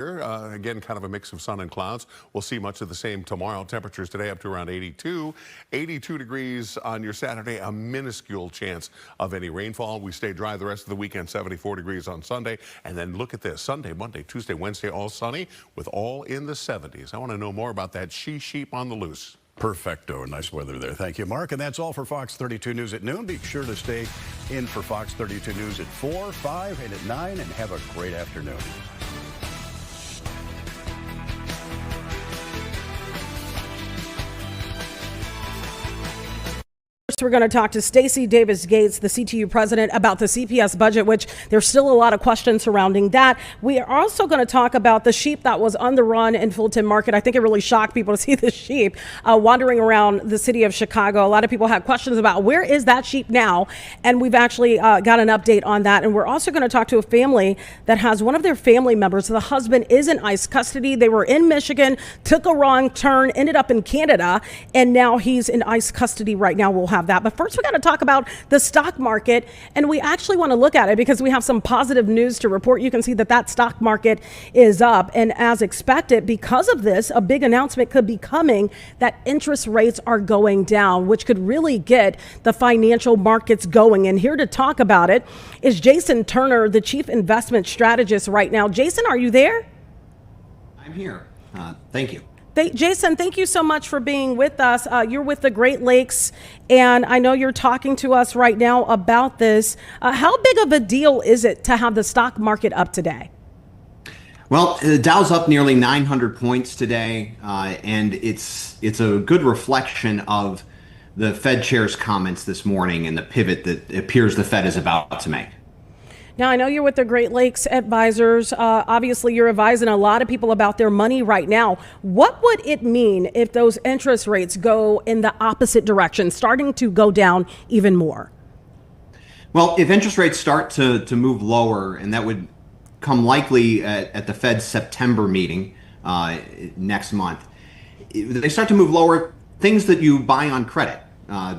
Again, kind of a mix of sun and clouds. We'll see much of the same tomorrow. Temperatures today up to around 82. 82 degrees on your Saturday. A minuscule chance of any rainfall. We stay dry the rest of the weekend. 74 degrees on Sunday. And then look at this. Sunday, Monday, Tuesday, Wednesday, all sunny with all in the 70s. I want to know more about that sheep on the loose. Perfecto. Nice weather there. Thank you, Mark. And that's all for Fox 32 News at noon. Be sure to stay in for Fox 32 News at 4, 5, and at 9. And have a great afternoon. We're going to talk to Stacey Davis Gates, the CTU president, about the CPS budget, which there's still a lot of questions surrounding that. We are also going to talk about the sheep that was on the run in Fulton Market. I think it really shocked people to see the sheep wandering around the city of Chicago. A lot of people had questions about where is that sheep now, and we've actually got an update on that. And we're also going to talk to a family that has one of their family members. The husband is in ICE custody. They were in Michigan, took a wrong turn, ended up in Canada, and now he's in ICE custody right now. We'll have that. But first, we got to talk about the stock market, and we actually want to look at it because we have some positive news to report. You can see that stock market is up, and as expected, because of this, a big announcement could be coming that interest rates are going down, which could really get the financial markets going. And here to talk about it is Jason Turner, the chief investment strategist right now. Jason, are you there? I'm here. Thank you. Jason, thank you so much for being with us. You're with the Great Lakes, and I know you're talking to us right now about this. How big of a deal is it to have the stock market up today? Well, the Dow's up nearly 900 points today, and it's a good reflection of the Fed chair's comments this morning and the pivot that it appears the Fed is about to make. Now, I know you're with the Great Lakes Advisors. Obviously, you're advising a lot of people about their money right now. What would it mean if those interest rates go in the opposite direction, starting to go down even more? Well, if interest rates start to move lower, and that would come likely at the Fed's September meeting next month, if they start to move lower, things that you buy on credit,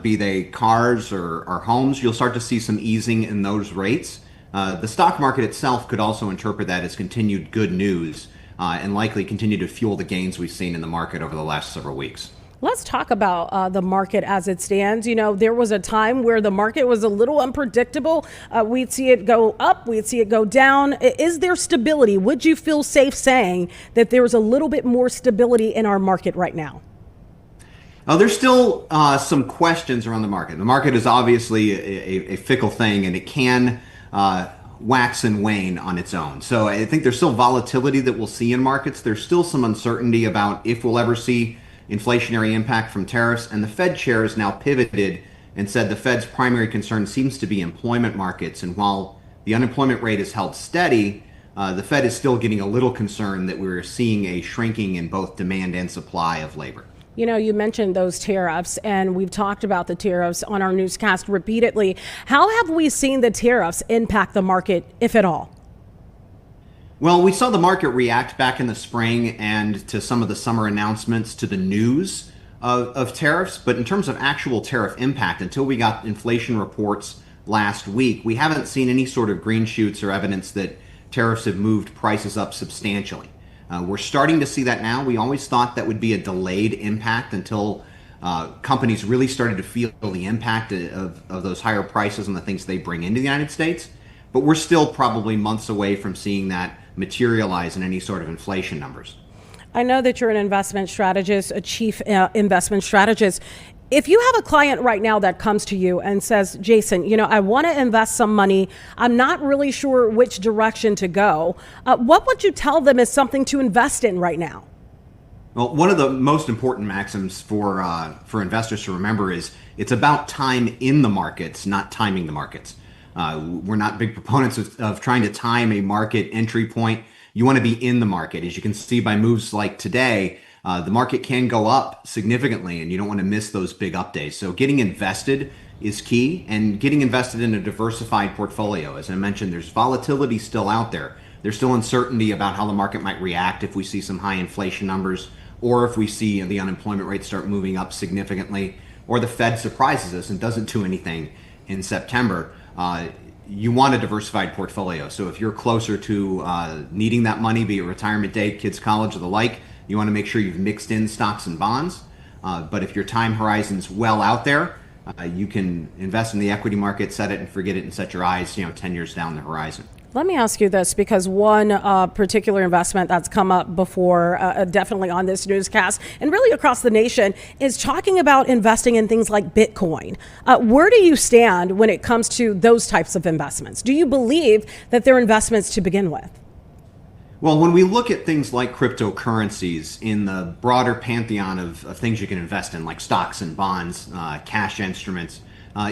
be they cars or homes, you'll start to see some easing in those rates. The stock market itself could also interpret that as continued good news and likely continue to fuel the gains we've seen in the market over the last several weeks. Let's talk about the market as it stands. You know, there was a time where the market was a little unpredictable. We'd see it go up, we'd see it go down. Is there stability? Would you feel safe saying that there's a little bit more stability in our market right now? There's still some questions around the market. The market is obviously a fickle thing, and it can wax and wane on its own. So I think there's still volatility that we'll see in markets. There's still some uncertainty about if we'll ever see inflationary impact from tariffs. And the Fed chair has now pivoted and said the Fed's primary concern seems to be employment markets. And while the unemployment rate is held steady, the Fed is still getting a little concerned that we're seeing a shrinking in both demand and supply of labor. You know, you mentioned those tariffs, and we've talked about the tariffs on our newscast repeatedly. How have we seen the tariffs impact the market, if at all? Well, we saw the market react back in the spring and to some of the summer announcements to the news of tariffs. But in terms of actual tariff impact, until we got inflation reports last week, we haven't seen any sort of green shoots or evidence that tariffs have moved prices up substantially. We're starting to see that now. We always thought that would be a delayed impact until companies really started to feel the impact of those higher prices and the things they bring into the United States. But we're still probably months away from seeing that materialize in any sort of inflation numbers. I know that you're an investment strategist, a chief investment strategist. If you have a client right now that comes to you and says, Jason, you know, I want to invest some money, I'm not really sure which direction to go, what would you tell them is something to invest in right now? Well, one of the most important maxims for investors to remember is it's about time in the markets, not timing the markets. We're not big proponents of trying to time a market entry point. You want to be in the market. As you can see by moves like today, the market can go up significantly, and you don't want to miss those big up days. So getting invested is key, and getting invested in a diversified portfolio. As I mentioned, there's volatility still out there. There's still uncertainty about how the market might react if we see some high inflation numbers, or if we see the unemployment rate start moving up significantly, or the Fed surprises us and doesn't do anything in September. you want a diversified portfolio. So if you're closer to needing that money, be it retirement date, kids' college, or the like, you want to make sure you've mixed in stocks and bonds. But if your time horizon's well out there, you can invest in the equity market, set it and forget it, and set your eyes 10 years down the horizon. Let me ask you this, because one particular investment that's come up before, definitely on this newscast and really across the nation, is talking about investing in things like Bitcoin. Where do you stand when it comes to those types of investments? Do you believe that they're investments to begin with? Well, when we look at things like cryptocurrencies in the broader pantheon of things you can invest in, like stocks and bonds, cash instruments,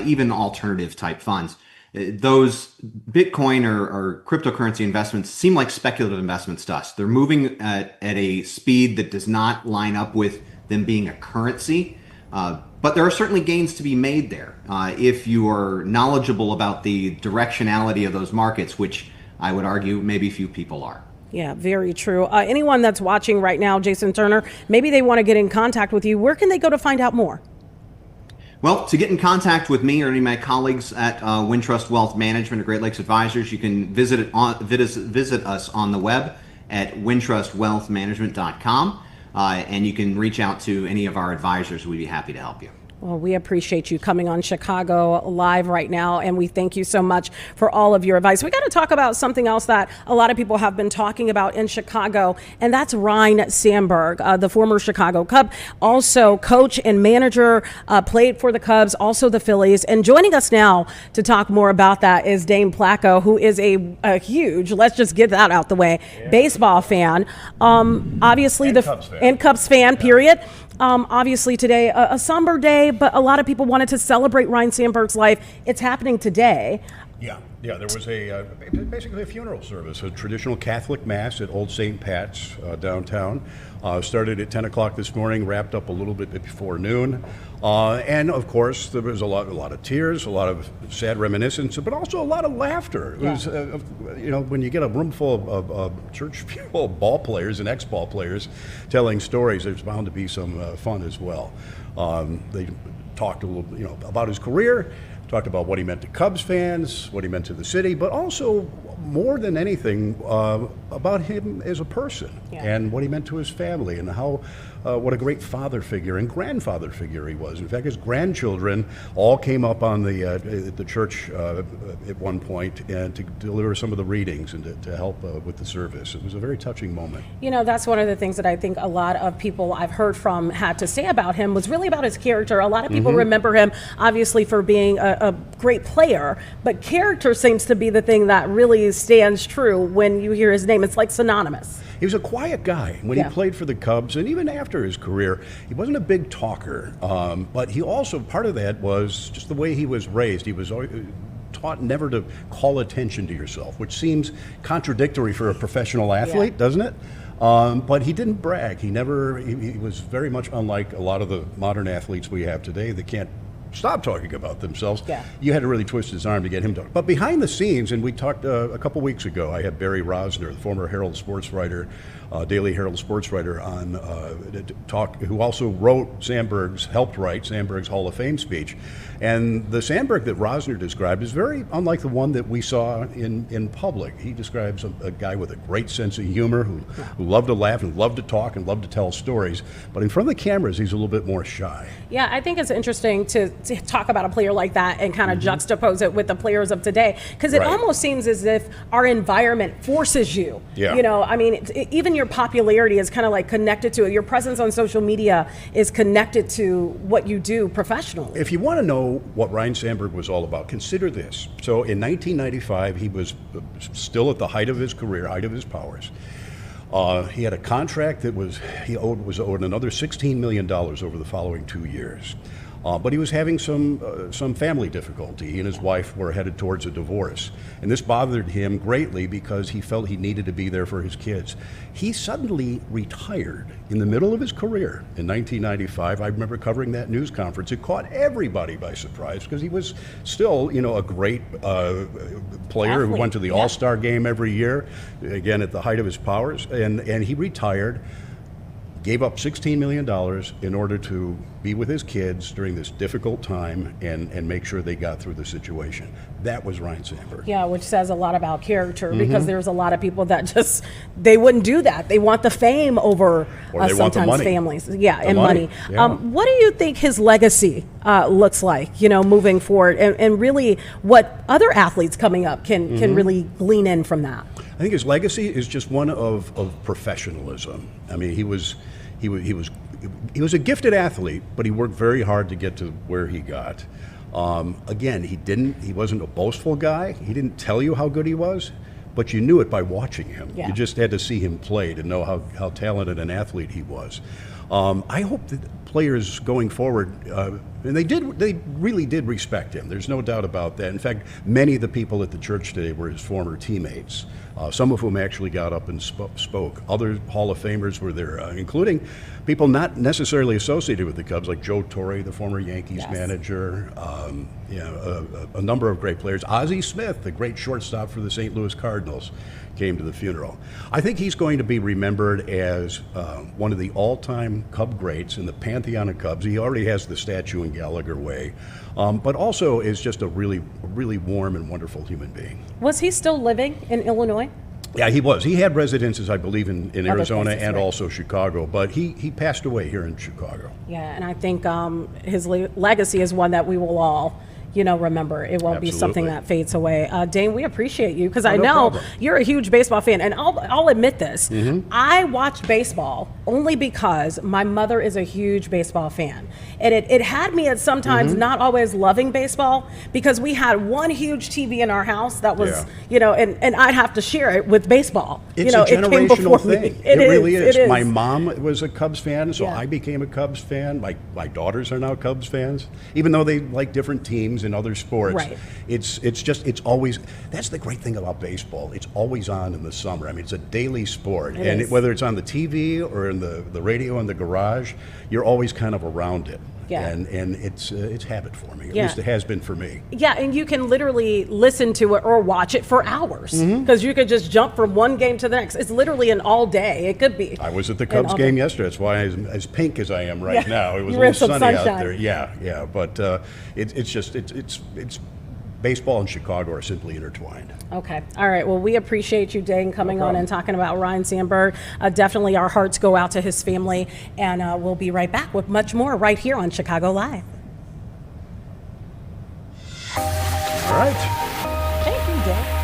even alternative type funds, those Bitcoin or cryptocurrency investments seem like speculative investments to us. They're moving at a speed that does not line up with them being a currency. But there are certainly gains to be made there if you are knowledgeable about the directionality of those markets, which I would argue maybe few people are. Yeah, very true. Anyone that's watching right now, Jason Turner, maybe they want to get in contact with you. Where can they go to find out more? Well, to get in contact with me or any of my colleagues at Wintrust Wealth Management or Great Lakes Advisors, you can visit us on the web at wintrustwealthmanagement.com, and you can reach out to any of our advisors. We'd be happy to help you. Well, we appreciate you coming on Chicago Live right now, and we thank you so much for all of your advice. We got to talk about something else that a lot of people have been talking about in Chicago, and that's Ryne Sandberg, the former Chicago Cub, also coach and manager, played for the Cubs, also the Phillies. And joining us now to talk more about that is Dane Placco, who is a huge, let's just get that out the way, baseball fan. Obviously, and Cubs fan, period. Obviously today, a somber day, but a lot of people wanted to celebrate Ryne Sandberg's life. It's happening today. Yeah, there was basically a funeral service, a traditional Catholic mass at Old St. Pat's downtown. Started at 10 o'clock this morning, wrapped up a little bit before noon. And of course, there was a lot of tears, a lot of sad reminiscence, but also a lot of laughter. It was, when you get a room full of church people, ball players and ex-ball players telling stories, there's bound to be some fun as well. They talked a little, about his career, talked about what he meant to Cubs fans, what he meant to the city, but also more than anything about him as a person and what he meant to his family and how what a great father figure and grandfather figure he was. In fact, his grandchildren all came up on the church at one point and to deliver some of the readings and to help with the service. It was a very touching moment. That's one of the things that I think a lot of people I've heard from had to say about him was really about his character. A lot of people remember him, obviously, for being a great player, but character seems to be the thing that really stands true when you hear his name. It's like synonymous. He was a quiet guy when he played for the Cubs, and even after his career, he wasn't a big talker. But he also, part of that was just the way he was raised. He was taught never to call attention to yourself, which seems contradictory for a professional athlete, doesn't it? But he didn't brag. He was very much unlike a lot of the modern athletes we have today that can't stop talking about themselves. You had to really twist his arm to get him to. But behind the scenes, and we talked a couple weeks ago, I had Barry Rosner, the former Herald sports writer, Daily Herald sports writer, on talk, who also helped write Sandberg's Hall of Fame speech. And the Sandberg that Rosner described is very unlike the one that we saw in public. He describes a guy with a great sense of humor who loved to laugh and loved to talk and loved to tell stories. But in front of the cameras, he's a little bit more shy. Yeah, I think it's interesting to talk about a player like that and kind of juxtapose it with the players of today, because it almost seems as if our environment forces you. Even your popularity is kind of like connected to it. Your presence on social media is connected to what you do professionally. If you want to know what Ryne Sandberg was all about, consider this. So in 1995, he was still at the height of his career, height of his powers. He had a contract that was owed another $16 million over the following 2 years. But he was having some family difficulty. He and his wife were headed towards a divorce. And this bothered him greatly because he felt he needed to be there for his kids. He suddenly retired in the middle of his career in 1995. I remember covering that news conference. It caught everybody by surprise because he was still, a great player who went to the All-Star game every year, again, at the height of his powers. And he retired. gave up $16 million in order to be with his kids during this difficult time and make sure they got through the situation. That was Ryne Sandberg. Yeah, which says a lot lot about character because there's a lot of people that just, they wouldn't do that. They want the fame over sometimes families. Yeah, and money. Yeah. What do you think his legacy looks like, you know, moving forward, and really what other athletes coming up can really glean in from that? I think his legacy is just one of professionalism. I mean, he was a gifted athlete, but he worked very hard to get to where he got. Again, he wasn't a boastful guy. He didn't tell you how good he was, but you knew it by watching him. Yeah. You just had to see him play to know how talented an athlete he was. I hope that players going forward, and they really did respect him. There's no doubt about that. In fact, many of the people at the church today were his former teammates, some of whom actually got up and spoke. Other Hall of Famers were there, including people not necessarily associated with the Cubs, like Joe Torre, the former Yankees manager, a number of great players. Ozzie Smith, the great shortstop for the St. Louis Cardinals, came to the funeral. I think he's going to be remembered as one of the all-time Cub greats in the pantheon of Cubs. He already has the statue in Gallagher Way, but also is just a really warm and wonderful human being. Was he still living in Illinois? Yeah, he was. He had residences, I believe, in Arizona places, and right. also Chicago, but he passed away here in Chicago. Yeah, and I think his legacy is one that we will all, remember. It won't be something that fades away. Dane, we appreciate you because I know you're a huge baseball fan, and I'll admit this. I watched baseball only because my mother is a huge baseball fan, and it had me at sometimes not always loving baseball because we had one huge TV in our house that was, and I'd have to share it with baseball. It's a generational thing. It really is. It is. My mom was a Cubs fan, so I became a Cubs fan. My daughters are now Cubs fans, even though they like different teams in other sports. Right. It's always, that's the great thing about baseball. It's always on in the summer. I mean, it's a daily sport. Whether it's on the TV or in the radio in the garage, you're always kind of around it. Yeah. And it's habit for me. At least it has been for me. Yeah, and you can literally listen to it or watch it for hours because you could just jump from one game to the next. It's literally an all day. It could be. I was at the Cubs game yesterday. That's why I'm as pink as I am right now. It was You a were little in some sunny out sunshine. there. Yeah. But it's baseball and Chicago are simply intertwined. Okay. All right. Well, we appreciate you, Dane, coming on and talking about Ryne Sandberg. Definitely our hearts go out to his family, and we'll be right back with much more right here on Chicago Live. All right. Thank you, Dane.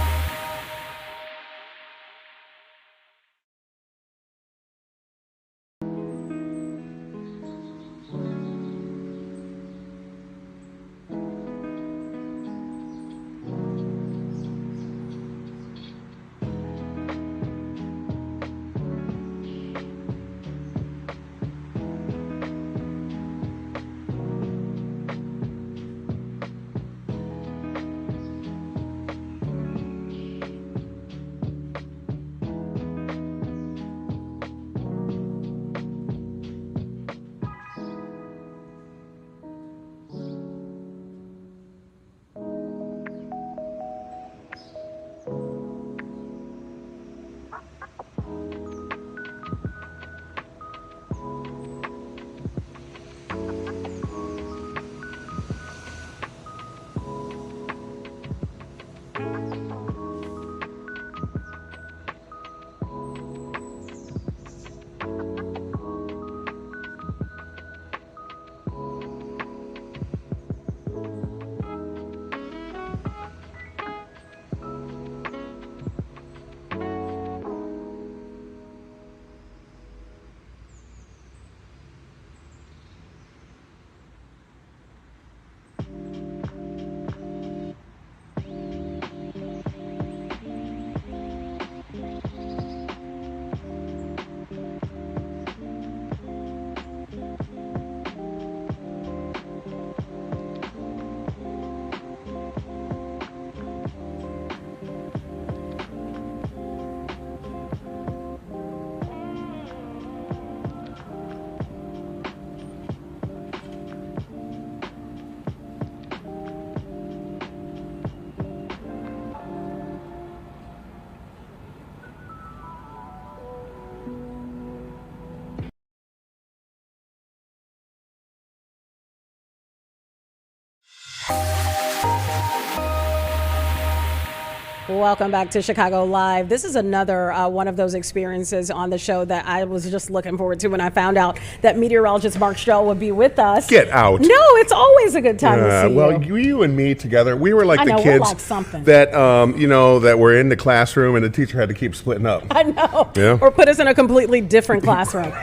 Welcome back to Chicago Live. This is another one of those experiences on the show that I was just looking forward to when I found out that meteorologist Mark Strell would be with us. Get out. No, it's always a good time to see well, you. you and me together, we were like I the know, we're kids like something. that, that were in the classroom and the teacher had to keep splitting up. I know. Yeah. Or put us in a completely different classroom.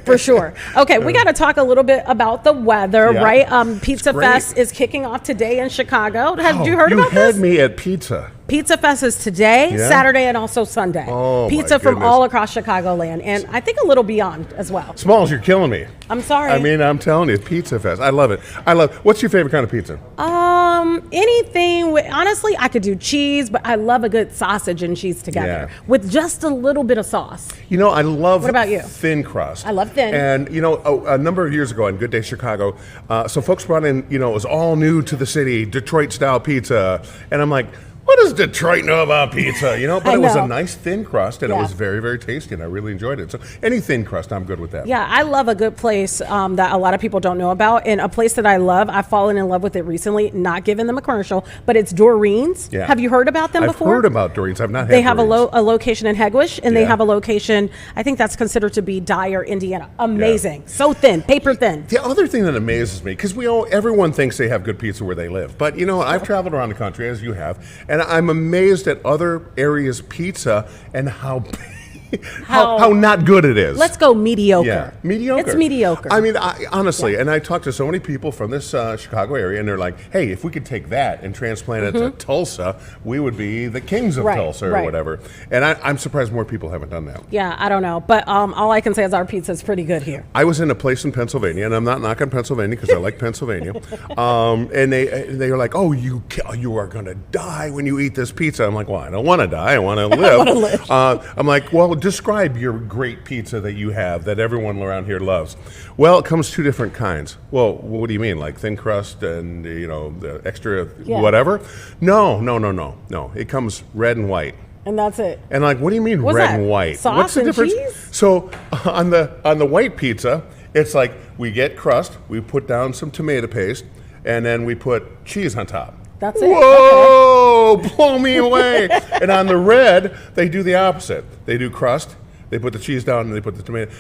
For sure. Okay, we got to talk a little bit about the weather, Yeah. right? Pizza great. Fest is kicking off today in Chicago. Have you heard about You this? had me at pizza. Pizza Fest is today, Yeah? Saturday, and also Sunday. Oh, my Pizza from goodness. all across Chicagoland, and I think a little beyond as well. Smalls, you're killing me. I'm sorry. I mean, I'm telling you, Pizza Fest. I love it. What's your favorite kind of pizza? Anything with, honestly, I could do cheese, but I love a good sausage and cheese together with just a little bit of sauce. You know, I love What about you? thin crust. I love thin. And, a number of years ago on Good Day Chicago, so folks brought in, it was all new to the city, Detroit-style pizza. And I'm like, what does Detroit know about pizza? But I it was know. a nice thin crust, and it Yeah. was very, very tasty, and I really enjoyed it. So any thin crust, I'm good with that. Yeah, I love a good place that a lot of people don't know about. And a place that I love, I've fallen in love with it recently, not giving them a commercial, but it's Doreen's. Yeah. Have you heard about them I've before? heard about Doreen's. I've not had They have Doreen's. a location in Hegewisch, and they Yeah. have a location, I think that's considered to be Dyer, Indiana. Amazing. So thin, paper thin. The other thing that amazes me, because everyone thinks they have good pizza where they live, but I've traveled around the country, as you have, and I'm amazed at other areas' pizza and how not good it is. Let's go mediocre. Yeah, mediocre. It's mediocre. I mean, honestly, and I talked to so many people from this Chicago area, and they're like, hey, if we could take that and transplant it to Tulsa, we would be the kings of Right, Tulsa or right. whatever. And I'm surprised more people haven't done that. Yeah, I don't know. But all I can say is our pizza is pretty good here. I was in a place in Pennsylvania, and I'm not knocking Pennsylvania because I like Pennsylvania. And they were like, "Oh, you are going to die when you eat this pizza." I'm like, "Well, I don't want to die. I want to live." I'm like, "Well, describe your great pizza that you have that everyone around here loves." Well, it comes two different kinds. Well, what do you mean, like thin crust and the extra whatever? No. It comes red and white. And that's it. And like, what do you mean What's red that? and white? Sauce What's the and difference? cheese? So on the white pizza, it's like we get crust, we put down some tomato paste, and then we put cheese on top. That's it. Whoa! Blow me away. And on the red, they do the opposite. They do crust. They put the cheese down and they put the tomato.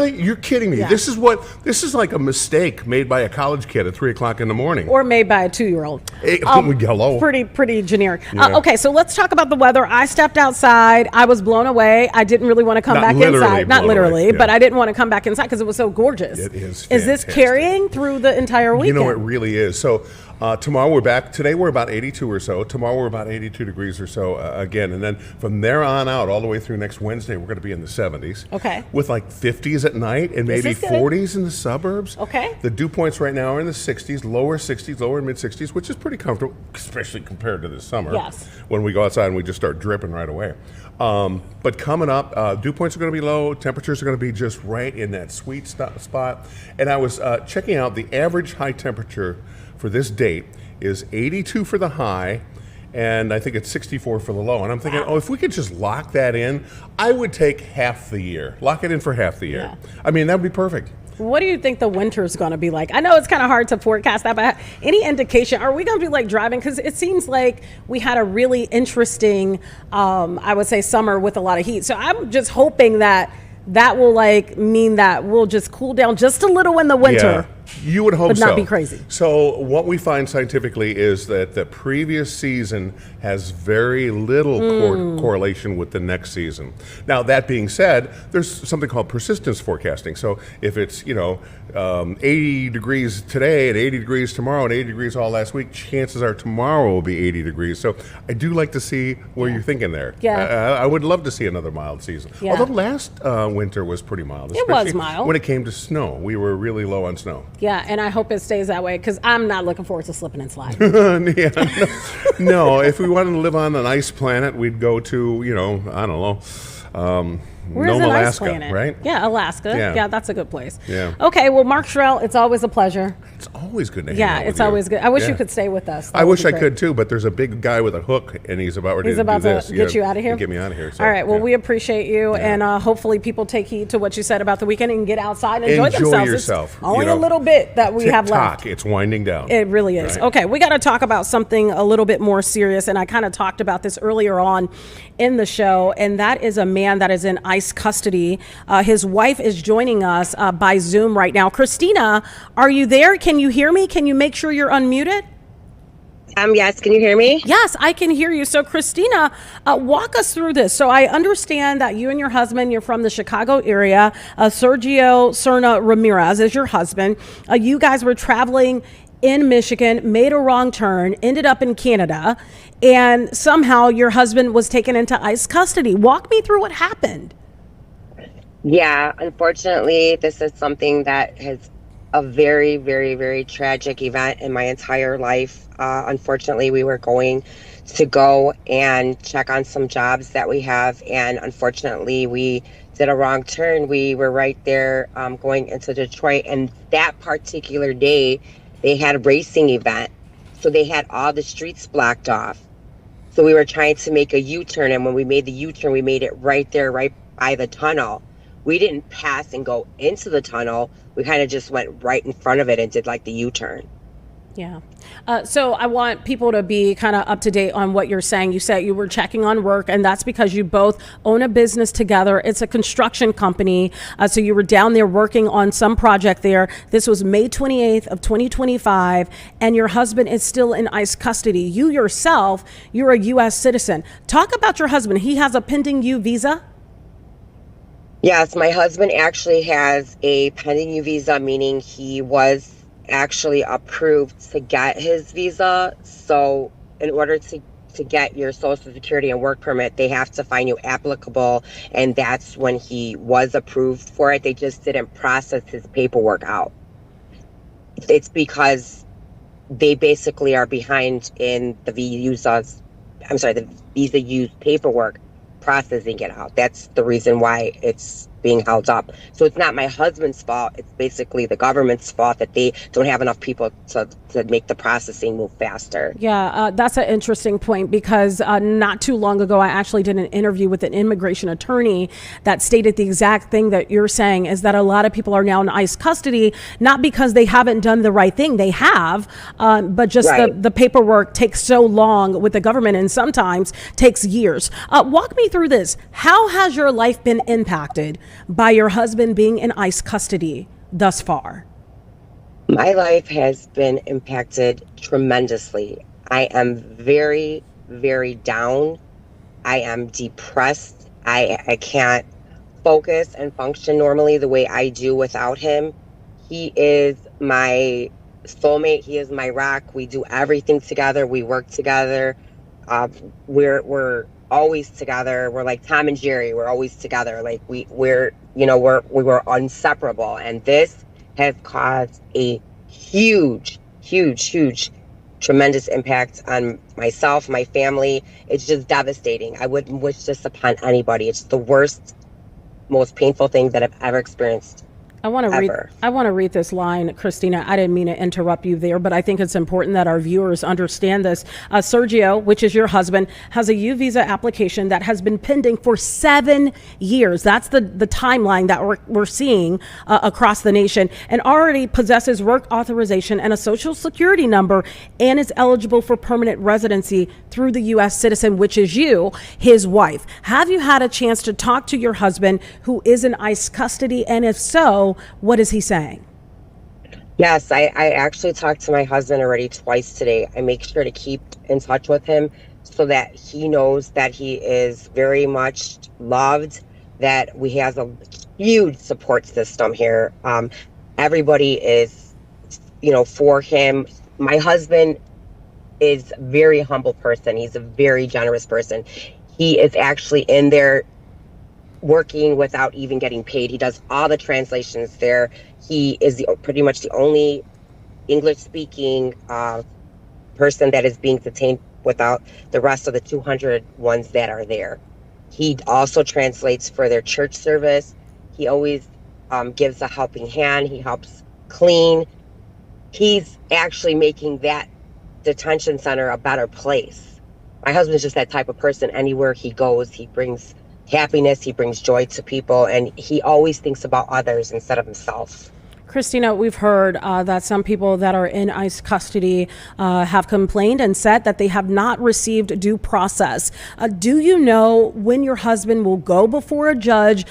You're kidding me. Yeah. This is like a mistake made by a college kid at 3:00 in the morning. Or made by a 2-year-old. Hey, hello. Pretty generic. Yeah. Okay, so let's talk about the weather. I stepped outside. I was blown away. I didn't really want to come Not back literally inside. Not blown away, literally, yeah. but I didn't want to come back inside because it was so gorgeous. It is Is this fantastic. carrying through the entire weekend? It really is. So tomorrow we're back. Today we're about 82 or so. Tomorrow we're about 82 degrees or so again. And then from there on out, all the way through next Wednesday, we're going to be in the 70s. Okay. With like 50s at night and maybe is good. 40s in the suburbs. Okay. The dew points right now are in the 60s, lower and mid 60s, which is pretty comfortable, especially compared to this summer. Yes. When we go outside and we just start dripping right away. But coming up, dew points are going to be low. Temperatures are going to be just right in that sweet spot. And I was checking out the average high temperature for this date is 82 for the high, and I think it's 64 for the low. And I'm thinking, if we could just lock that in, I would take half the year. Lock it in for half the year. Yeah. I mean, that would be perfect. What do you think the winter is going to be like? I know it's kind of hard to forecast that, but any indication? Are we going to be like driving? Because it seems like we had a really interesting, I would say, summer with a lot of heat. So I'm just hoping that will mean that we'll just cool down just a little in the winter. Yeah. You would hope But so. not be crazy. So what we find scientifically is that the previous season has very little correlation with the next season. Now, that being said, there's something called persistence forecasting. So if it's, 80 degrees today and 80 degrees tomorrow and 80 degrees all last week, chances are tomorrow will be 80 degrees. So I do like to see where you're thinking there. Yeah. I would love to see another mild season. Yeah. Although last winter was pretty mild. It was especially mild. when it came to snow. We were really low on snow. Yeah, and I hope it stays that way because I'm not looking forward to slipping and sliding. No, if we wanted to live on an ice planet, we'd go to, I don't know, Where's Nome, an ice Alaska, planet? right? Yeah, Alaska. Yeah. Yeah, that's a good place. Yeah. Okay, well, Mark Shrell, it's always a pleasure. It's always good to hang Yeah, out it's with always you. good. I wish you Yeah. could stay with us. That I would wish be I great. could too, but there's a big guy with a hook, and he's about ready He's to about do this. to get you out of here? Get me out of here. So, All right. Well, yeah. we appreciate you, and hopefully people take heed to what you said about the weekend and get outside and enjoy Enjoy themselves. yourself, It's only you know. a little bit that we have left. Tick-tock, it's winding down. It really is. Right. Okay, we got to talk about something a little bit more serious, and I kind of talked about this earlier on in the show, and that is a man that is in ICE custody. His wife is joining us by Zoom right now. Christina, are you there? Can you hear me? Can you make sure you're unmuted? Yes, can you hear me? Yes, I can hear you. So, Christina, walk us through this. So, I understand that you and your husband, you're from the Chicago area. Sergio Serna Ramirez is your husband. You guys were traveling in Michigan, made a wrong turn, ended up in Canada, and somehow your husband was taken into ICE custody. Walk me through what happened. Yeah, unfortunately, this is something that has a very, very, very tragic event in my entire life. Unfortunately, we were going to go and check on some jobs that we have, and unfortunately, we did a wrong turn. We were right there going into Detroit, and that particular day, they had a racing event, so they had all the streets blocked off. So we were trying to make a U-turn, and when we made the U-turn, we made it right there, right by the tunnel. We didn't pass and go into the tunnel. We kind of just went right in front of it and did like the U-turn. Yeah. So I want people to be kind of up to date on what you're saying. You said you were checking on work, and that's because you both own a business together. It's a construction company. So you were down there working on some project there. This was May 28th of 2025, and your husband is still in ICE custody. You yourself, you're a U.S. citizen. Talk about your husband. He has a pending U visa. Yes, my husband actually has a pending U visa, meaning he was actually approved to get his visa. So in order to get your Social Security and work permit, they have to find you applicable, and that's when he was approved for it. They just didn't process his paperwork out. It's because they basically are behind in the the visa use paperwork, processing it out. That's the reason why it's being held up. So it's not my husband's fault. It's basically the government's fault that they don't have enough people to make the processing move faster. Yeah, that's an interesting point, because not too long ago, I actually did an interview with an immigration attorney that stated the exact thing that you're saying, is that a lot of people are now in ICE custody, not because they haven't done the right thing. They have, but just Right. the paperwork takes so long with the government, and sometimes takes years. Walk me through this. How has your life been impacted by your husband being in ICE custody thus far? My life has been impacted tremendously. I am very, very down. I am depressed. I can't focus and function normally the way I do without him. He is my soulmate. He is my rock. We do everything together. We work together. We're always together. We're like Tom and Jerry. We're always together. Like we were inseparable. And this has caused a huge, tremendous impact on myself, my family. It's just devastating. I wouldn't wish this upon anybody. It's the worst, most painful thing that I've ever experienced. I want to read this line, Christina. I didn't mean to interrupt you there, but I think it's important that our viewers understand this. Sergio, which is your husband, has a U visa application that has been pending for 7 years. That's the timeline that we're seeing across the nation, and already possesses work authorization and a social security number, and is eligible for permanent residency through the U.S. citizen, which is you, his wife. Have you had a chance to talk to your husband, who is in ICE custody? And if so, what is he saying? Yes, I actually talked to my husband already twice today. I make sure to keep in touch with him so that he knows that he is very much loved, that we have a huge support system here. Everybody is, for him. My husband is a very humble person. He's a very generous person. He is actually in there working without even getting paid. He does all the translations there. He is pretty much the only English-speaking person that is being detained without the rest of the 200 ones that are there. He also translates for their church service. He always gives a helping hand. He helps clean. he's actually making that detention center a better place. My husband's just that type of person. Anywhere he goes, he brings happiness, he brings joy to people, and he always thinks about others instead of himself. Christina, we've heard that some people that are in ICE custody have complained and said that they have not received due process. Do you know when your husband will go before a judge?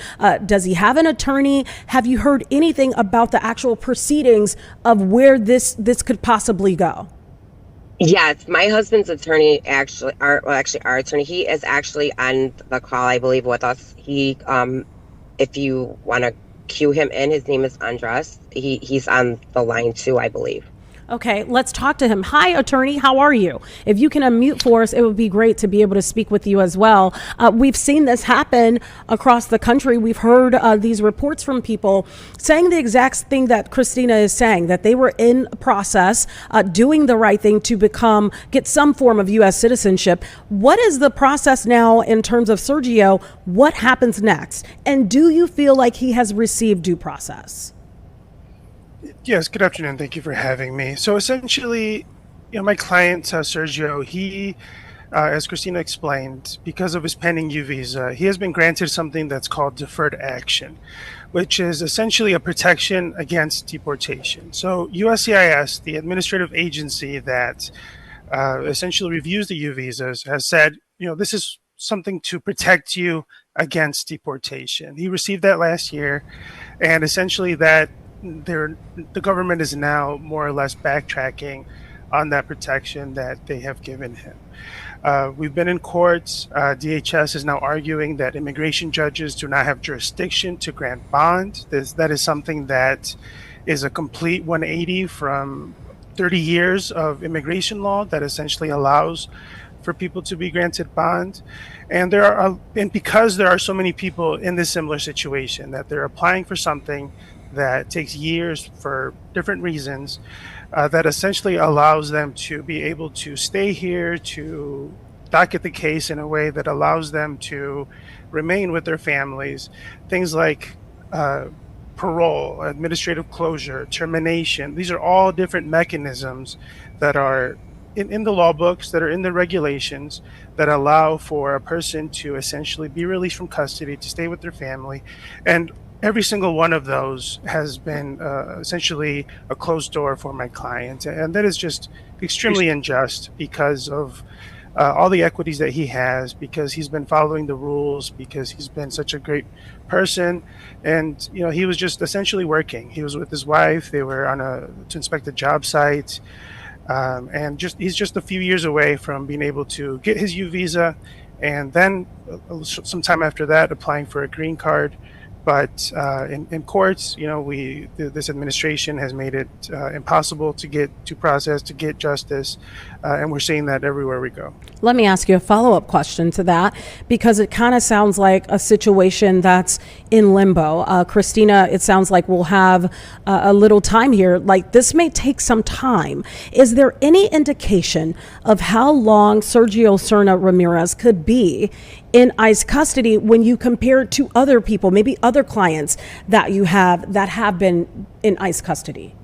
Does he have an attorney? Have you heard anything about the actual proceedings of where this could possibly go? Yes, my husband's attorney our attorney, he is actually on the call, I believe, with us. He, if you want to cue him in, his name is Andres. He's on the line too, I believe. Okay, let's talk to him. Hi, attorney. How are you? If you can unmute for us, it would be great to be able to speak with you as well. We've seen this happen across the country. We've heard these reports from people saying the exact thing that Christina is saying, that they were in process, doing the right thing to get some form of U.S. citizenship. What is the process now in terms of Sergio? What happens next? And do you feel like he has received due process? Yes, good afternoon. Thank you for having me. So essentially, my client, Sergio, he, as Christina explained, because of his pending U visa, he has been granted something that's called deferred action, which is essentially a protection against deportation. So USCIS, the administrative agency that essentially reviews the U visas, has said, this is something to protect you against deportation. He received that last year, and essentially the government is now more or less backtracking on that protection that they have given him. We've been in courts. DHS is now arguing that immigration judges do not have jurisdiction to grant bond. That is something that is a complete 180 from 30 years of immigration law that essentially allows for people to be granted bond. And because there are so many people in this similar situation that they're applying for something that takes years for different reasons, that essentially allows them to be able to stay here, to docket the case in a way that allows them to remain with their families. Things like parole, administrative closure, termination. These are all different mechanisms that are in the law books, that are in the regulations, that allow for a person to essentially be released from custody, to stay with their family. And every single one of those has been essentially a closed door for my client. And that is just extremely unjust because of all the equities that he has, because he's been following the rules, because he's been such a great person. And, he was just essentially working. He was with his wife. They were to inspect a job site. And he's just a few years away from being able to get his U visa, and then sometime after that applying for a green card. But in courts, this administration has made it impossible to get due process, to get justice, and we're seeing that everywhere we go. Let me ask you a follow-up question to that, because it kind of sounds like a situation that's in limbo. Christina, it sounds like we'll have a little time here. Like, this may take some time. Is there any indication of how long Sergio Serna Ramirez could be in ICE custody when you compare it to other people, maybe other clients that you have that have been in ICE custody?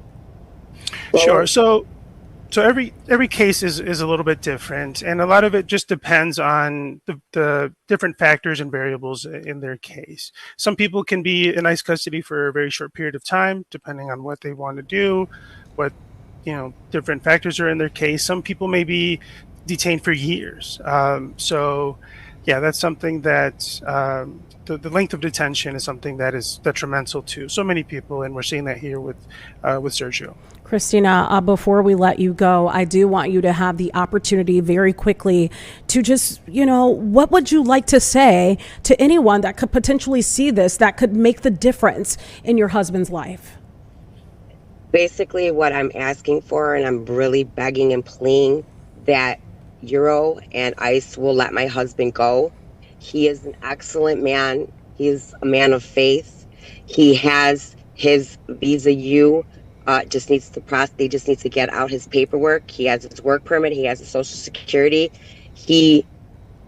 Sure. So every case is a little bit different, and a lot of it just depends on the different factors and variables in their case. Some people can be in ICE custody for a very short period of time, depending on what they want to do, what different factors are in their case. Some people may be detained for years. Yeah, that's something that the length of detention is something that is detrimental to so many people, and we're seeing that here with Sergio. Christina, before we let you go, I do want you to have the opportunity very quickly to just, what would you like to say to anyone that could potentially see this, that could make the difference in your husband's life? Basically, what I'm asking for, and I'm really begging and pleading that Euro and ICE will let my husband go. He is an excellent man. He's a man of faith. He has his visa U. They just need to get out his paperwork. He has his work permit. He has his Social Security. He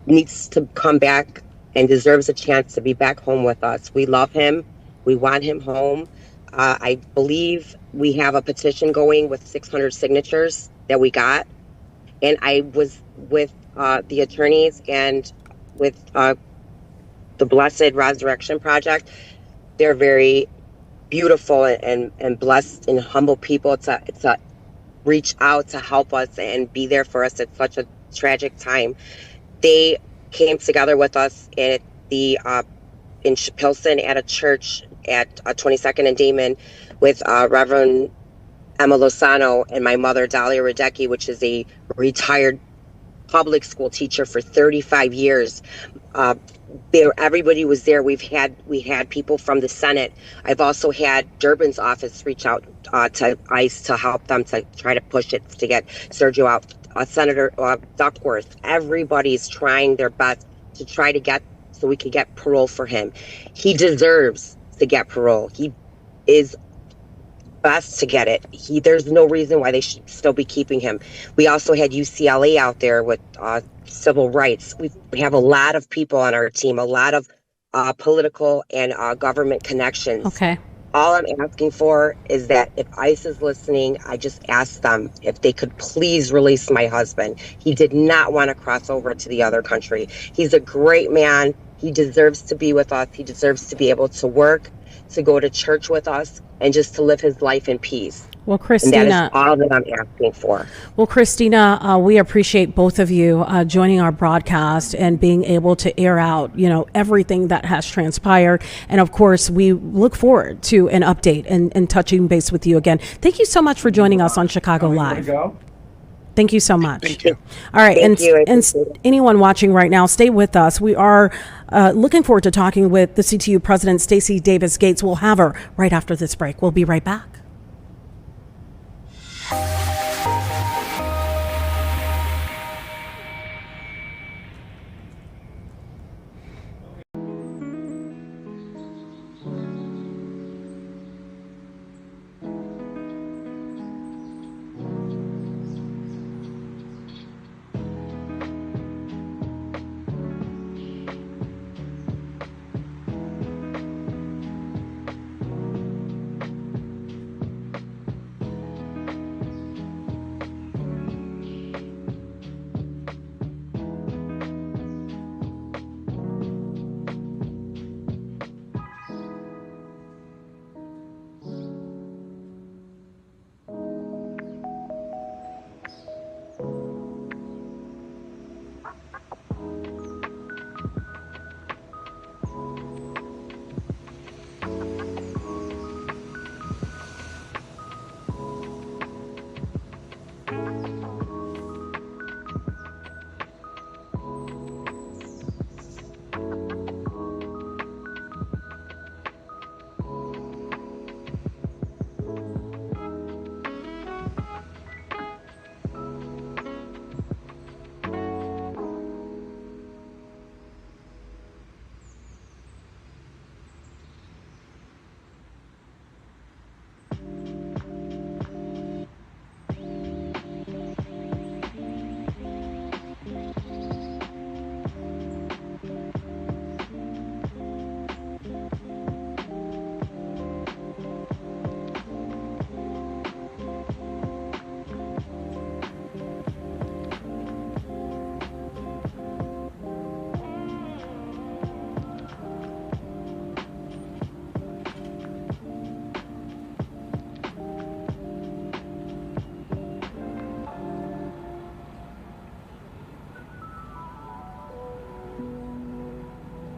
needs to come back and deserves a chance to be back home with us. We love him. We want him home. I believe we have a petition going with 600 signatures that we got. And I was with the attorneys and with the Blessed Resurrection Project. They're very beautiful and blessed and humble people. It's a reach out to help us and be there for us at such a tragic time. They came together with us at the in Pilsen at a church at 22nd and Damon with Reverend Emma Lozano and my mother, Dahlia Radecki, which is a retired public school teacher for 35 years. Everybody was there. We had people from the Senate. I've also had Durbin's office reach out to ICE to help them to try to push it to get Sergio out. Senator Duckworth. Everybody's trying their best to try to get so we can get parole for him. He deserves to get parole. He is best to get it. There's no reason why they should still be keeping him. We also had UCLA out there with civil rights. We have a lot of people on our team, a lot of political and government connections. Okay. All I'm asking for is that if ICE is listening, I just ask them if they could please release my husband. He did not want to cross over to the other country. He's a great man. He deserves to be with us. He deserves to be able to work, to go to church with us, and just to live his life in peace. Well, Christina, and that is all that I'm asking for. Well, Christina, we appreciate both of you joining our broadcast and being able to air out, everything that has transpired. And of course, we look forward to an update and touching base with you again. Thank you so much for joining us on Chicago Live. Thank you so much. Thank you. All right. Thank you. And anyone watching right now, stay with us. We are looking forward to talking with the CTU President, Stacey Davis Gates. We'll have her right after this break. We'll be right back.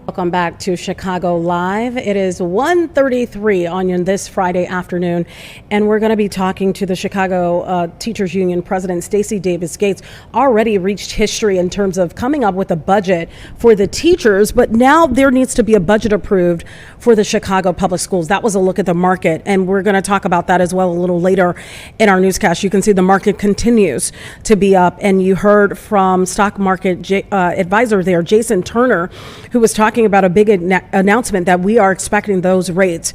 Welcome back to Chicago Live. It is 1:33 on this Friday afternoon, and we're going to be talking to the Chicago Teachers Union President, Stacey Davis Gates. Already reached history in terms of coming up with a budget for the teachers, but now there needs to be a budget approved for the Chicago public schools. That was a look at the market, and we're going to talk about that as well a little later in our newscast. You can see the market continues to be up, and you heard from stock market advisor there, Jason Turner, who was talking talking about a big announcement that we are expecting those rates,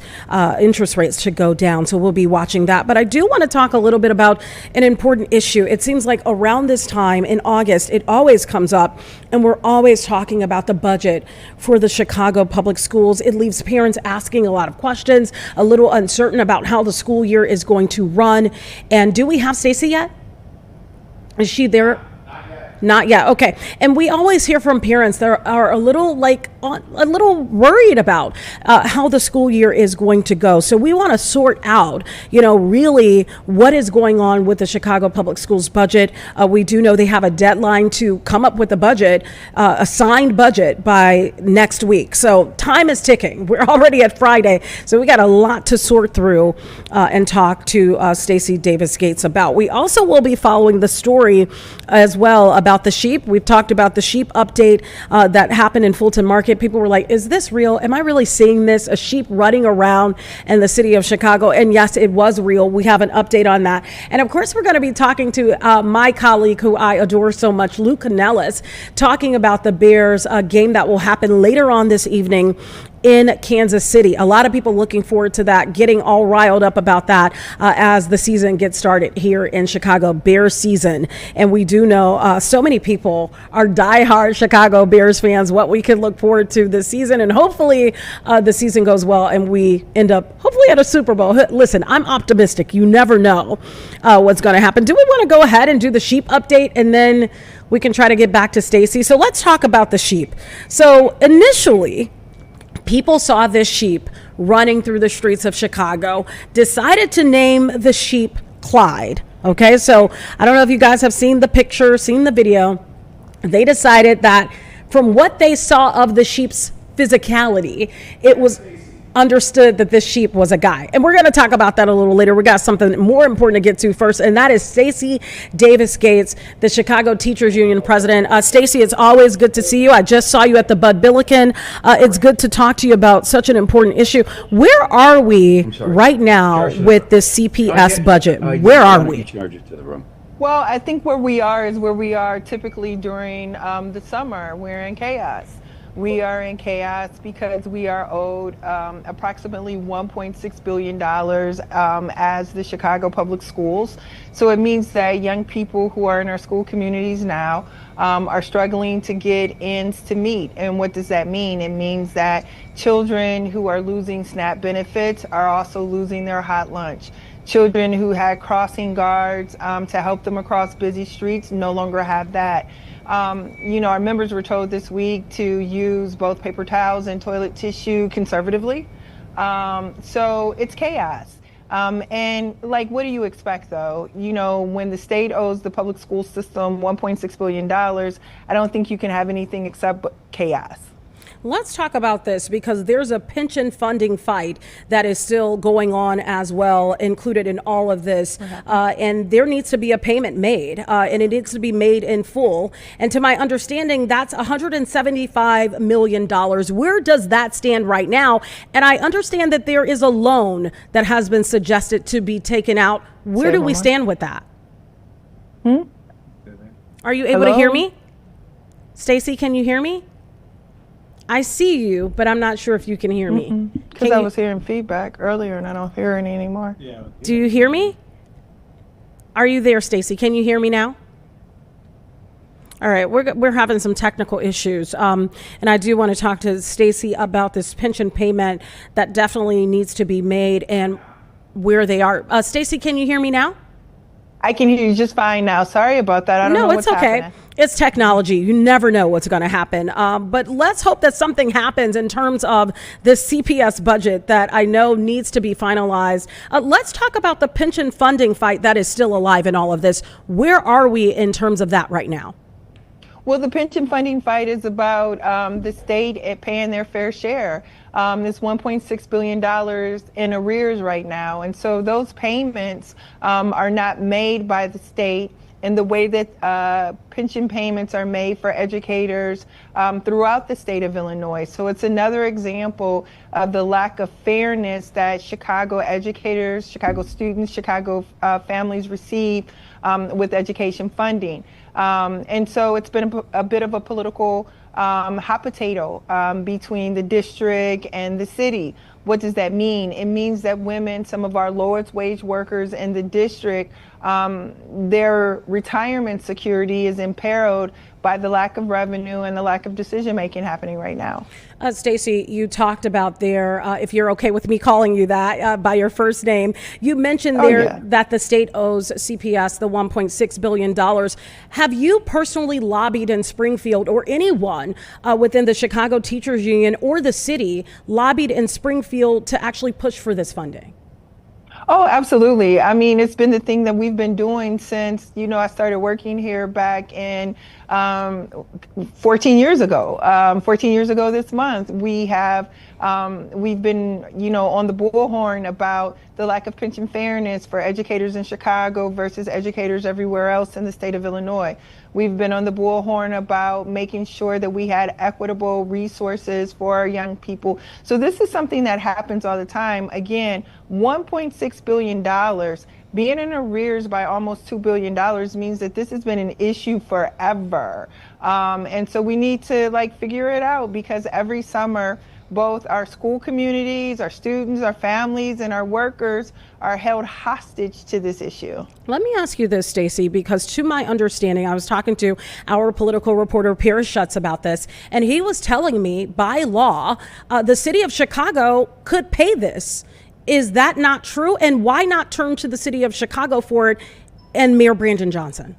interest rates, to go down. So we'll be watching that. But I do want to talk a little bit about an important issue. It seems like around this time in August, it always comes up, and we're always talking about the budget for the Chicago public schools. It leaves parents asking a lot of questions, a little uncertain about how the school year is going to run. And do we have Stacy yet? Is she there? Not yet. Okay. And we always hear from parents that are a little worried about how the school year is going to go. So we want to sort out, really what is going on with the Chicago Public Schools budget. We do know they have a deadline to come up with a budget, a signed budget, by next week. So time is ticking. We're already at Friday. So we got a lot to sort through and talk to Stacy Davis Gates about. We also will be following the story as well about the sheep. We've talked about the sheep update that happened in Fulton Market. People were like, is this real? Am I really seeing this? A sheep running around in the city of Chicago? And yes, it was real. We have an update on that. And of course, we're going to be talking to my colleague who I adore so much, Luke Canellis, talking about the Bears game that will happen later on this evening in Kansas City. A lot of people looking forward to that, getting all riled up about that as the season gets started here in Chicago, Bears season. And we do know so many people are diehard Chicago Bears fans, what we can look forward to this season. And hopefully the season goes well and we end up hopefully at a Super Bowl. Listen, I'm optimistic. You never know what's going to happen. Do we want to go ahead and do the sheep update, and then we can try to get back to Stacy? So let's talk about the sheep. So initially, people saw this sheep running through the streets of Chicago, decided to name the sheep Clyde. Okay, so I don't know if you guys have seen the picture, seen the video. They decided that from what they saw of the sheep's physicality, it was understood that this sheep was a guy. And we're going to talk about that a little later. We got something more important to get to first, and that is Stacy Davis Gates, the Chicago Teachers Union president. Stacy, it's always good to see you. I just saw you at the Bud Billiken. It's good to talk to you about such an important issue. Where are we right now with this CPS budget? Where are we? Well, I think where we are is where we are typically during the summer. We're in chaos. We are in chaos because we are owed approximately $1.6 billion as the Chicago Public Schools. So it means that young people who are in our school communities now are struggling to get ends to meet. And what does that mean? It means that children who are losing SNAP benefits are also losing their hot lunch. Children who had crossing guards to help them across busy streets no longer have that. Our members were told this week to use both paper towels and toilet tissue conservatively. So it's chaos. And what do you expect, though? When the state owes the public school system $1.6 billion, I don't think you can have anything except chaos. Let's talk about this, because there's a pension funding fight that is still going on as well, included in all of this. And there needs to be a payment made, and it needs to be made in full. And to my understanding, that's $175 million. Where does that stand right now? And I understand that there is a loan that has been suggested to be taken out. Where do we stand with that? Are you able to hear me? Stacy, can you hear me? I see you, but I'm not sure if you can hear me. Because I was hearing feedback earlier and I don't hear any anymore. Yeah. Do you hear me? Are you there, Stacy? Can you hear me now? All right, we're having some technical issues, and I do want to talk to Stacy about this pension payment that definitely needs to be made and where they are. Stacy, can you hear me now? I can hear you just fine now. Sorry about that. I don't know what's happening. It's technology. You never know what's going to happen. But let's hope that something happens in terms of this CPS budget that I know needs to be finalized. Let's talk about the pension funding fight that is still alive in all of this. Where are we in terms of that right now? Well, the pension funding fight is about the state paying their fair share. There's $1.6 billion in arrears right now. And so those payments are not made by the state in the way that pension payments are made for educators throughout the state of Illinois. So it's another example of the lack of fairness that Chicago educators, Chicago students, Chicago families receive with education funding. And so it's been a bit of a political hot potato between the district and the city. What does that mean? It means that women, some of our lowest wage workers in the district, their retirement security is imperiled by the lack of revenue and the lack of decision making happening right now. Stacey, you talked about there, if you're okay with me calling you that by your first name, you mentioned that the state owes CPS the $1.6 billion. Have you personally lobbied in Springfield, or anyone within the Chicago Teachers Union or the city lobbied in Springfield to actually push for this funding? Oh, absolutely. I mean, it's been the thing that we've been doing since, I started working here back in 14 years ago. 14 years ago this month, we've been, on the bullhorn about the lack of pension fairness for educators in Chicago versus educators everywhere else in the state of Illinois. We've been on the bullhorn about making sure that we had equitable resources for our young people. So this is something that happens all the time. Again, $1.6 billion, being in arrears by almost $2 billion means that this has been an issue forever. And so we need to figure it out, because every summer, both our school communities, our students, our families, and our workers are held hostage to this issue. Let me ask you this, Stacey, because to my understanding, I was talking to our political reporter, Pierce Schutz, about this, and he was telling me by law, the city of Chicago could pay this. Is that not true? And why not turn to the city of Chicago for it and Mayor Brandon Johnson?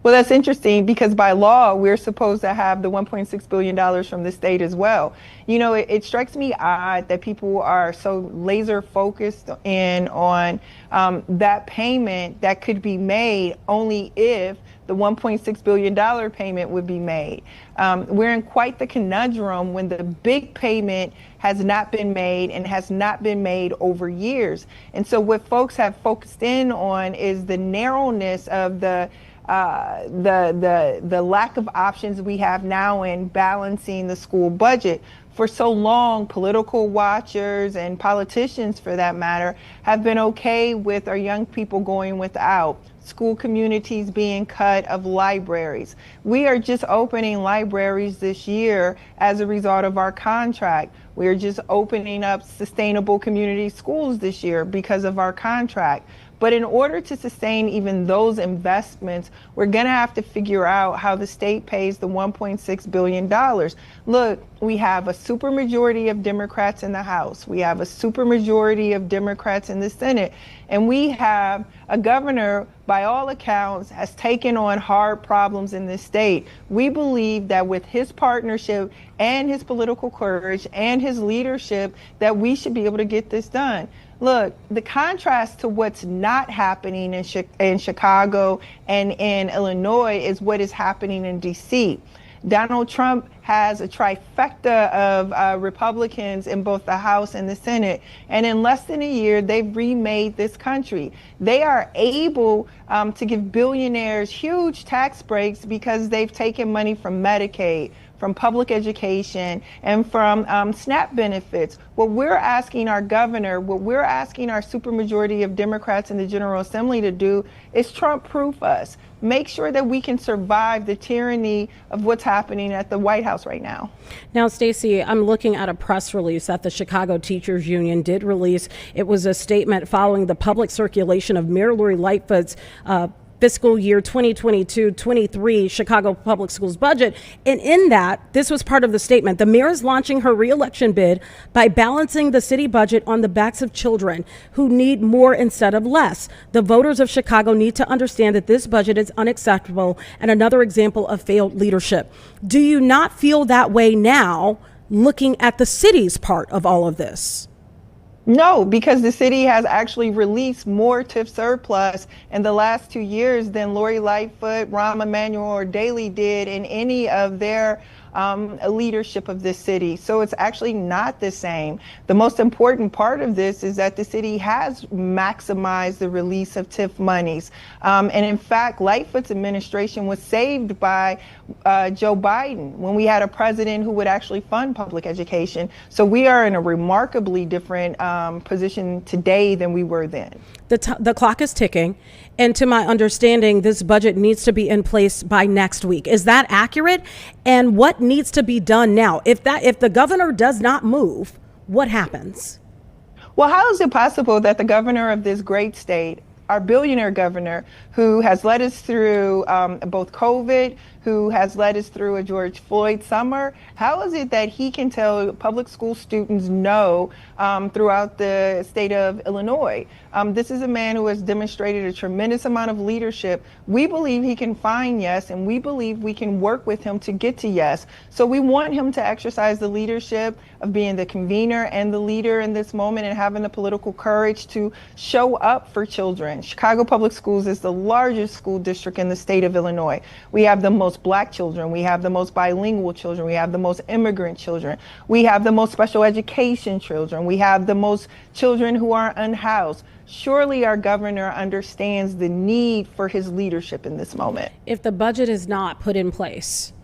Well, that's interesting, because by law, we're supposed to have the $1.6 billion from the state as well. It strikes me odd that people are so laser focused in on that payment that could be made only if the $1.6 billion payment would be made. We're in quite the conundrum when the big payment has not been made, and has not been made over years. And so what folks have focused in on is the narrowness of the lack of options we have now in balancing the school budget. For so long, political watchers and politicians, for that matter, have been okay with our young people going without, school communities being cut of libraries. We are just opening libraries this year as a result of our contract. We are just opening up sustainable community schools this year because of our contract. But in order to sustain even those investments, we're going to have to figure out how the state pays the $1.6 billion. Look, we have a supermajority of Democrats in the House. We have a supermajority of Democrats in the Senate. And we have a governor, by all accounts, has taken on hard problems in this state. We believe that with his partnership and his political courage and his leadership, that we should be able to get this done. Look, the contrast to what's not happening in Chicago and in Illinois is what is happening in D.C. Donald Trump has a trifecta of Republicans in both the House and the Senate. And in less than a year, they've remade this country. They are able to give billionaires huge tax breaks because they've taken money from Medicaid, from public education, and from SNAP benefits. What we're asking our governor, what we're asking our supermajority of Democrats in the General Assembly to do is Trump-proof us. Make sure that we can survive the tyranny of what's happening at the White House right now. Now, Stacey, I'm looking at a press release that the Chicago Teachers Union did release. It was a statement following the public circulation of Mayor Lori Lightfoot's fiscal year 2022-23 Chicago Public Schools budget. And in that, this was part of the statement. The mayor is launching her re-election bid by balancing the city budget on the backs of children who need more instead of less. The voters of Chicago need to understand that this budget is unacceptable and another example of failed leadership. Do you not feel that way now, looking at the city's part of all of this? No, because the city has actually released more TIF surplus in the last 2 years than Lori Lightfoot, Rahm Emanuel, or Daley did in any of their leadership of this city. So it's actually not the same. The most important part of this is that the city has maximized the release of TIF monies. And in fact, Lightfoot's administration was saved by Joe Biden when we had a president who would actually fund public education. So we are in a remarkably different position today than we were then. The clock is ticking, and to my understanding, this budget needs to be in place by next week. Is that accurate? and what needs to be done now? If the governor does not move, what happens? Well, how is it possible that the governor of this great state, our billionaire governor, who has led us through both COVID, who has led us through a George Floyd summer, how is it that he can tell public school students no throughout the state of Illinois? This is a man who has demonstrated a tremendous amount of leadership. We believe he can find yes, and we believe we can work with him to get to yes. So we want him to exercise the leadership of being the convener and the leader in this moment, and having the political courage to show up for children. Chicago Public Schools is the largest school district in the state of Illinois. We have the most Black children, we have the most bilingual children, we have the most immigrant children, we have the most special education children, we have the most children who are unhoused. Surely our governor understands the need for his leadership in this moment. If the budget is not put in place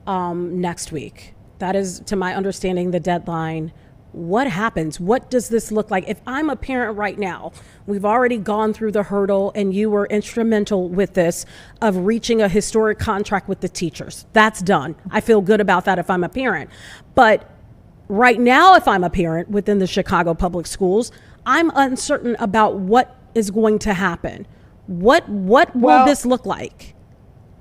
next week, that is, to my understanding, the deadline, what happens? What does this look like? If I'm a parent right now, we've already gone through the hurdle, and you were instrumental with this, of reaching a historic contract with the teachers. That's done. I feel good about that if I'm a parent. But right now, if I'm a parent within the Chicago Public Schools, I'm uncertain about what is going to happen. What will this look like?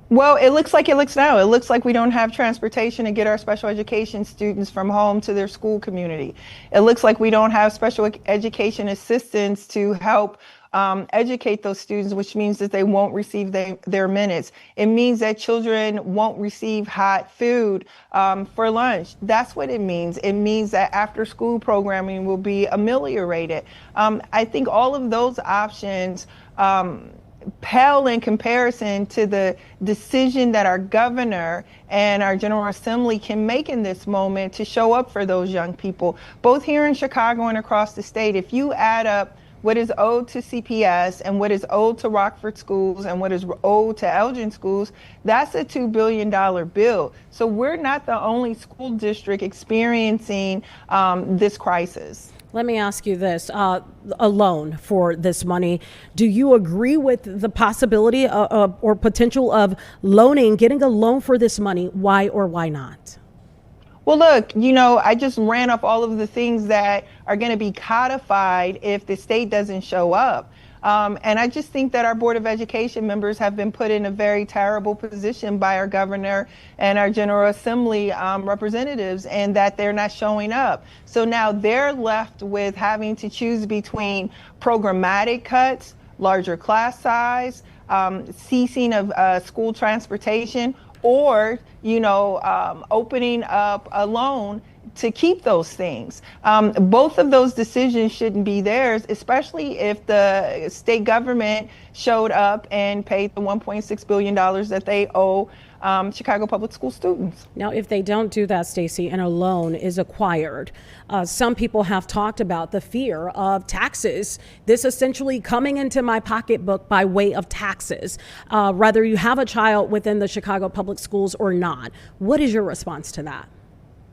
Well, it looks like it looks now. It looks like we don't have transportation to get our special education students from home to their school community. It looks like we don't have special education assistants to help educate those students, which means that they won't receive their minutes. It means that children won't receive hot food for lunch. That's what it means. It means that after school programming will be ameliorated. I think all of those options pale in comparison to the decision that our governor and our General Assembly can make in this moment to show up for those young people, both here in Chicago and across the state. If you add up what is owed to CPS and what is owed to Rockford schools and what is owed to Elgin schools, that's a $2 billion bill. So we're not the only school district experiencing this crisis. Let me ask you this, a loan for this money. Do you agree with the possibility or potential of getting a loan for this money? Why or why not? Well, look, I just ran off all of the things that are going to be codified if the state doesn't show up. And I just think that our Board of Education members have been put in a very terrible position by our governor and our General Assembly representatives, and that they're not showing up. So now they're left with having to choose between programmatic cuts, larger class size, ceasing of school transportation, or, opening up a loan to keep those things. Both of those decisions shouldn't be theirs, especially if the state government showed up and paid the $1.6 billion that they owe Chicago Public School students. Now, if they don't do that, Stacey, and a loan is acquired, some people have talked about the fear of taxes, this essentially coming into my pocketbook by way of taxes, whether you have a child within the Chicago Public Schools or not. What is your response to that?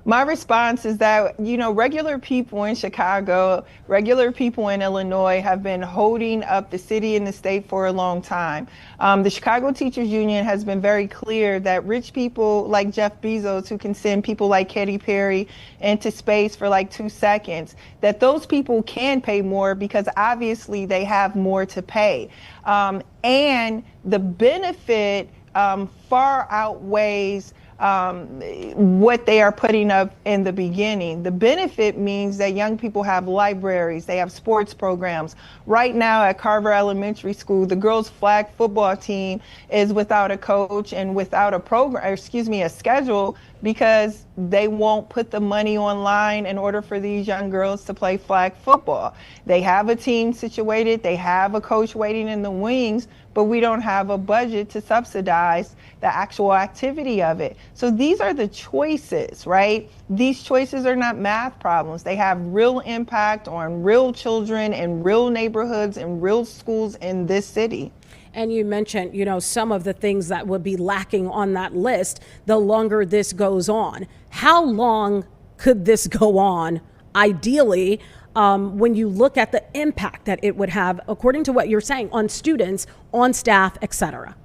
My response is that, regular people in Chicago, regular people in Illinois have been holding up the city and the state for a long time. The Chicago Teachers Union has been very clear that rich people like Jeff Bezos, who can send people like Katy Perry into space for like 2 seconds, that those people can pay more because obviously they have more to pay. And the benefit far outweighs what they are putting up in the beginning. The benefit means that young people have libraries, they have sports programs. Right now at Carver Elementary School, the girls' flag football team is without a coach and without a schedule, because they won't put the money online in order for these young girls to play flag football. They have a team situated, they have a coach waiting in the wings, but we don't have a budget to subsidize the actual activity of it. So these are the choices, right? These choices are not math problems. They have real impact on real children in real neighborhoods and real schools in this city. And you mentioned, some of the things that would be lacking on that list the longer this goes on. How long could this go on, ideally, when you look at the impact that it would have, according to what you're saying, on students, on staff, et cetera?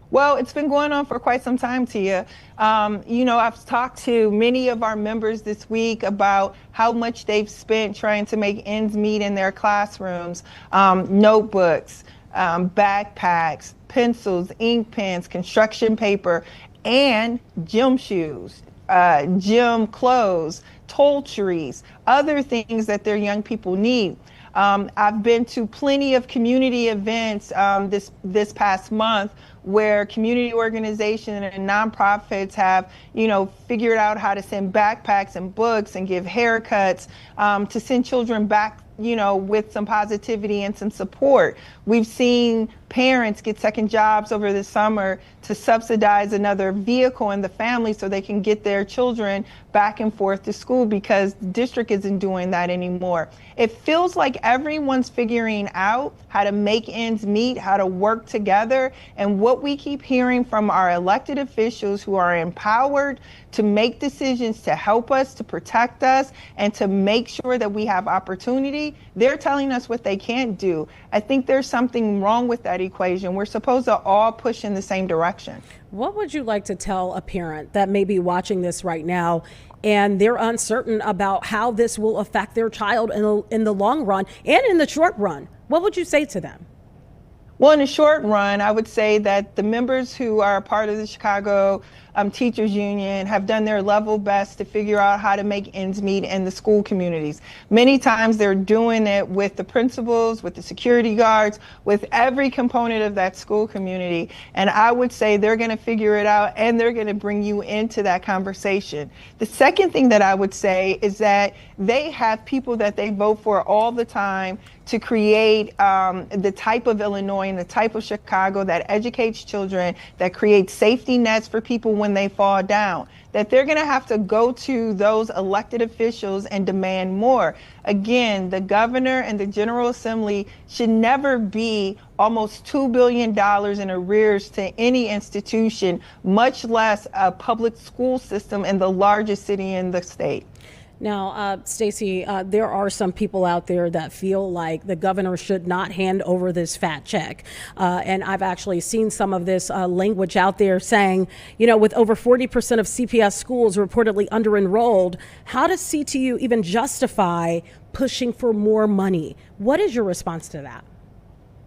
Well, it's been going on for quite some time, Tia. I've talked to many of our members this week about how much they've spent trying to make ends meet in their classrooms, notebooks, backpacks, pencils, ink pens, construction paper, and gym shoes, gym clothes, toiletries, other things that their young people need. I've been to plenty of community events this past month where community organizations and nonprofits have, figured out how to send backpacks and books and give haircuts to send children back, with some positivity and some support. We've seen parents get second jobs over the summer to subsidize another vehicle in the family so they can get their children back and forth to school, because the district isn't doing that anymore. It feels like everyone's figuring out how to make ends meet, how to work together. And what we keep hearing from our elected officials who are empowered to make decisions to help us, to protect us, and to make sure that we have opportunity, they're telling us what they can't do. I think there's something wrong with that equation. We're supposed to all push in the same direction. What would you like to tell a parent that may be watching this right now and they're uncertain about how this will affect their child in the long run and in the short run? What would you say to them? Well, in the short run, I would say that the members who are a part of the Chicago Teachers Union have done their level best to figure out how to make ends meet in the school communities. Many times they're doing it with the principals, with the security guards, with every component of that school community. And I would say they're going to figure it out and they're going to bring you into that conversation. The second thing that I would say is that they have people that they vote for all the time to create the type of Illinois and the type of Chicago that educates children, that creates safety nets for people when they fall down, that they're going to have to go to those elected officials and demand more. Again, the governor and the General Assembly should never be almost $2 billion in arrears to any institution, much less a public school system in the largest city in the state. Now, Stacey, there are some people out there that feel like the governor should not hand over this fat check. And I've actually seen some of this language out there saying, with over 40% of CPS schools reportedly under-enrolled, how does CTU even justify pushing for more money? What is your response to that?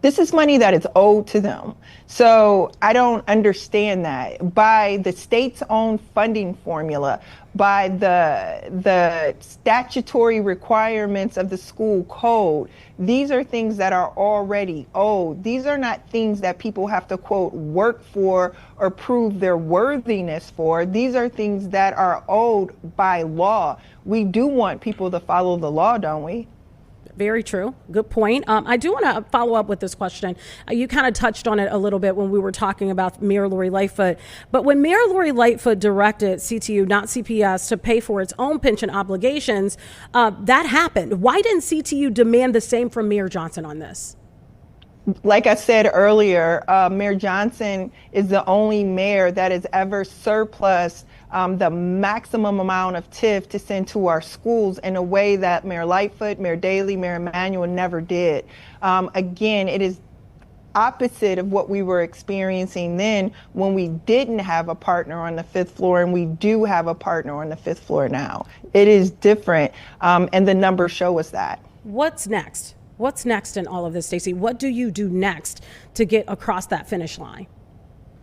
This is money that is owed to them. So I don't understand that. By the state's own funding formula, by the statutory requirements of the school code, these are things that are already owed. These are not things that people have to, quote, work for or prove their worthiness for. These are things that are owed by law. We do want people to follow the law, don't we? Very true. Good point. I do want to follow up with this question. You kind of touched on it a little bit when we were talking about Mayor Lori Lightfoot. But when Mayor Lori Lightfoot directed CTU, not CPS, to pay for its own pension obligations, that happened. Why didn't CTU demand the same from Mayor Johnson on this? Like I said earlier, Mayor Johnson is the only mayor that has ever surplus the maximum amount of TIF to send to our schools in a way that Mayor Lightfoot, Mayor Daley, Mayor Emanuel never did. Again, it is opposite of what we were experiencing then when we didn't have a partner on the fifth floor, and we do have a partner on the fifth floor now. It is different, and the numbers show us that. What's next? What's next in all of this, Stacey? What do you do next to get across that finish line?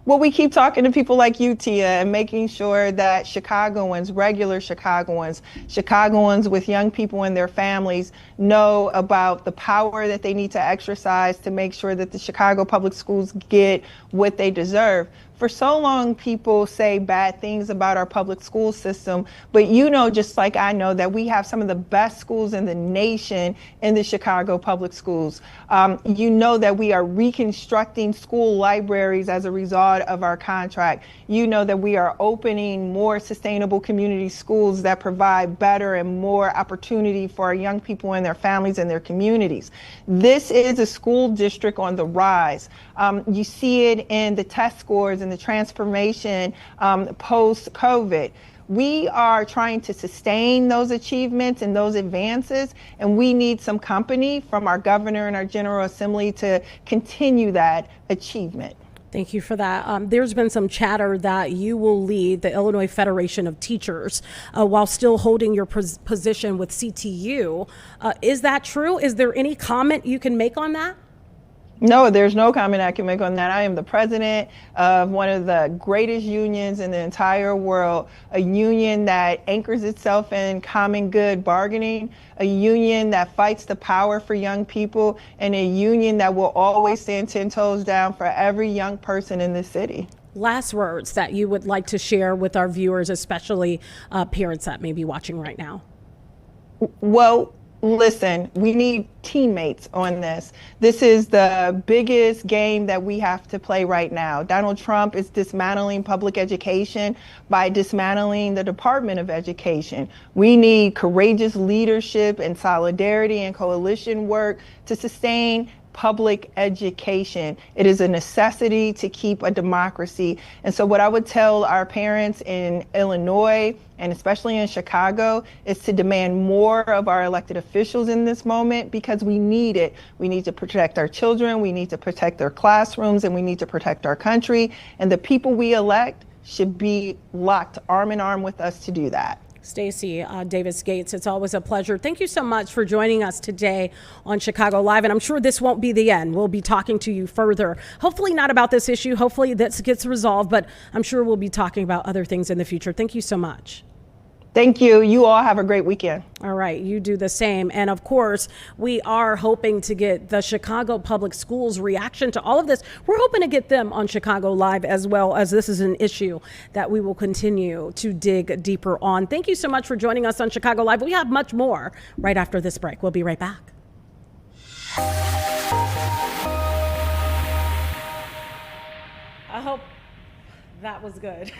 Well, we keep talking to people like you, Tia, and making sure that Chicagoans, regular Chicagoans, Chicagoans with young people and their families know about the power that they need to exercise to make sure that the Chicago public schools get what they deserve. For so long, people say bad things about our public school system, but just like I know, that we have some of the best schools in the nation in the Chicago public schools. That we are reconstructing school libraries as a result of our contract. That we are opening more sustainable community schools that provide better and more opportunity for our young people and their families and their communities. This is a school district on the rise. You see it in the test scores and the transformation post-COVID. We are trying to sustain those achievements and those advances, and we need some company from our governor and our General Assembly to continue that achievement. Thank you for that. There's been some chatter that you will lead the Illinois Federation of Teachers while still holding your position with CTU. Is that true? Is there any comment you can make on that? No, there's no comment I can make on that. I am the president of one of the greatest unions in the entire world, a union that anchors itself in common good bargaining, a union that fights the power for young people, and a union that will always stand 10 toes down for every young person in this city. Last words that you would like to share with our viewers, especially parents that may be watching right now. Well, listen, we need teammates on this. This is the biggest game that we have to play right now. Donald Trump is dismantling public education by dismantling the Department of Education. We need courageous leadership and solidarity and coalition work to sustain public education. It is a necessity to keep a democracy. And so what I would tell our parents in Illinois, and especially in Chicago, is to demand more of our elected officials in this moment, because we need it. We need to protect our children, we need to protect their classrooms, and we need to protect our country. And the people we elect should be locked arm in arm with us to do that. Stacey Davis Gates, it's always a pleasure. Thank you so much for joining us today on Chicago Live. And I'm sure this won't be the end. We'll be talking to you further. Hopefully not about this issue. Hopefully this gets resolved, but I'm sure we'll be talking about other things in the future. Thank you so much. Thank you. You all have a great weekend. All right, you do the same. And of course, we are hoping to get the Chicago Public Schools reaction to all of this. We're hoping to get them on Chicago Live as well, as this is an issue that we will continue to dig deeper on. Thank you so much for joining us on Chicago Live. We have much more right after this break. We'll be right back. I hope that was good.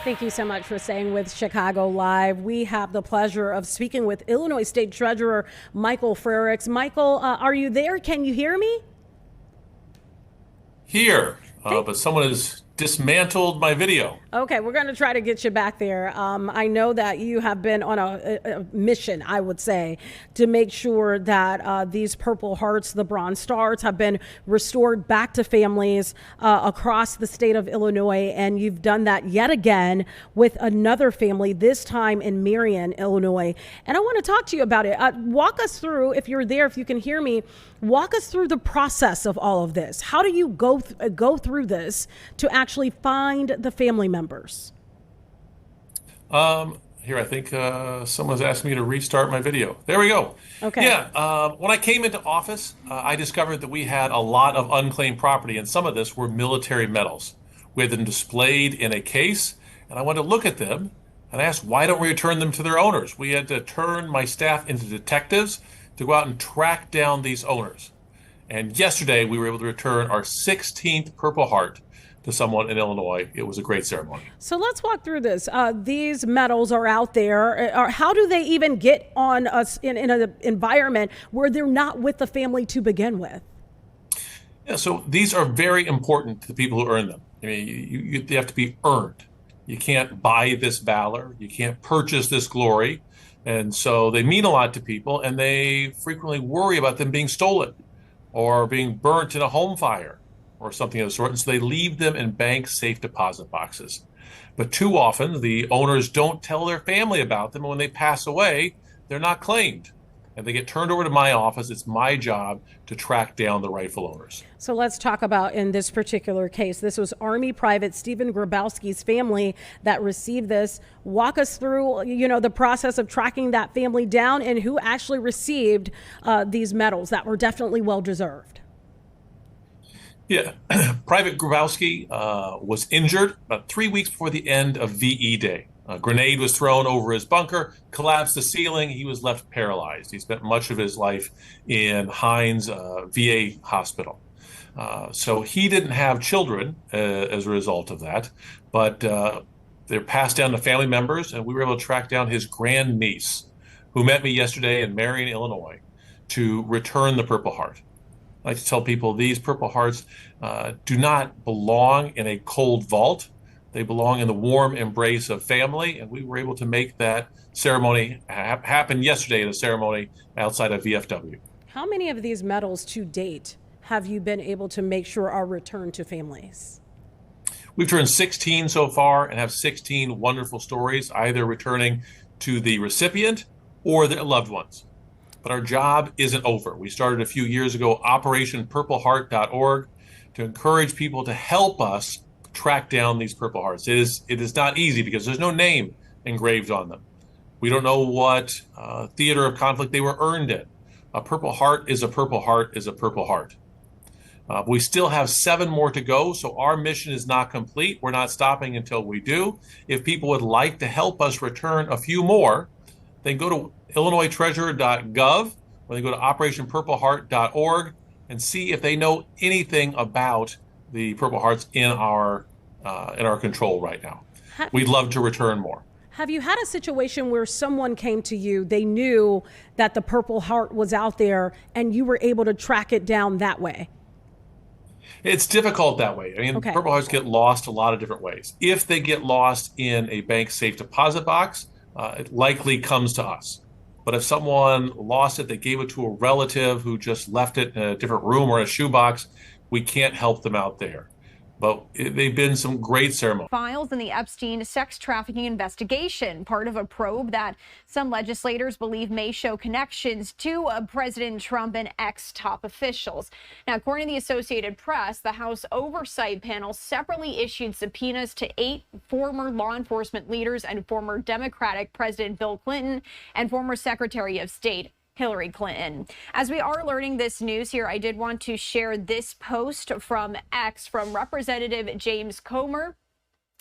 Thank you so much for staying with Chicago Live. We have the pleasure of speaking with Illinois State Treasurer Michael Frerichs. Michael, are you there? Can you hear me? Here, but someone has dismantled my video. Okay, we're going to try to get you back there. I know that you have been on a mission, I would say, to make sure that these Purple Hearts, the Bronze Stars, have been restored back to families across the state of Illinois. And you've done that yet again with another family, this time in Marion, Illinois. And I want to talk to you about it. Walk us through, if you're there, if you can hear me, walk us through the process of all of this. How do you go through this to actually find the family members? Here, I think someone's asked me to restart my video. There we go. Okay. Yeah, when I came into office, I discovered that we had a lot of unclaimed property, and some of this were military medals. We had them displayed in a case, and I wanted to look at them and ask, why don't we return them to their owners? We had to turn my staff into detectives to go out and track down these owners. And yesterday, we were able to return our 16th Purple Heart to someone in Illinois. It was a great ceremony. So let's walk through this. These medals are out there. How do they even get on us in an environment where they're not with the family to begin with? Yeah, so these are very important to the people who earn them. I mean, they have to be earned. You can't buy this valor. You can't purchase this glory. And so they mean a lot to people, and they frequently worry about them being stolen or being burnt in a home fire or something of the sort, and so they leave them in bank safe deposit boxes. But too often, the owners don't tell their family about them, and when they pass away, they're not claimed. And they get turned over to my office. It's my job to track down the rightful owners. So let's talk about, in this particular case, this was Army Private Stephen Grabowski's family that received this. Walk us through, the process of tracking that family down and who actually received these medals that were definitely well-deserved. Yeah, Private Grabowski was injured about 3 weeks before the end of VE Day. A grenade was thrown over his bunker, collapsed the ceiling. He was left paralyzed. He spent much of his life in Hines VA hospital. So he didn't have children as a result of that, but they're passed down to family members, and we were able to track down his grandniece, who met me yesterday in Marion, Illinois, to return the Purple Heart. I like to tell people these Purple Hearts do not belong in a cold vault. They belong in the warm embrace of family, and we were able to make that ceremony happen yesterday at a ceremony outside of VFW. How many of these medals to date have you been able to make sure are returned to families? We've turned 16 so far and have 16 wonderful stories, either returning to the recipient or their loved ones. But our job isn't over. We started a few years ago OperationPurpleHeart.org to encourage people to help us track down these Purple Hearts. It is not easy because there's no name engraved on them. We don't know what theater of conflict they were earned in. A Purple Heart is a Purple Heart is a Purple Heart. We still have 7 more to go, so our mission is not complete. We're not stopping until we do. If people would like to help us return a few more, then go to IllinoisTreasurer.gov or they go to OperationPurpleHeart.org and see if they know anything about the Purple Hearts in our control right now. We'd love to return more. Have you had a situation where someone came to you, they knew that the Purple Heart was out there, and you were able to track it down that way? It's difficult that way. I mean, Okay. Purple Hearts get lost a lot of different ways. If they get lost in a bank safe deposit box, it likely comes to us. But if someone lost it, they gave it to a relative who just left it in a different room or a shoebox, we can't help them out there. But they've been some great ceremonies. Files in the Epstein sex trafficking investigation, part of a probe that some legislators believe may show connections to President Trump and ex-top officials. Now, according to the Associated Press, the House Oversight Panel separately issued subpoenas to 8 former law enforcement leaders and former Democratic President Bill Clinton and former Secretary of State Hillary Clinton. As we are learning this news here, I did want to share this post from X from Representative James Comer,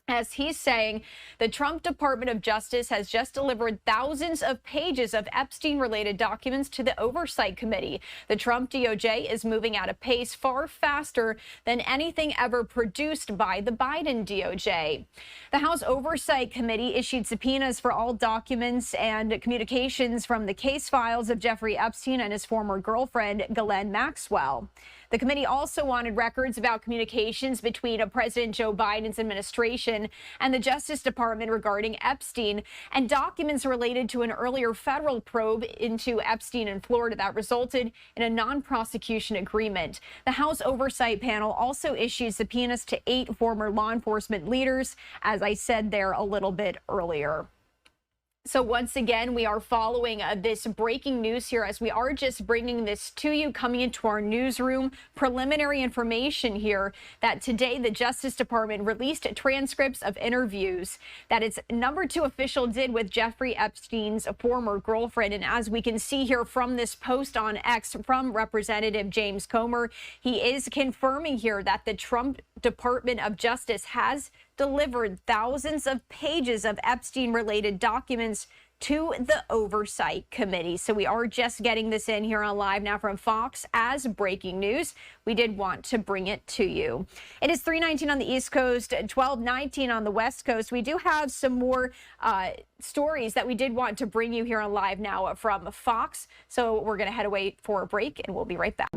as he's saying the Trump Department of Justice has just delivered thousands of pages of Epstein-related documents to the Oversight Committee. The Trump DOJ is moving at a pace far faster than anything ever produced by the Biden DOJ. The House Oversight Committee issued subpoenas for all documents and communications from the case files of Jeffrey Epstein and his former girlfriend, Ghislaine Maxwell. The committee also wanted records about communications between President Joe Biden's administration and the Justice Department regarding Epstein, and documents related to an earlier federal probe into Epstein in Florida that resulted in a non-prosecution agreement. The House Oversight Panel also issued subpoenas to 8 former law enforcement leaders, as I said there a little bit earlier. So once again, we are following this breaking news here as we are just bringing this to you, coming into our newsroom. Preliminary information here that today the Justice Department released transcripts of interviews that its #2 official did with Jeffrey Epstein's former girlfriend. And as we can see here from this post on X from Representative James Comer, he is confirming here that the Trump Department of Justice has delivered thousands of pages of Epstein-related documents to the Oversight Committee. So we are just getting this in here on Live Now from Fox as breaking news. We did want to bring it to you. It is 3:19 on the East Coast, 12:19 on the West Coast. We do have some more stories that we did want to bring you here on Live Now from Fox. So we're going to head away for a break, and we'll be right back.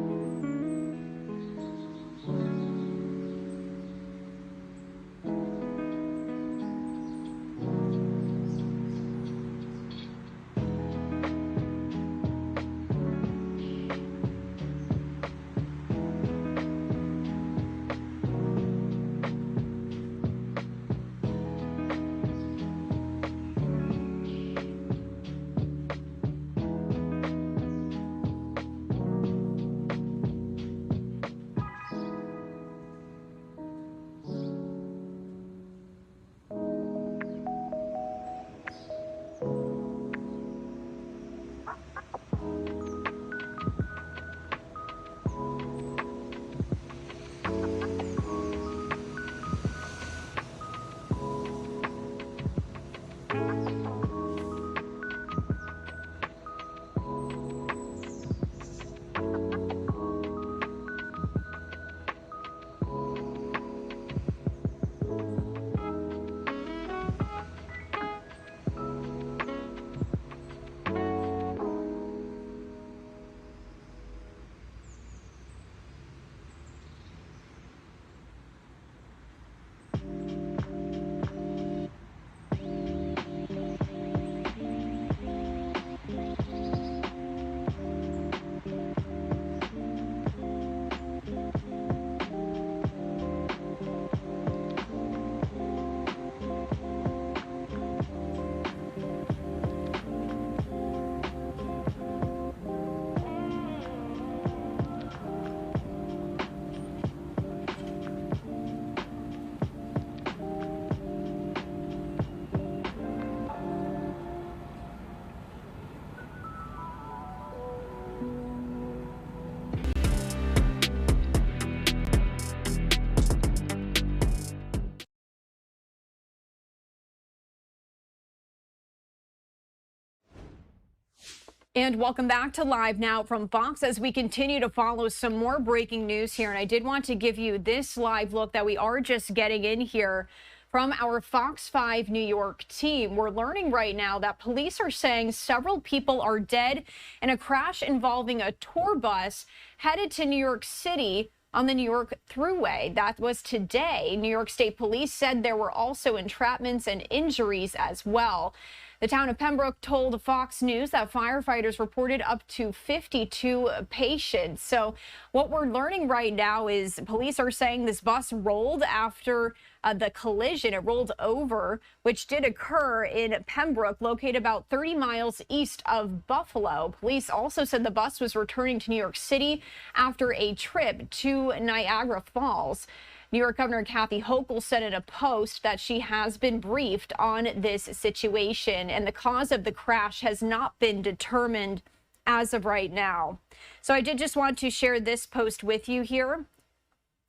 And welcome back to Live Now from Fox as we continue to follow some more breaking news here. And I did want to give you this live look that we are just getting in here from our Fox 5 New York team. We're learning right now that police are saying several people are dead in a crash involving a tour bus headed to New York City on the New York Thruway. That was today. New York State Police said there were also entrapments and injuries as well. The town of Pembroke told Fox News that firefighters reported up to 52 patients. So what we're learning right now is police are saying this bus rolled after the collision. It rolled over, which did occur in Pembroke, located about 30 miles east of Buffalo. Police also said the bus was returning to New York City after a trip to Niagara Falls. New York Governor Kathy Hochul said in a post that she has been briefed on this situation, and the cause of the crash has not been determined as of right now. So I did just want to share this post with you here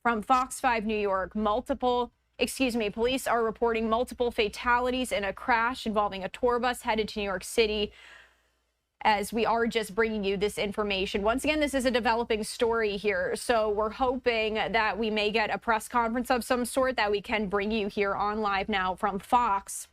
from Fox 5 New York. Police are reporting multiple fatalities in a crash involving a tour bus headed to New York City, as we are just bringing you this information. Once again, this is a developing story here, so we're hoping that we may get a press conference of some sort that we can bring you here on Live Now from Fox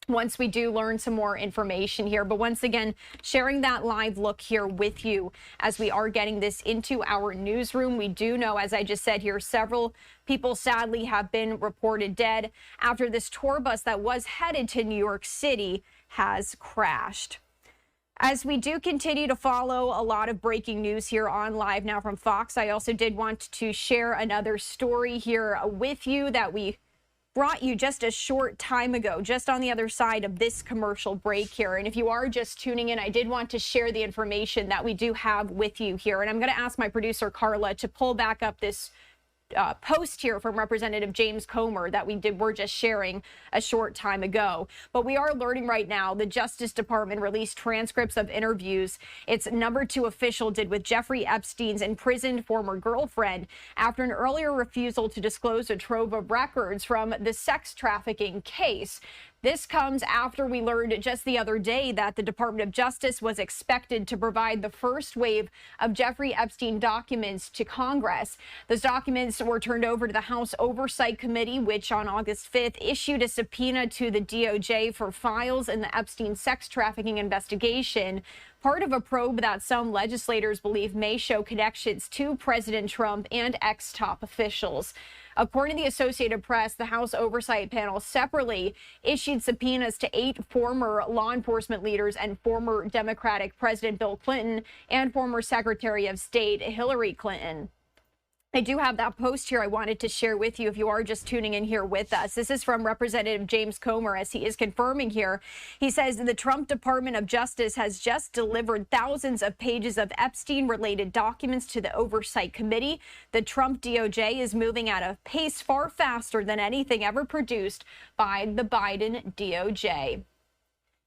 once we do learn some more information here. But once again, sharing that live look here with you as we are getting this into our newsroom. We do know, as I just said here, several people sadly have been reported dead after this tour bus that was headed to New York City has crashed. As we do continue to follow a lot of breaking news here on Live Now from Fox, I also did want to share another story here with you that we brought you just a short time ago, just on the other side of this commercial break here. And if you are just tuning in, I did want to share the information that we do have with you here. And I'm going to ask my producer, Carla, to pull back up this post here from Representative James Comer that we're just sharing a short time ago. But we are learning right now the Justice Department released transcripts of interviews its #2 official did with Jeffrey Epstein's imprisoned former girlfriend after an earlier refusal to disclose a trove of records from the sex trafficking case. This comes after we learned just the other day that the Department of Justice was expected to provide the first wave of Jeffrey Epstein documents to Congress. Those documents were turned over to the House Oversight Committee, which on August 5th issued a subpoena to the DOJ for files in the Epstein sex trafficking investigation, part of a probe that some legislators believe may show connections to President Trump and ex-top officials. According to the Associated Press, the House Oversight Panel separately issued subpoenas to 8 former law enforcement leaders and former Democratic President Bill Clinton and former Secretary of State Hillary Clinton. I do have that post here I wanted to share with you if you are just tuning in here with us. This is from Representative James Comer, as he is confirming here. He says the Trump Department of Justice has just delivered thousands of pages of Epstein-related documents to the Oversight Committee. The Trump DOJ is moving at a pace far faster than anything ever produced by the Biden DOJ.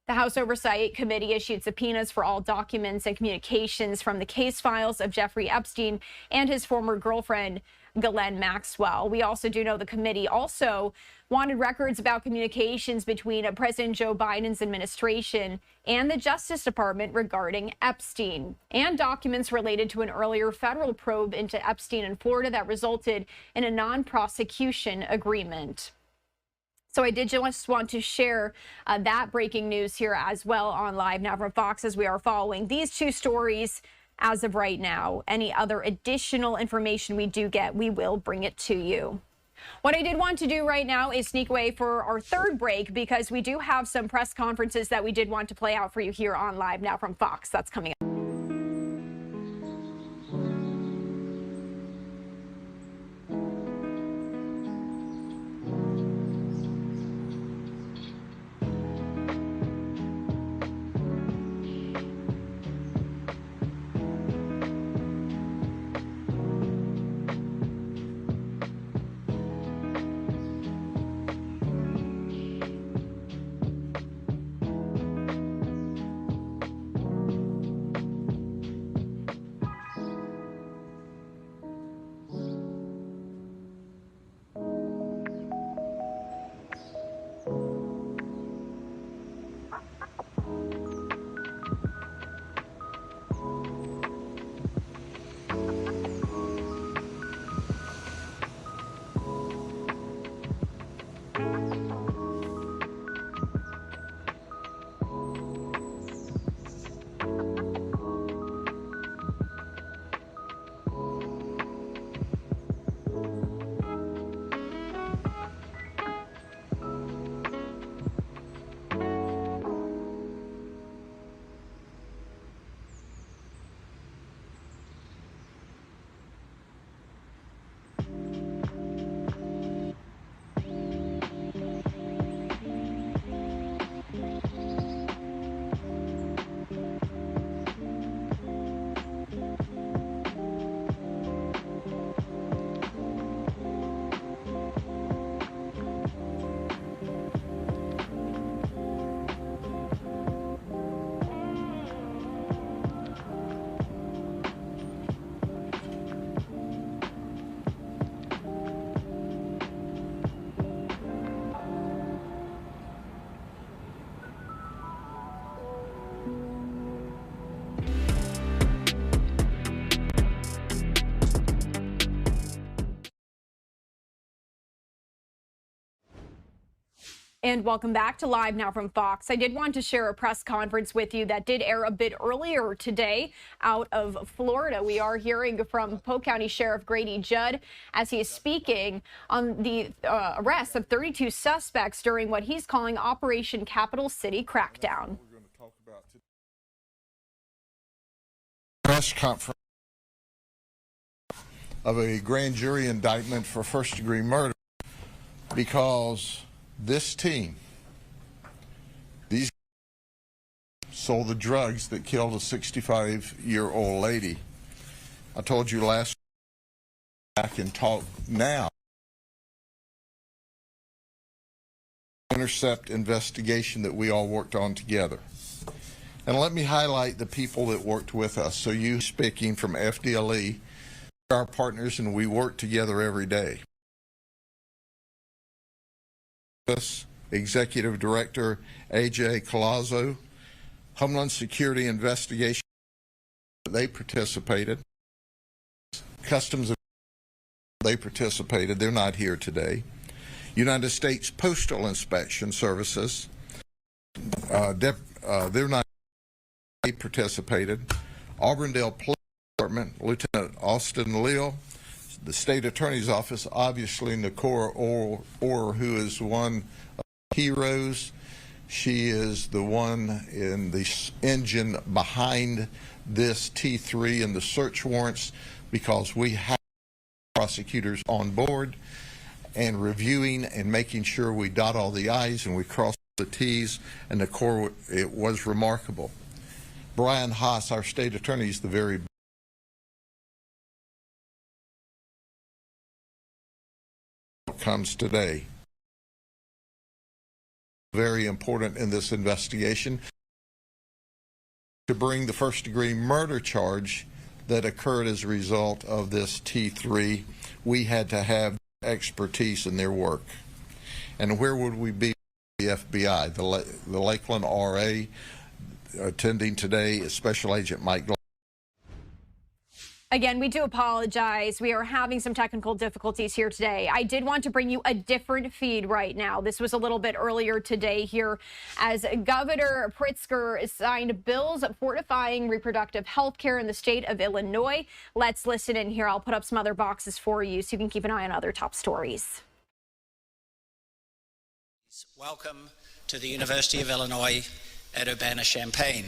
The House Oversight Committee issued subpoenas for all documents and communications from the case files of Jeffrey Epstein and his former girlfriend, Ghislaine Maxwell. We also do know the committee also wanted records about communications between President Joe Biden's administration and the Justice Department regarding Epstein, and documents related to an earlier federal probe into Epstein in Florida that resulted in a non-prosecution agreement. So I did just want to share that breaking news here as well on Live Now from Fox, as we are following these 2 stories as of right now. Any other additional information we do get, we will bring it to you. What I did want to do right now is sneak away for our 3rd break, because we do have some press conferences that we did want to play out for you here on Live Now from Fox. That's coming up. And welcome back to Live Now from Fox. I did want to share a press conference with you that did air a bit earlier today out of Florida. We are hearing from Polk County Sheriff Grady Judd as he is speaking on the arrest of 32 suspects during what he's calling Operation Capital City Crackdown. We're going to talk about press conference of a grand jury indictment for first-degree murder because this team, these sold the drugs that killed a 65-year-old lady. I told you last week, I can talk now. Intercept investigation that we all worked on together. And let me highlight the people that worked with us. So you speaking from FDLE, our partners, and we work together every day. Executive Director AJ Collazo, Homeland Security Investigation, they participated. Customs, they participated. They're not here today. United States Postal Inspection Services, they're not. They participated. Auburndale Police Department, Lieutenant Austin Leal, the State Attorney's Office, obviously Nicora Orr, who is one of the heroes. She is the one in the engine behind this T3 and the search warrants, because we have prosecutors on board and reviewing and making sure we dot all the I's and we cross the T's, and the core, it was remarkable. Brian Haas, our state attorney, is the very comes today. Very important in this investigation to bring the first-degree murder charge that occurred as a result of this T3. We had to have expertise in their work. And where would we be with the FBI? The Lakeland RA attending today is Special Agent Mike. Again, we do apologize. We are having some technical difficulties here today. I did want to bring you a different feed right now. This was a little bit earlier today here as Governor Pritzker signed bills fortifying reproductive health care in the state of Illinois. Let's listen in here. I'll put up some other boxes for you so you can keep an eye on other top stories. Welcome to the University of Illinois at Urbana-Champaign.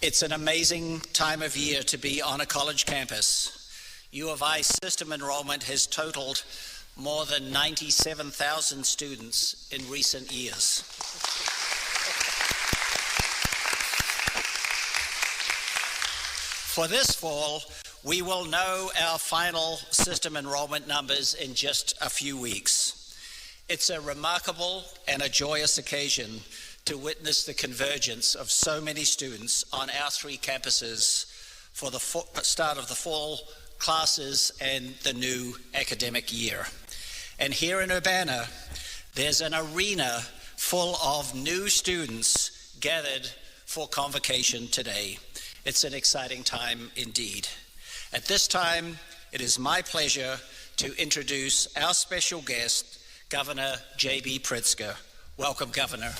It's an amazing time of year to be on a college campus. U of I system enrollment has totaled more than 97,000 students in recent years. For this fall, we will know our final system enrollment numbers in just a few weeks. It's a remarkable and a joyous occasion to witness the convergence of so many students on our three campuses for the start of the fall classes and the new academic year. And here in Urbana, there's an arena full of new students gathered for convocation today. It's an exciting time indeed. At this time, it is my pleasure to introduce our special guest, Governor J.B. Pritzker. Welcome, Governor.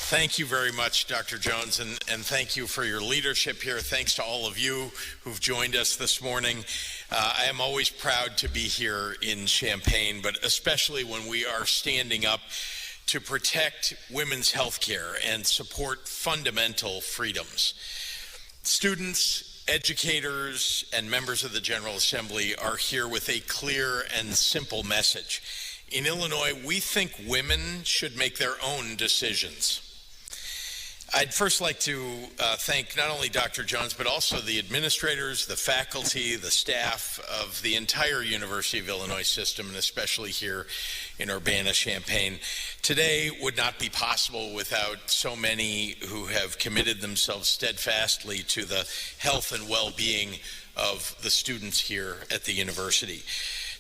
Thank you very much, Dr. Jones, and thank you for your leadership here. Thanks to all of you who've joined us this morning. I am always proud to be here in Champaign, but especially when we are standing up to protect women's health care and support fundamental freedoms. Students, educators, and members of the General Assembly are here with a clear and simple message. In Illinois, we think women should make their own decisions. I'd first like to thank not only Dr. Jones, but also the administrators, the faculty, the staff of the entire University of Illinois system, and especially here in Urbana-Champaign. Today would not be possible without so many who have committed themselves steadfastly to the health and well-being of the students here at the university.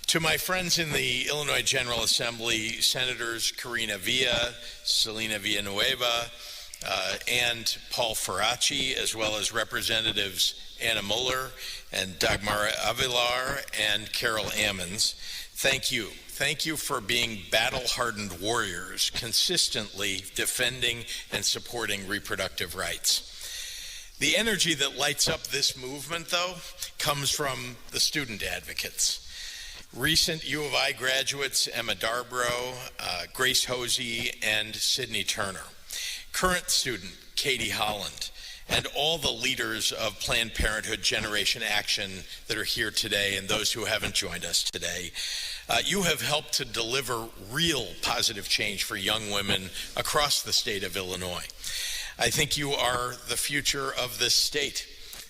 To my friends in the Illinois General Assembly, Senators Karina Villa, Selena Villanueva, and Paul Faraci, as well as Representatives Anna Muller and Dagmar Avilar and Carol Ammons, thank you. Thank you for being battle-hardened warriors, consistently defending and supporting reproductive rights. The energy that lights up this movement, though, comes from the student advocates. Recent U of I graduates, Emma Darbrow, Grace Hosey, and Sydney Turner. Current student, Katie Holland, and all the leaders of Planned Parenthood Generation Action that are here today and those who haven't joined us today. You have helped to deliver real positive change for young women across the state of Illinois. I think you are the future of this state,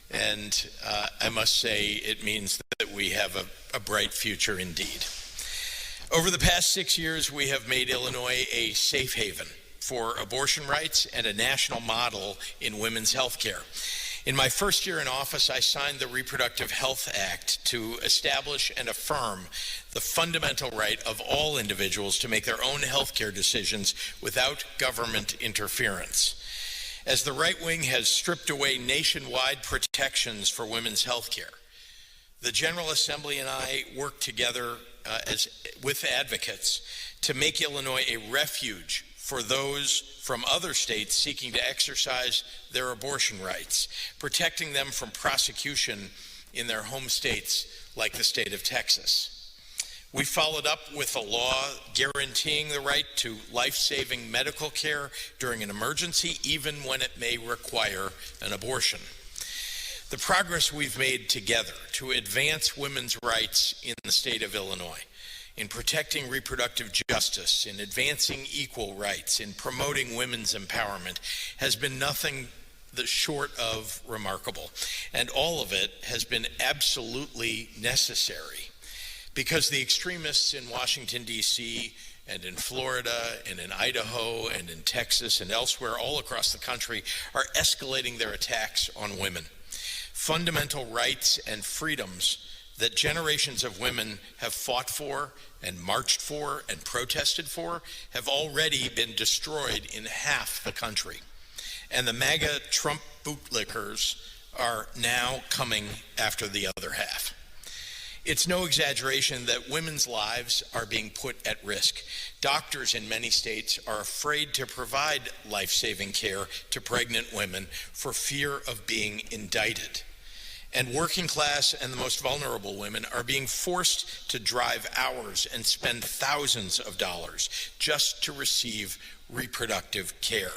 and I must say it means that we have a bright future indeed. Over the past 6 years, we have made Illinois a safe haven for abortion rights and a national model in women's health care. In my first year in office, I signed the Reproductive Health Act to establish and affirm the fundamental right of all individuals to make their own health care decisions without government interference. As the right wing has stripped away nationwide protections for women's health care, the General Assembly and I worked together with advocates to make Illinois a refuge for those from other states seeking to exercise their abortion rights, protecting them from prosecution in their home states like the state of Texas. We followed up with a law guaranteeing the right to life-saving medical care during an emergency, even when it may require an abortion. The progress we've made together to advance women's rights in the state of Illinois, in protecting reproductive justice, in advancing equal rights, in promoting women's empowerment, has been nothing short of remarkable. And all of it has been absolutely necessary, because the extremists in Washington, D.C., and in Florida, and in Idaho, and in Texas, and elsewhere all across the country are escalating their attacks on women. Fundamental rights and freedoms that generations of women have fought for and marched for and protested for have already been destroyed in half the country. And the MAGA Trump bootlickers are now coming after the other half. It's no exaggeration that women's lives are being put at risk. Doctors in many states are afraid to provide life-saving care to pregnant women for fear of being indicted. And working class and the most vulnerable women are being forced to drive hours and spend thousands of dollars just to receive reproductive care.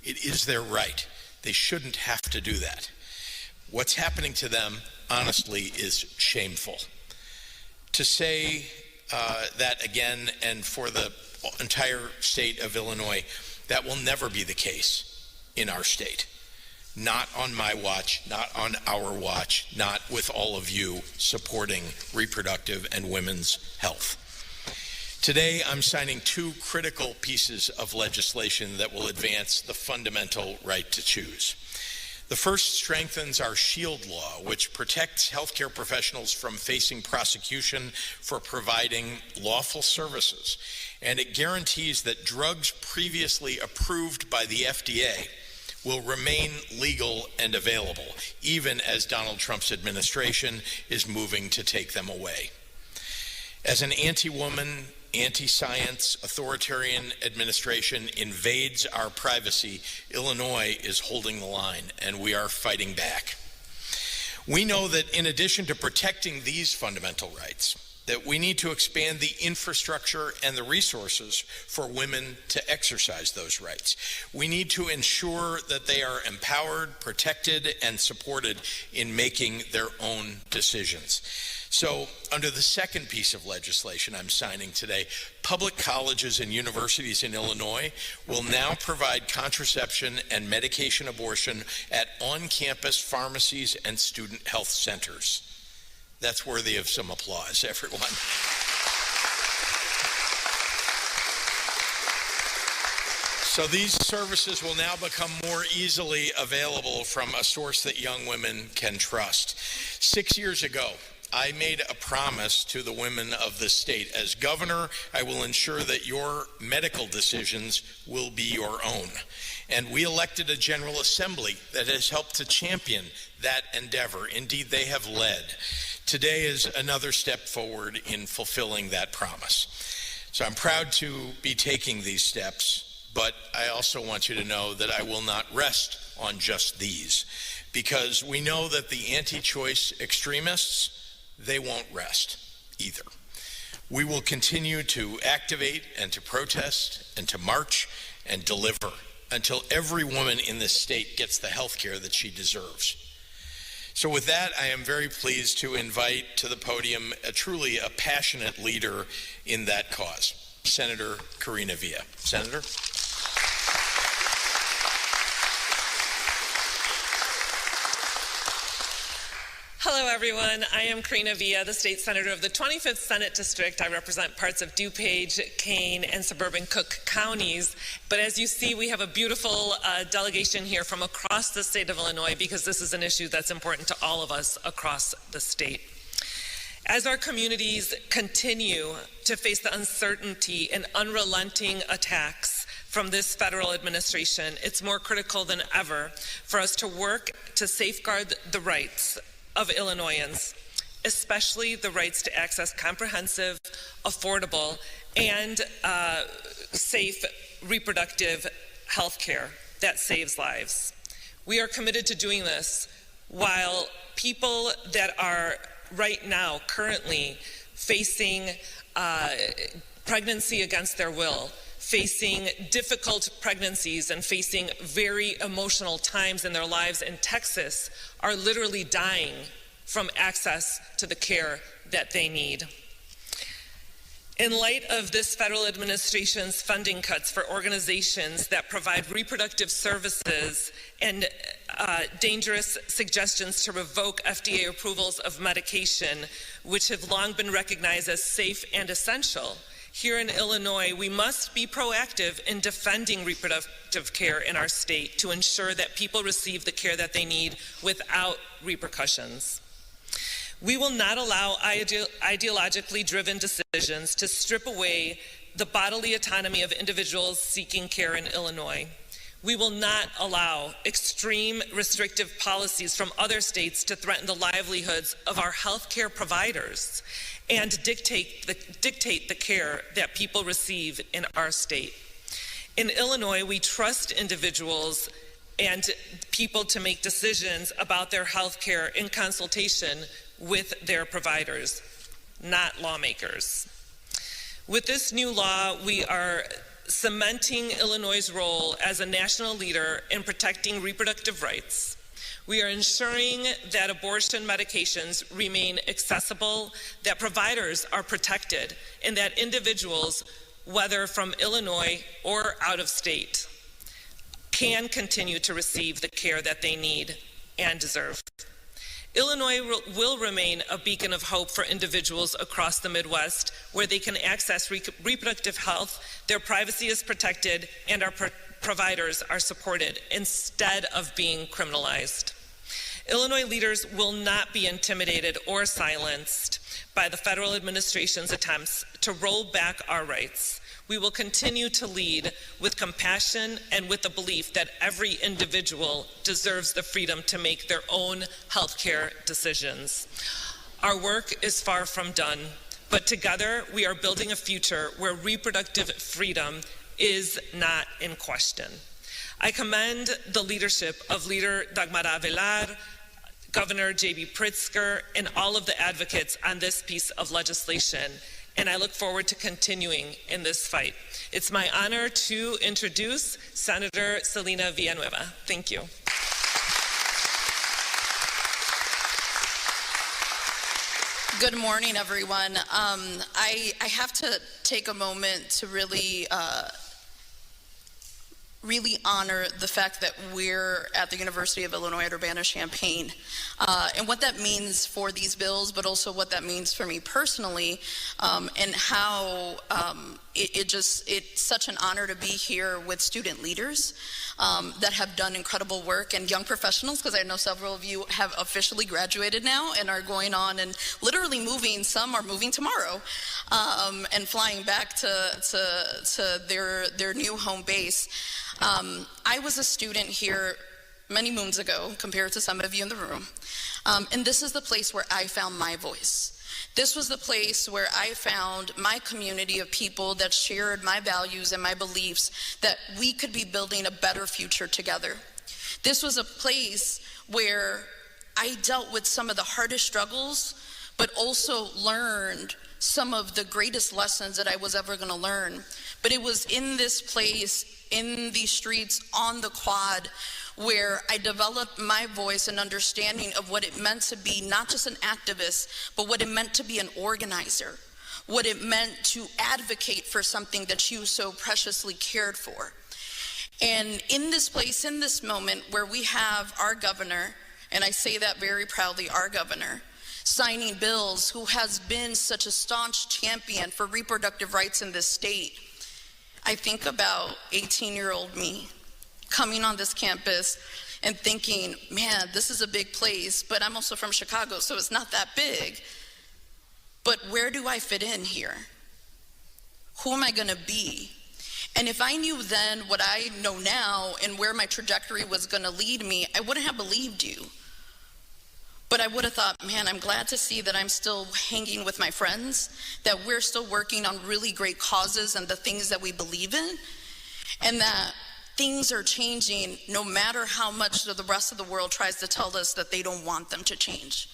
It is their right. They shouldn't have to do that. What's happening to them, honestly, is shameful. To say that again, and for the entire state of Illinois, that will never be the case in our state. Not on my watch, not on our watch, not with all of you supporting reproductive and women's health. Today, I'm signing two critical pieces of legislation that will advance the fundamental right to choose. The first strengthens our SHIELD law, which protects healthcare professionals from facing prosecution for providing lawful services, and it guarantees that drugs previously approved by the FDA will remain legal and available, even as Donald Trump's administration is moving to take them away. As an anti-woman, anti-science, authoritarian administration invades our privacy, Illinois is holding the line, and we are fighting back. We know that in addition to protecting these fundamental rights, that we need to expand the infrastructure and the resources for women to exercise those rights. We need to ensure that they are empowered, protected, and supported in making their own decisions. So, under the second piece of legislation I'm signing today, public colleges and universities in Illinois will now provide contraception and medication abortion at on-campus pharmacies and student health centers. That's worthy of some applause, everyone. So these services will now become more easily available from a source that young women can trust. 6 years ago, I made a promise to the women of the state. As governor, I will ensure that your medical decisions will be your own. And we elected a General Assembly that has helped to champion that endeavor. Indeed, they have led. Today is another step forward in fulfilling that promise. So I'm proud to be taking these steps, but I also want you to know that I will not rest on just these, because we know that the anti-choice extremists, they won't rest either. We will continue to activate and to protest and to march and deliver until every woman in this state gets the health care that she deserves. So with that, I am very pleased to invite to the podium truly a passionate leader in that cause, Senator Karina Villa. Senator. Hello, everyone. I am Karina Villa, the state senator of the 25th Senate District. I represent parts of DuPage, Kane, and suburban Cook counties. But as you see, we have a beautiful delegation here from across the state of Illinois because this is an issue that's important to all of us across the state. As our communities continue to face the uncertainty and unrelenting attacks from this federal administration, it's more critical than ever for us to work to safeguard the rights of Illinoisans, especially the rights to access comprehensive, affordable, and safe reproductive health care that saves lives. We are committed to doing this while people that are right now currently facing pregnancy against their will, facing difficult pregnancies and facing very emotional times in their lives in Texas are literally dying from access to the care that they need. In light of this federal administration's funding cuts for organizations that provide reproductive services and dangerous suggestions to revoke FDA approvals of medication, which have long been recognized as safe and essential, here in Illinois, we must be proactive in defending reproductive care in our state to ensure that people receive the care that they need without repercussions. We will not allow ideologically driven decisions to strip away the bodily autonomy of individuals seeking care in Illinois. We will not allow extreme restrictive policies from other states to threaten the livelihoods of our healthcare providers and dictate the care that people receive in our state. In Illinois, we trust individuals and people to make decisions about their health care in consultation with their providers, not lawmakers. With this new law, we are cementing Illinois' role as a national leader in protecting reproductive rights. We are ensuring that abortion medications remain accessible, that providers are protected, and that individuals, whether from Illinois or out of state, can continue to receive the care that they need and deserve. Illinois will remain a beacon of hope for individuals across the Midwest where they can access reproductive health, their privacy is protected, and our providers are supported instead of being criminalized. Illinois leaders will not be intimidated or silenced by the federal administration's attempts to roll back our rights. We will continue to lead with compassion and with the belief that every individual deserves the freedom to make their own healthcare decisions. Our work is far from done, but together we are building a future where reproductive freedom is not in question. I commend the leadership of Leader Dagmar Avelar, Governor J.B. Pritzker, and all of the advocates on this piece of legislation, and I look forward to continuing in this fight. It's my honor to introduce Senator Celina Villanueva. Thank you. Good morning, everyone. I have to take a moment to really honor the fact that we're at the University of Illinois at Urbana-Champaign and what that means for these bills, but also what that means for me personally, and how it's such an honor to be here with student leaders that have done incredible work, and young professionals, because I know several of you have officially graduated now and are going on and literally moving. Some are moving tomorrow and flying back to their new home base. I was a student here many moons ago compared to some of you in the room, and this is the place where I found my voice. This was the place where I found my community of people that shared my values and my beliefs, that we could be building a better future together. This was a place where I dealt with some of the hardest struggles, but also learned some of the greatest lessons that I was ever going to learn. But it was in this place, in the streets, on the quad, where I developed my voice and understanding of what it meant to be not just an activist, but what it meant to be an organizer, what it meant to advocate for something that you so preciously cared for. And in this place, in this moment where we have our governor, and I say that very proudly, our governor, signing bills, who has been such a staunch champion for reproductive rights in this state, I think about 18-year-old me coming on this campus and thinking, man, this is a big place, but I'm also from Chicago, so it's not that big. But where do I fit in here? Who am I gonna be? And if I knew then what I know now and where my trajectory was gonna lead me, I wouldn't have believed you. But I would have thought, man, I'm glad to see that I'm still hanging with my friends, that we're still working on really great causes and the things that we believe in, and that things are changing no matter how much the rest of the world tries to tell us that they don't want them to change.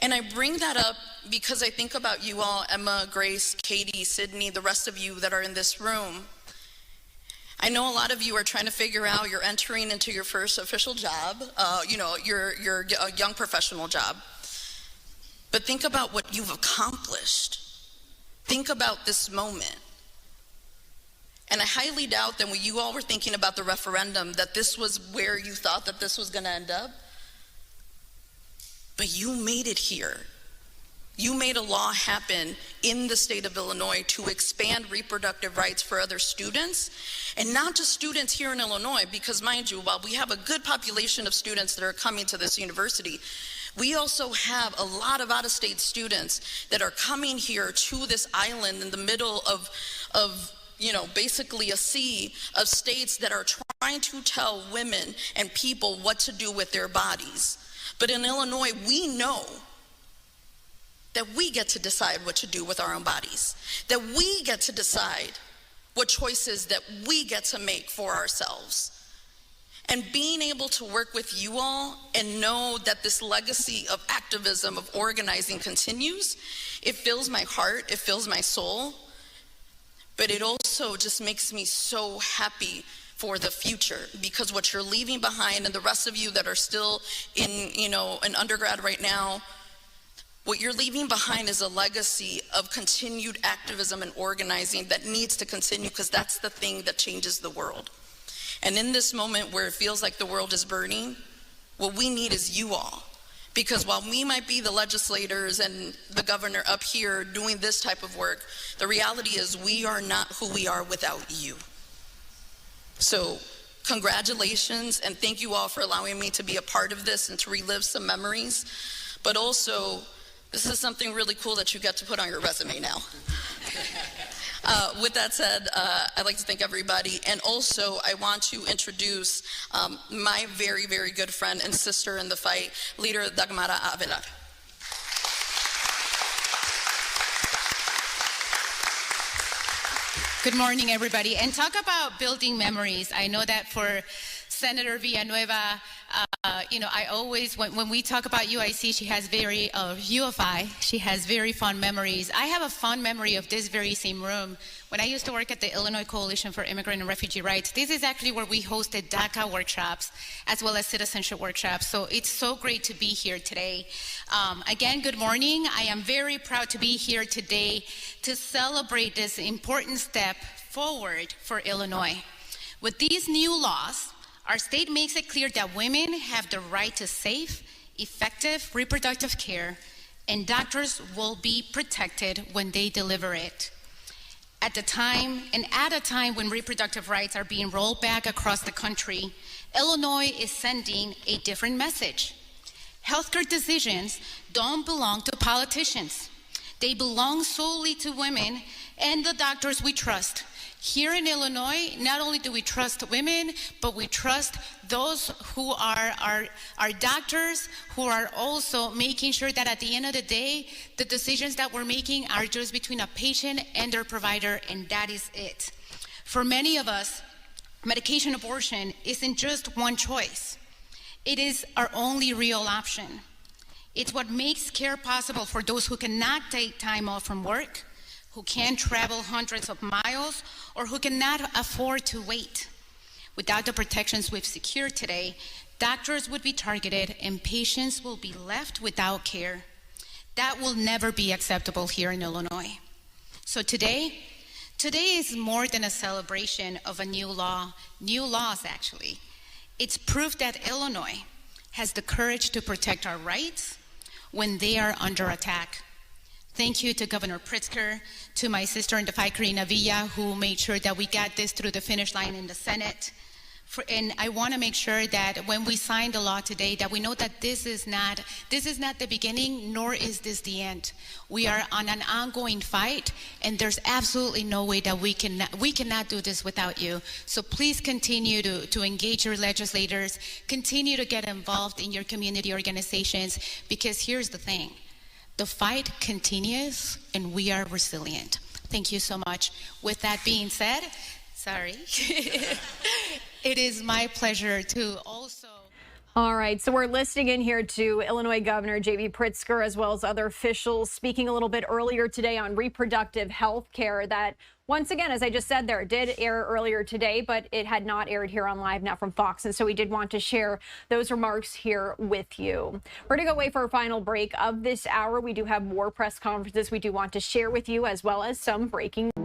And I bring that up because I think about you all, Emma, Grace, Katie, Sydney, the rest of you that are in this room. I know a lot of you are trying to figure out, you're entering into your first official job, your young professional job. But think about what you've accomplished. Think about this moment. And I highly doubt that when you all were thinking about the referendum, that this was where you thought that this was gonna end up. But you made it here. You made a law happen in the state of Illinois to expand reproductive rights for other students, and not just students here in Illinois, because mind you, while we have a good population of students that are coming to this university, we also have a lot of out-of-state students that are coming here to this island in the middle of basically a sea of states that are trying to tell women and people what to do with their bodies. But in Illinois, we know that we get to decide what to do with our own bodies, that we get to decide what choices that we get to make for ourselves. And being able to work with you all and know that this legacy of activism, of organizing continues, it fills my heart, it fills my soul, but it also just makes me so happy for the future, because what you're leaving behind, and the rest of you that are still in undergrad right now, what you're leaving behind is a legacy of continued activism and organizing that needs to continue, because that's the thing that changes the world. And in this moment where it feels like the world is burning, what we need is you all. Because while we might be the legislators and the governor up here doing this type of work, the reality is we are not who we are without you. So congratulations, and thank you all for allowing me to be a part of this and to relive some memories. But also, this is something really cool that you get to put on your resume now. With that said, I'd like to thank everybody. And also, I want to introduce my very, very good friend and sister in the fight, Leader Dagmara Avelar. Good morning, everybody. And talk about building memories. I know that for Senator Villanueva, I always, when we talk about UIC, she has UFI, she has very fond memories. I have a fond memory of this very same room. When I used to work at the Illinois Coalition for Immigrant and Refugee Rights, this is actually where we hosted DACA workshops, as well as citizenship workshops. So it's so great to be here today. Again, good morning. I am very proud to be here today to celebrate this important step forward for Illinois. With these new laws, our state makes it clear that women have the right to safe, effective reproductive care, and doctors will be protected when they deliver it. At a time when reproductive rights are being rolled back across the country, Illinois is sending a different message. Healthcare decisions don't belong to politicians. They belong solely to women and the doctors we trust. Here in Illinois, not only do we trust women, but we trust those who are our doctors, who are also making sure that at the end of the day, the decisions that we're making are just between a patient and their provider, and that is it. For many of us, medication abortion isn't just one choice. It is our only real option. It's what makes care possible for those who cannot take time off from work, who can't travel hundreds of miles, or who cannot afford to wait. Without the protections we've secured today, doctors would be targeted and patients will be left without care. That will never be acceptable here in Illinois. So today is more than a celebration of a new law, new laws actually. It's proof that Illinois has the courage to protect our rights when they are under attack. Thank you to Governor Pritzker, to my sister in the fight, Karina Villa, who made sure that we got this through the finish line in the Senate. And I want to make sure that when we sign the law today, that we know that this is not the beginning, nor is this the end. We are on an ongoing fight, and there's absolutely no way that we cannot do this without you. So please continue to engage your legislators, continue to get involved in your community organizations, because here's the thing. The fight continues, and we are resilient. Thank you so much. With that being said, sorry. It is my pleasure to also... All right, so we're listening in here to Illinois Governor J.B. Pritzker, as well as other officials, speaking a little bit earlier today on reproductive health care that, once again, as I just said there, did air earlier today, but it had not aired here on Live Now from Fox, and so we did want to share those remarks here with you. We're going to go away for our final break of this hour. We do have more press conferences we do want to share with you, as well as some breaking news.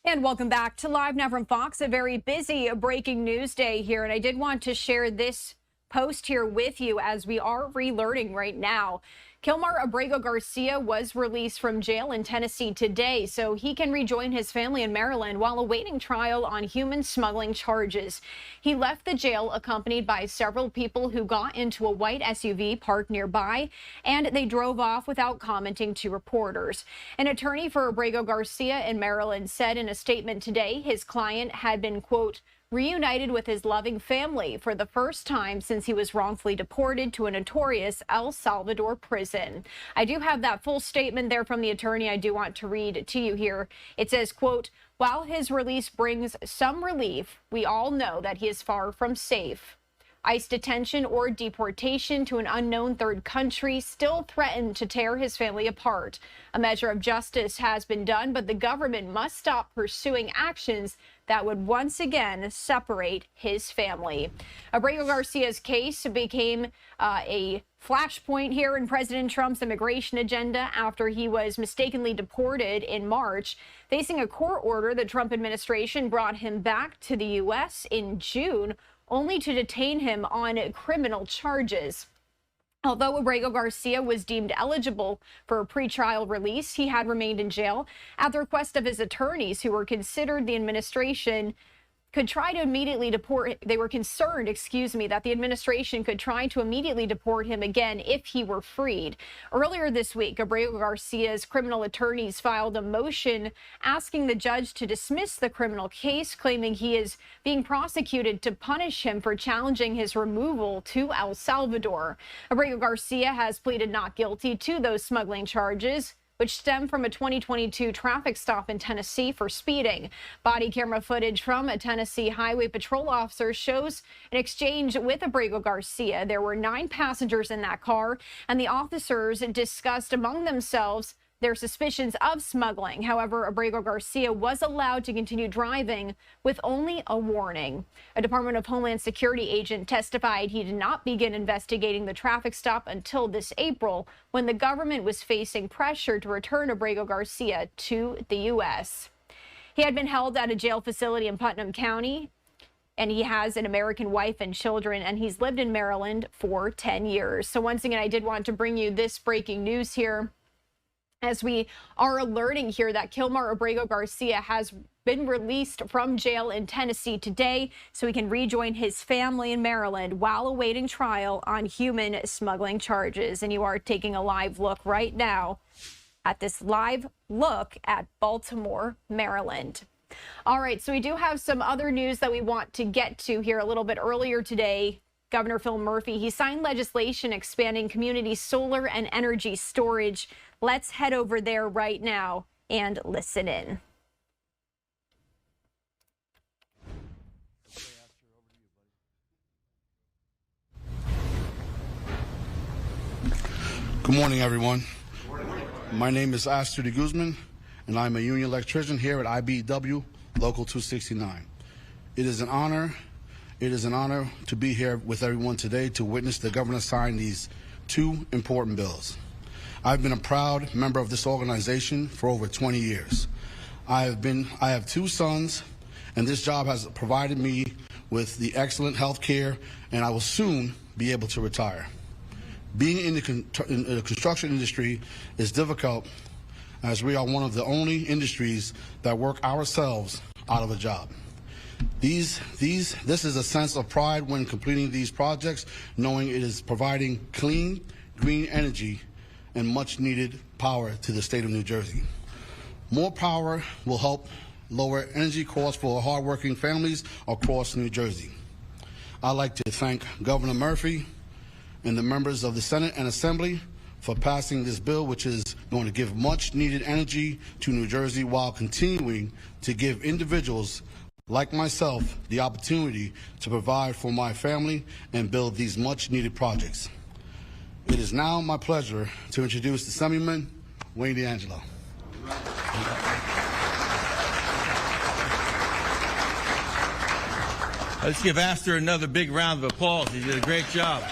And welcome back to Live Now from Fox, a very busy breaking news day here. And I did want to share this post here with you as we are relearning right now. Kilmar Abrego Garcia was released from jail in Tennessee today, so he can rejoin his family in Maryland while awaiting trial on human smuggling charges. He left the jail accompanied by several people who got into a white SUV parked nearby, and they drove off without commenting to reporters. An attorney for Abrego Garcia in Maryland said in a statement today his client had been, quote, reunited with his loving family for the first time since he was wrongfully deported to a notorious El Salvador prison. I do have that full statement there from the attorney. I do want to read to you here. It says, quote, while his release brings some relief, we all know that he is far from safe. ICE detention or deportation to an unknown third country still threaten to tear his family apart. A measure of justice has been done, but the government must stop pursuing actions that would once again separate his family. Abrego Garcia's case became a flashpoint here in President Trump's immigration agenda after he was mistakenly deported in March. Facing a court order, the Trump administration brought him back to the U.S. in June, only to detain him on criminal charges. Although Abrego Garcia was deemed eligible for a pretrial release, he had remained in jail at the request of his attorneys, who were considered the administration could try to immediately deport. They were concerned, that the administration could try to immediately deport him again if he were freed. Earlier this week, Abrego Garcia's criminal attorneys filed a motion asking the judge to dismiss the criminal case, claiming he is being prosecuted to punish him for challenging his removal to El Salvador. Abrego Garcia has pleaded not guilty to those smuggling charges, which stem from a 2022 traffic stop in Tennessee for speeding. Body camera footage from a Tennessee highway patrol officer shows an exchange with Abrego Garcia. There were 9 passengers in that car, and the officers discussed among themselves their suspicions of smuggling. However, Abrego Garcia was allowed to continue driving with only a warning. A Department of Homeland Security agent testified he did not begin investigating the traffic stop until this April, when the government was facing pressure to return Abrego Garcia to the U.S. He had been held at a jail facility in Putnam County, and he has an American wife and children, and he's lived in Maryland for 10 years. So once again, I did want to bring you this breaking news here, as we are alerting here that Kilmar Abrego Garcia has been released from jail in Tennessee today so he can rejoin his family in Maryland while awaiting trial on human smuggling charges. And you are taking a live look right now at this live look at Baltimore, Maryland. All right, so we do have some other news that we want to get to here. A little bit earlier today, Governor Phil Murphy, he signed legislation expanding community solar and energy storage. Let's head over there right now and listen in. Good morning, everyone. My name is Aster de Guzman, and I'm a union electrician here at IBEW Local 269. It is an honor to be here with everyone today to witness the governor sign these 2 important bills. I've been a proud member of this organization for over 20 years. I have 2 sons, and this job has provided me with the excellent health care, and I will soon be able to retire. Being in the construction industry is difficult, as we are one of the only industries that work ourselves out of a job. This is a sense of pride when completing these projects, knowing it is providing clean, green energy and much needed power to the state of New Jersey. More power will help lower energy costs for hardworking families across New Jersey. I'd like to thank Governor Murphy and the members of the Senate and Assembly for passing this bill, which is going to give much needed energy to New Jersey while continuing to give individuals like myself the opportunity to provide for my family and build these much needed projects. It is now my pleasure to introduce the Assemblyman, Wayne DeAngelo. Let's give Aster another big round of applause. He did a great job.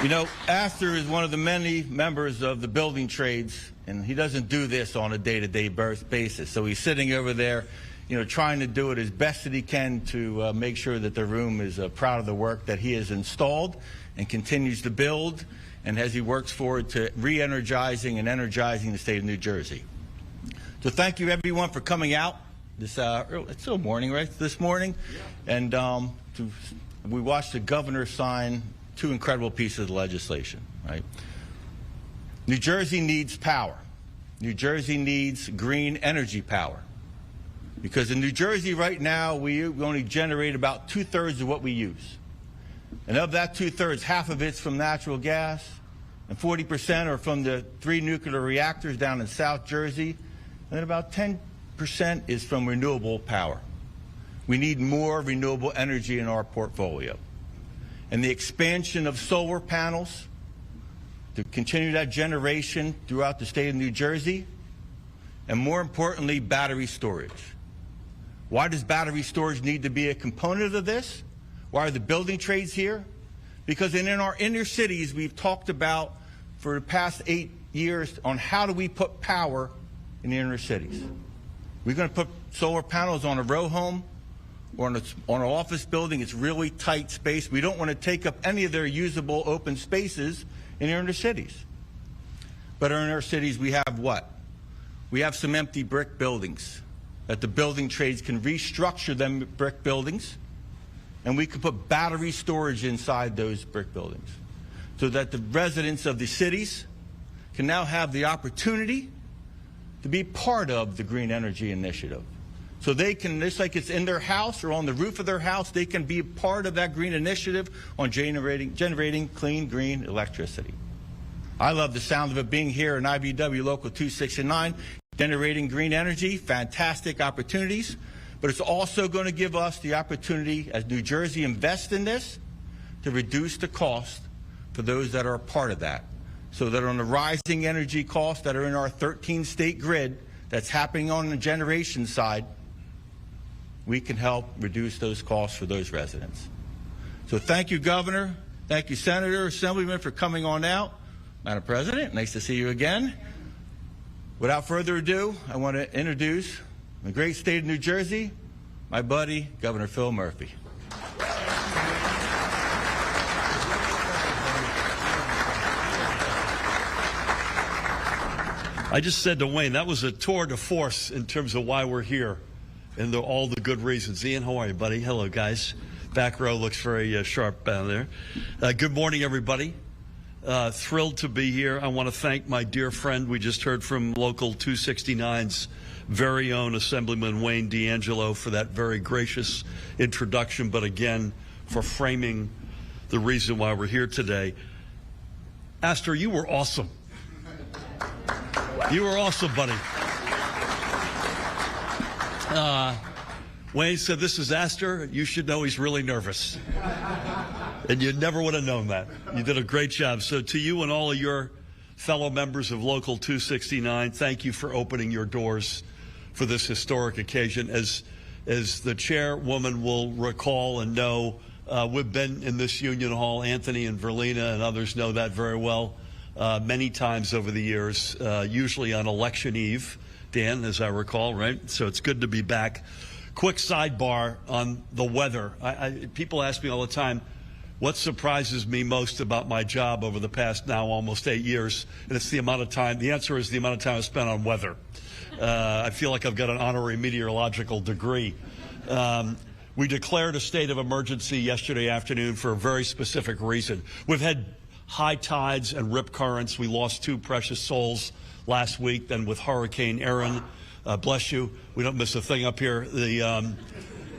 You know, Aster is one of the many members of the building trades, and he doesn't do this on a day-to-day basis. So he's sitting over there, you know, trying to do it as best that he can to make sure that the room is proud of the work that he has installed and continues to build, and as he works forward to re-energizing and energizing the state of New Jersey. So thank you, everyone, for coming out this it's still morning, right? This morning, and we watched the governor sign 2 incredible pieces of legislation, right? New Jersey needs power. New Jersey needs green energy power. Because in New Jersey right now, we only generate about 2/3 of what we use. And of that 2/3, half of it's from natural gas, and 40% are from the 3 nuclear reactors down in South Jersey, and then about 10% is from renewable power. We need more renewable energy in our portfolio. And the expansion of solar panels to continue that generation throughout the state of New Jersey, and more importantly, battery storage. Why does battery storage need to be a component of this? Why are the building trades here? Because in our inner cities, we've talked about for the past 8 years on how do we put power in the inner cities. We're going to put solar panels on a row home or on an office building. It's really tight space. We don't want to take up any of their usable open spaces in our inner cities. But in our cities, we have what? We have some empty brick buildings that the building trades can restructure them brick buildings, and we can put battery storage inside those brick buildings so that the residents of the cities can now have the opportunity to be part of the green energy initiative. So they can, just like it's in their house or on the roof of their house, they can be part of that green initiative on generating clean, green electricity. I love the sound of it being here in IBW Local 269, generating green energy, fantastic opportunities, but it's also going to give us the opportunity, as New Jersey invests in this, to reduce the cost for those that are a part of that. So that on the rising energy costs that are in our 13-state grid that's happening on the generation side, we can help reduce those costs for those residents. So thank you, Governor. Thank you, Senator, Assemblyman, for coming on out. Madam President, nice to see you again. Without further ado, I want to introduce the great state of New Jersey, my buddy, Governor Phil Murphy. I just said to Wayne, that was a tour de force in terms of why we're here and all the good reasons. Ian, how are you, buddy? Hello, guys. Back row looks very sharp down there. Good morning, everybody. Thrilled to be here. I want to thank my dear friend we just heard from Local 269's very own Assemblyman Wayne D'Angelo for that very gracious introduction, but again, for framing the reason why we're here today. Astor, you were awesome. You were awesome, buddy. Wayne said, this is Astor. You should know he's really nervous. And you never would have known that. You did a great job. So to you and all of your fellow members of Local 269, thank you for opening your doors for this historic occasion. As the chairwoman will recall and know, we've been in this Union Hall, Anthony and Verlina and others know that very well, many times over the years, usually on election eve, Dan, as I recall, right? So it's good to be back. Quick sidebar on the weather. People ask me all the time, what surprises me most about my job over the past now almost 8 years? And it's the amount of time. The answer is the amount of time I spent on weather. I feel like I've got an honorary meteorological degree. We declared a state of emergency yesterday afternoon for a very specific reason. We've had high tides and rip currents. We lost 2 precious souls last week. Then with Hurricane Erin, bless you, we don't miss a thing up here.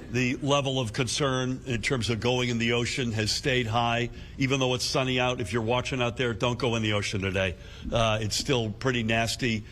The level of concern in terms of going in the ocean has stayed high. Even though it's sunny out, if you're watching out there, don't go in the ocean today. It's still pretty nasty.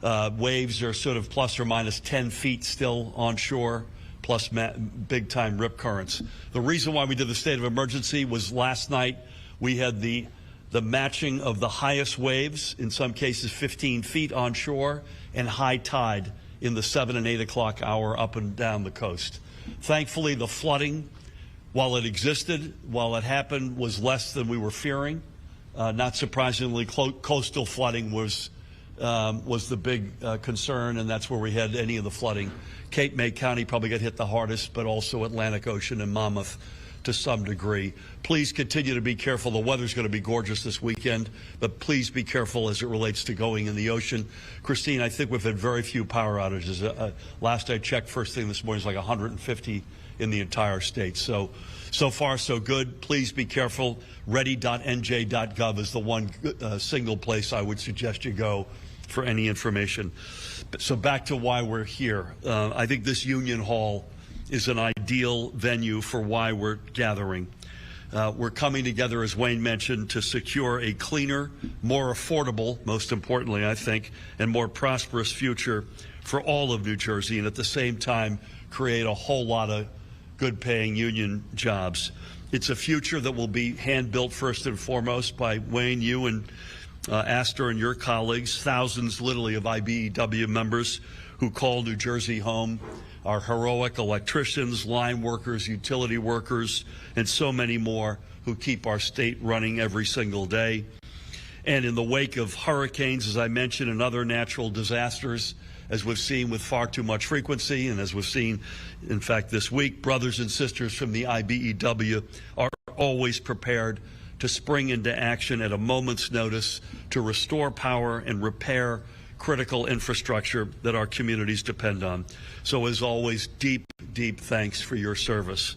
Waves are sort of plus or minus 10 feet still on shore, plus big time rip currents. The reason why we did the state of emergency was last night we had the matching of the highest waves, in some cases 15 feet on shore, and high tide in the 7 and 8 o'clock hour up and down the coast. Thankfully, the flooding, while it existed, while it happened, was less than we were fearing. Not surprisingly, coastal flooding was the big concern, and that's where we had any of the flooding. Cape May County probably got hit the hardest, but also Atlantic Ocean and Monmouth to some degree. Please continue to be careful. The weather's going to be gorgeous this weekend, but please be careful as it relates to going in the ocean. Christine, I think we've had very few power outages. Last I checked, first thing this morning, is like 150 in the entire state. So far, so good. Please be careful. Ready.nj.gov is the one single place I would suggest you go for any information. So back to why we're here. I think this Union Hall is an ideal venue for why we're gathering. We're coming together, as Wayne mentioned, to secure a cleaner, more affordable, most importantly, I think, and more prosperous future for all of New Jersey, and at the same time create a whole lot of good-paying union jobs. It's a future that will be hand-built first and foremost by Wayne, you and Astor and your colleagues, thousands literally of IBEW members who call New Jersey home, our heroic electricians, line workers, utility workers, and so many more who keep our state running every single day. And in the wake of hurricanes, as I mentioned, and other natural disasters, as we've seen with far too much frequency, and as we've seen, in fact, this week, brothers and sisters from the IBEW are always prepared to spring into action at a moment's notice to restore power and repair critical infrastructure that our communities depend on. So as always, deep, deep thanks for your service.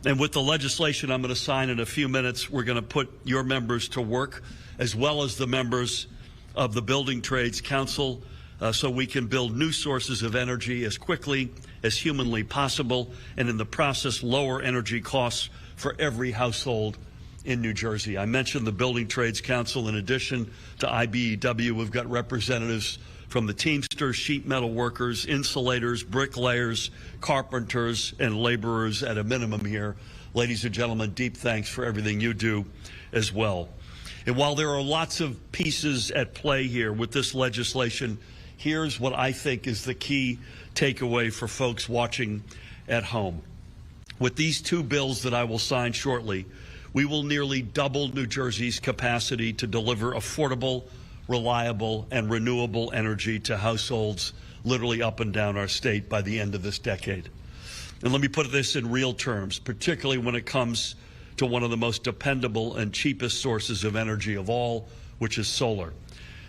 And with the legislation I'm going to sign in a few minutes, we're going to put your members to work, as well as the members of the Building Trades Council, so we can build new sources of energy as quickly as humanly possible, and in the process lower energy costs for every household in New Jersey. I mentioned the Building Trades Council. In addition to IBEW, we've got representatives from the Teamsters, sheet metal workers, insulators, bricklayers, carpenters, and laborers at a minimum here. Ladies and gentlemen, deep thanks for everything you do as well. And while there are lots of pieces at play here with this legislation, here's what I think is the key takeaway for folks watching at home. With these two bills that I will sign shortly, we will nearly double New Jersey's capacity to deliver affordable, reliable, and renewable energy to households literally up and down our state by the end of this decade. And let me put this in real terms, particularly when it comes to one of the most dependable and cheapest sources of energy of all, which is solar.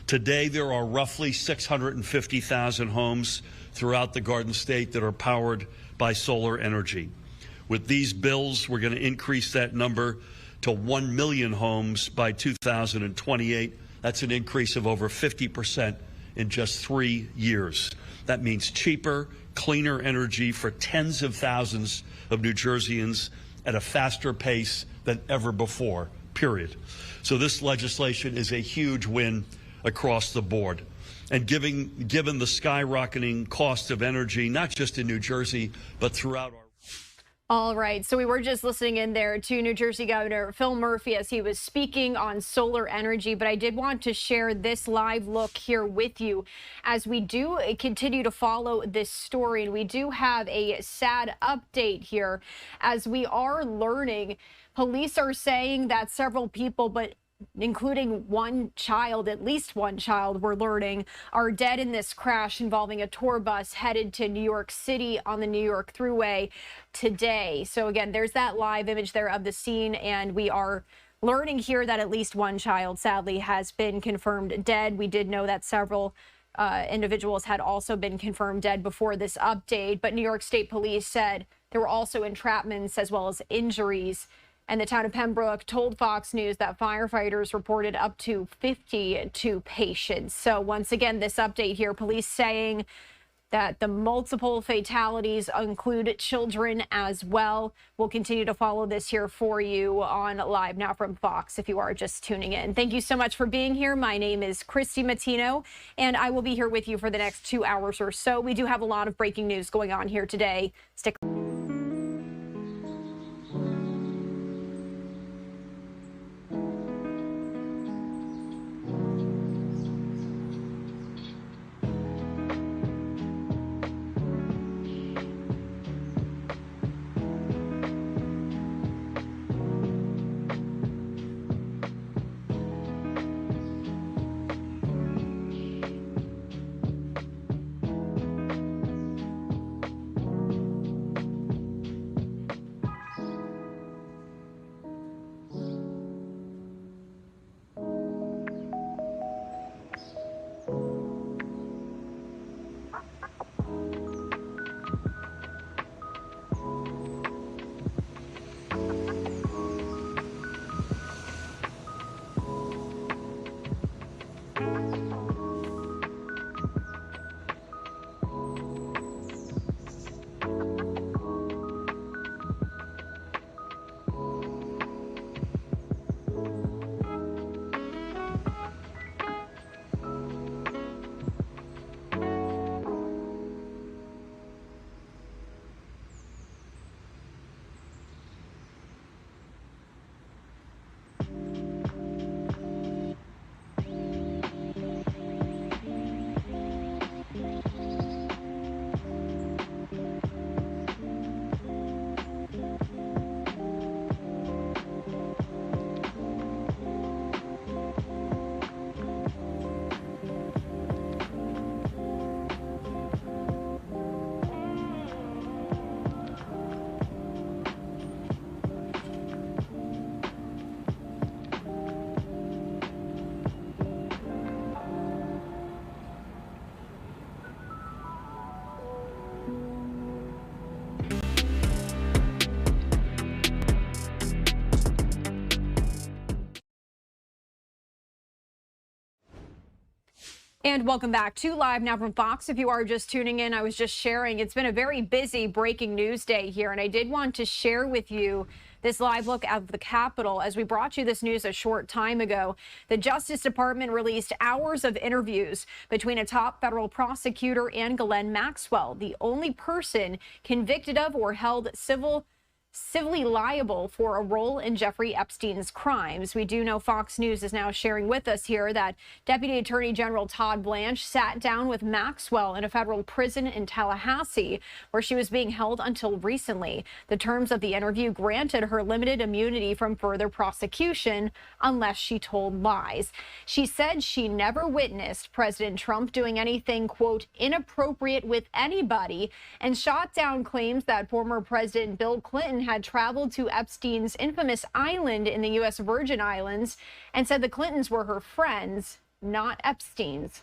Today, there are roughly 650,000 homes throughout the Garden State that are powered by solar energy. With these bills, we're going to increase that number to 1 million homes by 2028. That's an increase of over 50% in just 3 years. That means cheaper, cleaner energy for tens of thousands of New Jerseyans at a faster pace than ever before, period. So this legislation is a huge win across the board. And given the skyrocketing cost of energy, not just in New Jersey, but throughout our... All right, so we were just listening in there to New Jersey Governor Phil Murphy as he was speaking on solar energy, but I did want to share this live look here with you as we do continue to follow this story. And we do have a sad update here as we are learning. Police are saying that several people, but including one child, at least one child, we're learning, are dead in this crash involving a tour bus headed to New York City on the New York Thruway today. So again, there's that live image there of the scene, and we are learning here that at least one child, sadly, has been confirmed dead. We did know that several individuals had also been confirmed dead before this update, but New York State Police said there were also entrapments as well as injuries. And the town of Pembroke told Fox News that firefighters reported up to 52 patients. So once again, this update here, police saying that the multiple fatalities include children as well. We'll continue to follow this here for you on Live Now from Fox if you are just tuning in. Thank you so much for being here. My name is Christy Matino, and I will be here with you for the next 2 hours or so. We do have a lot of breaking news going on here today. Stick And welcome back to Live Now from Fox. If you are just tuning in, I was just sharing, it's been a very busy breaking news day here, and I did want to share with you this live look out of the Capitol. As we brought you this news a short time ago, the Justice Department released hours of interviews between a top federal prosecutor and Ghislaine Maxwell, the only person convicted of or held civilly liable for a role in Jeffrey Epstein's crimes. We do know Fox News is now sharing with us here that Deputy Attorney General Todd Blanche sat down with Maxwell in a federal prison in Tallahassee, where she was being held until recently. The terms of the interview granted her limited immunity from further prosecution unless she told lies. She said she never witnessed President Trump doing anything, quote, inappropriate with anybody, and shot down claims that former President Bill Clinton had traveled to Epstein's infamous island in the U.S. Virgin Islands and said the Clintons were her friends, not Epstein's.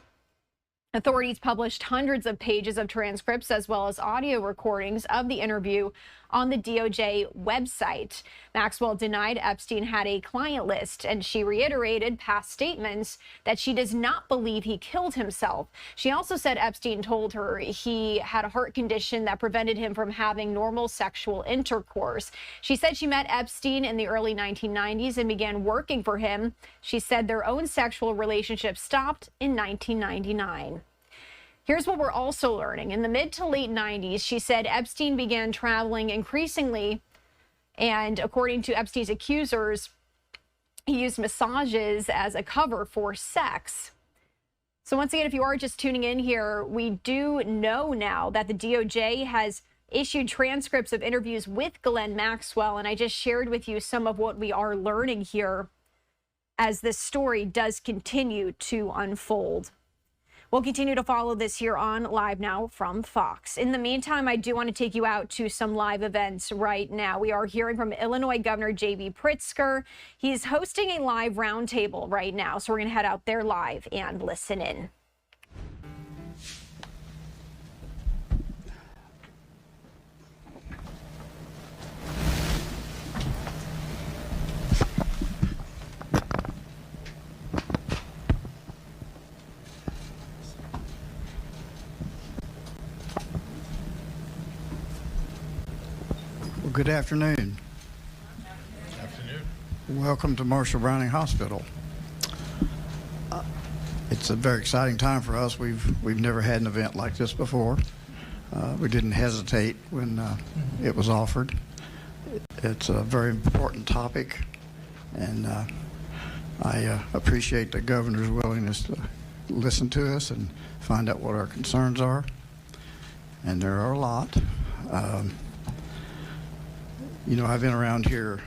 Authorities published hundreds of pages of transcripts as well as audio recordings of the interview on the DOJ website. Maxwell denied Epstein had a client list, and she reiterated past statements that she does not believe he killed himself. She also said Epstein told her he had a heart condition that prevented him from having normal sexual intercourse. She said she met Epstein in the early 1990s and began working for him. She said their own sexual relationship stopped in 1999. Here's what we're also learning. In the mid to late 90s, she said Epstein began traveling increasingly, and according to Epstein's accusers, he used massages as a cover for sex. So once again, if you are just tuning in here, we do know now that the DOJ has issued transcripts of interviews with Ghislaine Maxwell, and I just shared with you some of what we are learning here as this story does continue to unfold. We'll continue to follow this here on Live Now from Fox. In the meantime, I do want to take you out to some live events right now. We are hearing from Illinois Governor J.B. Pritzker. He's hosting a live roundtable right now, so we're going to head out there live and listen in. Good afternoon. Welcome to Marshall Browning Hospital. It's a very exciting time for us. We've never had an event like this before. We didn't hesitate when it was offered. It's a very important topic, and I appreciate the governor's willingness to listen to us and find out what our concerns are. And there are a lot. You know, I've been around here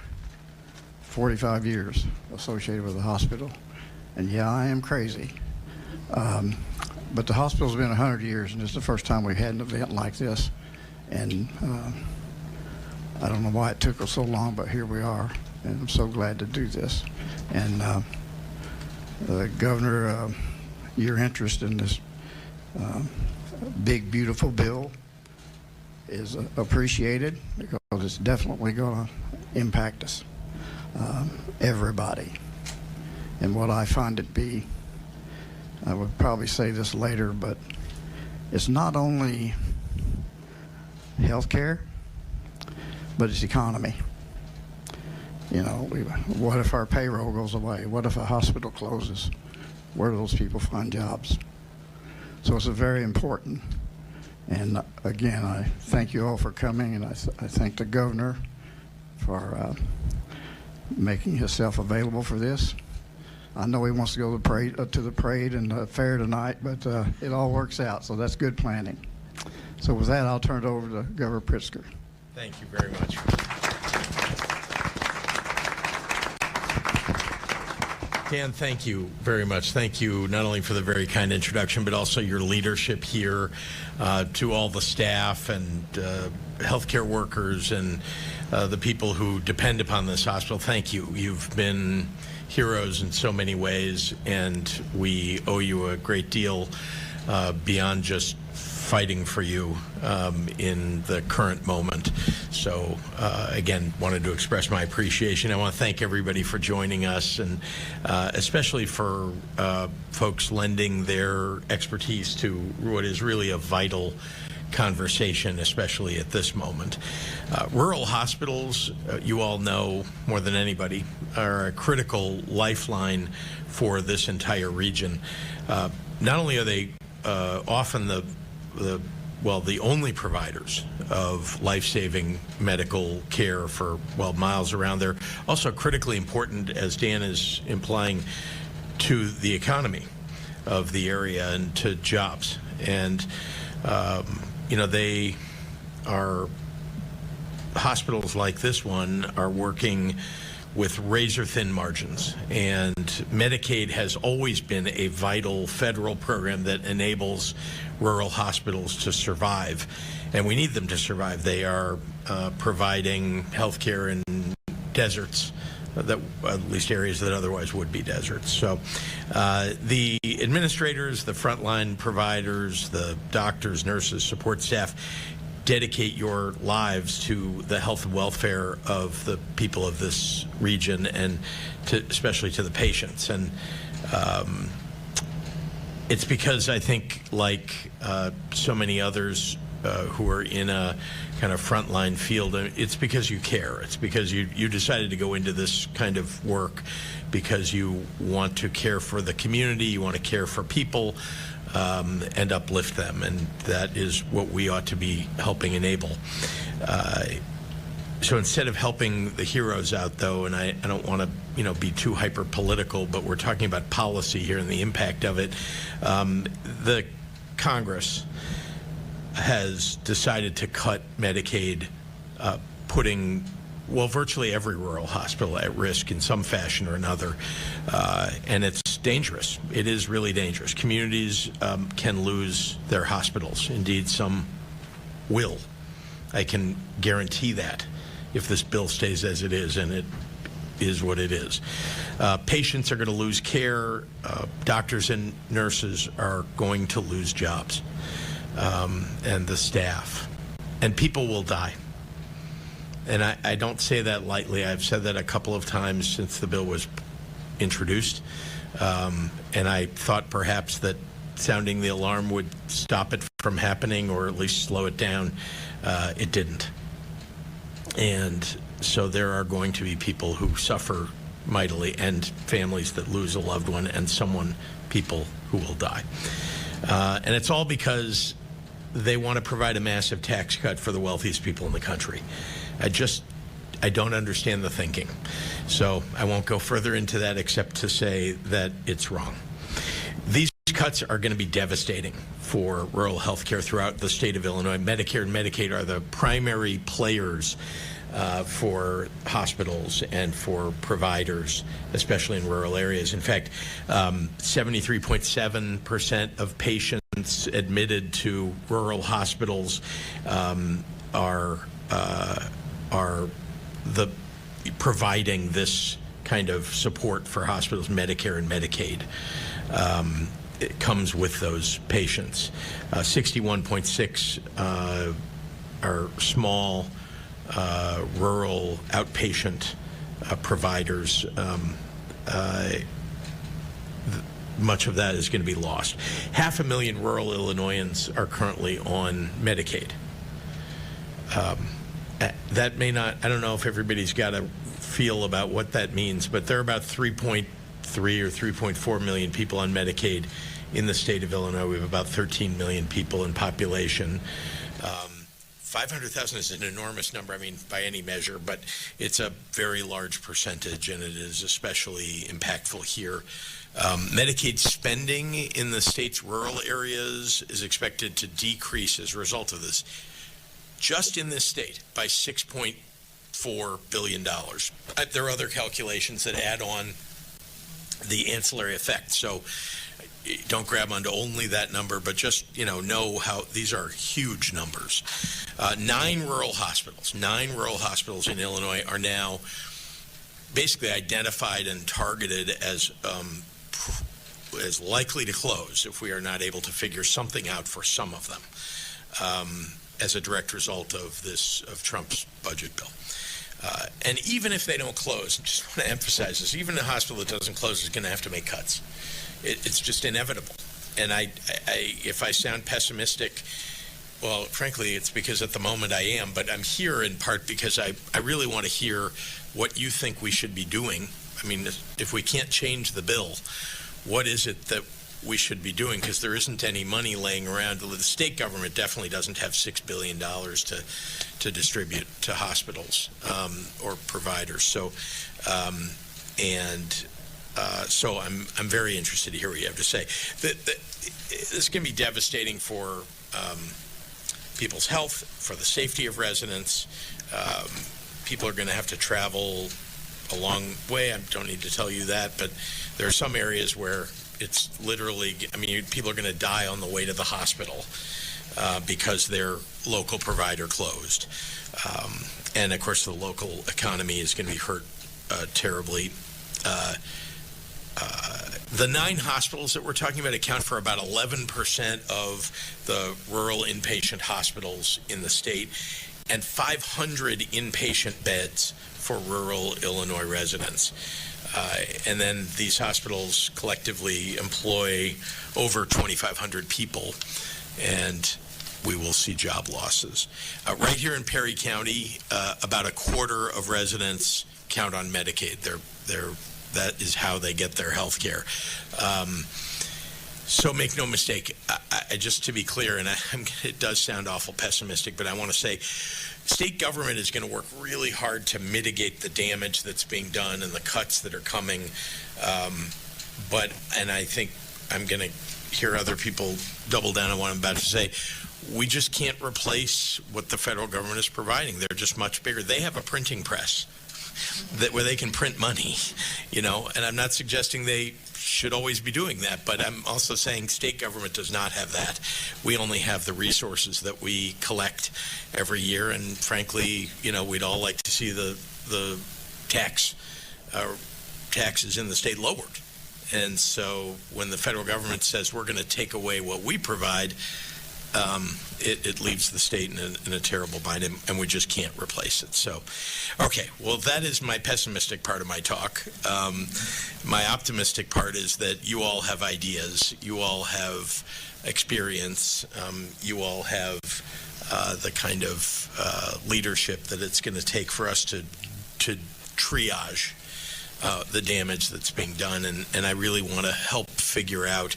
45 years associated with the hospital, and yeah, I am crazy. But the hospital's been 100 years, and it's the first time we've had an event like this. And I don't know why it took us so long, but here we are, and I'm so glad to do this. And Governor, your interest in this big, beautiful bill is appreciated, because it's definitely going to impact us, everybody. And what I find it be, I would probably say this later, but it's not only health care, but it's economy. You know, what if our payroll goes away? What if a hospital closes? Where do those people find jobs? So it's very important. And again, I thank you all for coming, and I thank the governor for making himself available for this. I know he wants to go to the parade and the fair tonight, but it all works out, so that's good planning. So with that, I'll turn it over to Governor Pritzker. Thank you very much. Dan, thank you very much. Thank you not only for the very kind introduction, but also your leadership here, to all the staff and healthcare workers and the people who depend upon this hospital. Thank you. You've been heroes in so many ways, and we owe you a great deal beyond just fighting for you in the current moment. So again, wanted to express my appreciation. I want to thank everybody for joining us, and especially for folks lending their expertise to what is really a vital conversation, especially at this moment. Rural hospitals, you all know more than anybody, are a critical lifeline for this entire region. Not only are they often the only providers of life-saving medical care for, miles around, they're also critically important, as Dan is implying, to the economy of the area and to jobs. And they are, hospitals like this one are working with razor-thin margins, and Medicaid has always been a vital federal program that enables rural hospitals to survive, and we need them to survive. They are providing health care in deserts, that at least areas that otherwise would be deserts. So the administrators, the frontline providers, the doctors, nurses, support staff, dedicate your lives to the health and welfare of the people of this region, and especially to the patients. And it's because I think, like so many others who are in a kind of frontline field, it's because you care. It's because you decided to go into this kind of work because you want to care for the community, you want to care for people, and uplift them, and that is what we ought to be helping enable. So instead of helping the heroes out, though, and I don't want to be too hyper political, but we're talking about policy here and the impact of it. The Congress has decided to cut Medicaid, putting virtually every rural hospital at risk in some fashion or another, and it's dangerous. It is really dangerous. Communities can lose their hospitals. Indeed, some will. I can guarantee that if this bill stays as it is, and it is what it is. Patients are going to lose care. Doctors and nurses are going to lose jobs, and the staff, and people will die. And I don't say that lightly. I've said that a couple of times since the bill was introduced. And I thought perhaps that sounding the alarm would stop it from happening, or at least slow it down. It didn't. And so there are going to be people who suffer mightily, and families that lose a loved one, and people who will die. And it's all because they want to provide a massive tax cut for the wealthiest people in the country. I don't understand the thinking. So I won't go further into that except to say that it's wrong. These cuts are going to be devastating for rural health care throughout the state of Illinois. Medicare and Medicaid are the primary players for hospitals and for providers, especially in rural areas. In fact, 73.7% of patients admitted to rural hospitals are providing this kind of support for hospitals, Medicare and Medicaid. It comes with those patients. 61.6 are small rural outpatient providers. Much of that is going to be lost. 500,000 rural Illinoisans are currently on Medicaid. That may not, I don't know if everybody's got a feel about what that means, but there are about 3.3 or 3.4 million people on Medicaid in the state of Illinois. We have about 13 million people in population. 500,000 is an enormous number, by any measure, but it's a very large percentage, and it is especially impactful here. Medicaid spending in the state's rural areas is expected to decrease as a result of this, just in this state, by $6.4 billion. There are other calculations that add on the ancillary effects. So don't grab onto only that number, but just know how these are huge numbers. 9 rural hospitals in Illinois are now basically identified and targeted as is likely to close if we are not able to figure something out for some of them as a direct result of Trump's budget bill. And even if they don't close, I just want to emphasize this, even a hospital that doesn't close is going to have to make cuts. It's just inevitable. And if I sound pessimistic, well, frankly, it's because at the moment I am, but I'm here in part because I really want to hear what you think we should be doing. I mean, if we can't change the bill, what is it that we should be doing? Because there isn't any money laying around. The state government definitely doesn't have $6 billion to distribute to hospitals or providers. So, so I'm very interested to hear what you have to say. This can be devastating for people's health, for the safety of residents. People are going to have to travel a long way. I don't need to tell you that, but there are some areas where it's literally, I mean, people are going to die on the way to the hospital because their local provider closed. And of course, the local economy is going to be hurt terribly. The 9 hospitals that we're talking about account for about 11% of the rural inpatient hospitals in the state and 500 inpatient beds for rural Illinois residents. And then these hospitals collectively employ over 2,500 people, and we will see job losses. Right here in Perry County, about a quarter of residents count on Medicaid. That is how they get their health care. So make no mistake, just to be clear, and it does sound awful pessimistic, but I want to say state government is going to work really hard to mitigate the damage that's being done and the cuts that are coming. And I think I'm going to hear other people double down on what I'm about to say. We just can't replace what the federal government is providing. They're just much bigger. They have a printing press where they can print money, and I'm not suggesting they should always be doing that, but I'm also saying state government does not have that. We only have the resources that we collect every year, and frankly, we'd all like to see the taxes in the state lowered. And so when the federal government says we're going to take away what we provide, it leaves the state in a terrible bind, and we just can't replace it. So, okay, well, that is my pessimistic part of my talk. My optimistic part is that you all have ideas, you all have experience, you all have the kind of leadership that it's going to take for us to triage the damage that's being done, and I really want to help figure out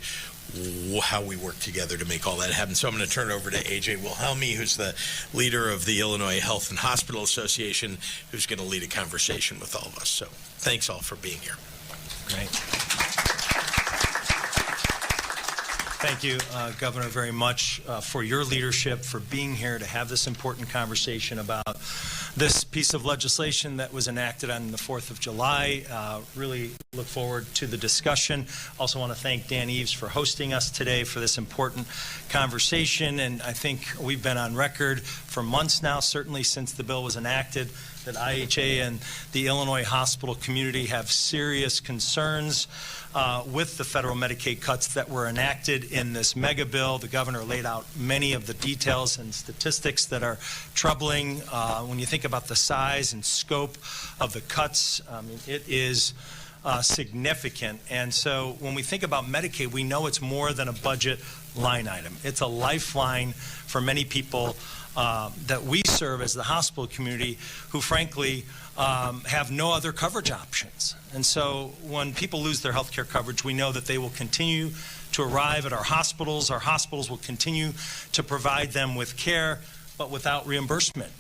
how we work together to make all that happen. So I'm going to turn it over to A.J. Wilhelmi, who's the leader of the Illinois Health and Hospital Association, who's going to lead a conversation with all of us. So thanks all for being here. Great. Thank you, Governor, very much for your leadership, for being here to have this important conversation about this piece of legislation that was enacted on the 4th of July. Really look forward to the discussion. Also want to thank Dan Eves for hosting us today for this important conversation. And I think we've been on record for months now, certainly since the bill was enacted, that IHA and the Illinois hospital community have serious concerns with the federal Medicaid cuts that were enacted in this mega bill. The governor laid out many of the details and statistics that are troubling. When you think about the size and scope of the cuts, it is significant. And so when we think about Medicaid, we know it's more than a budget line item. It's a lifeline for many people that we serve as the hospital community who frankly have no other coverage options. And so when people lose their health care coverage, we know that they will continue to arrive at our hospitals. Our hospitals will continue to provide them with care, but without reimbursement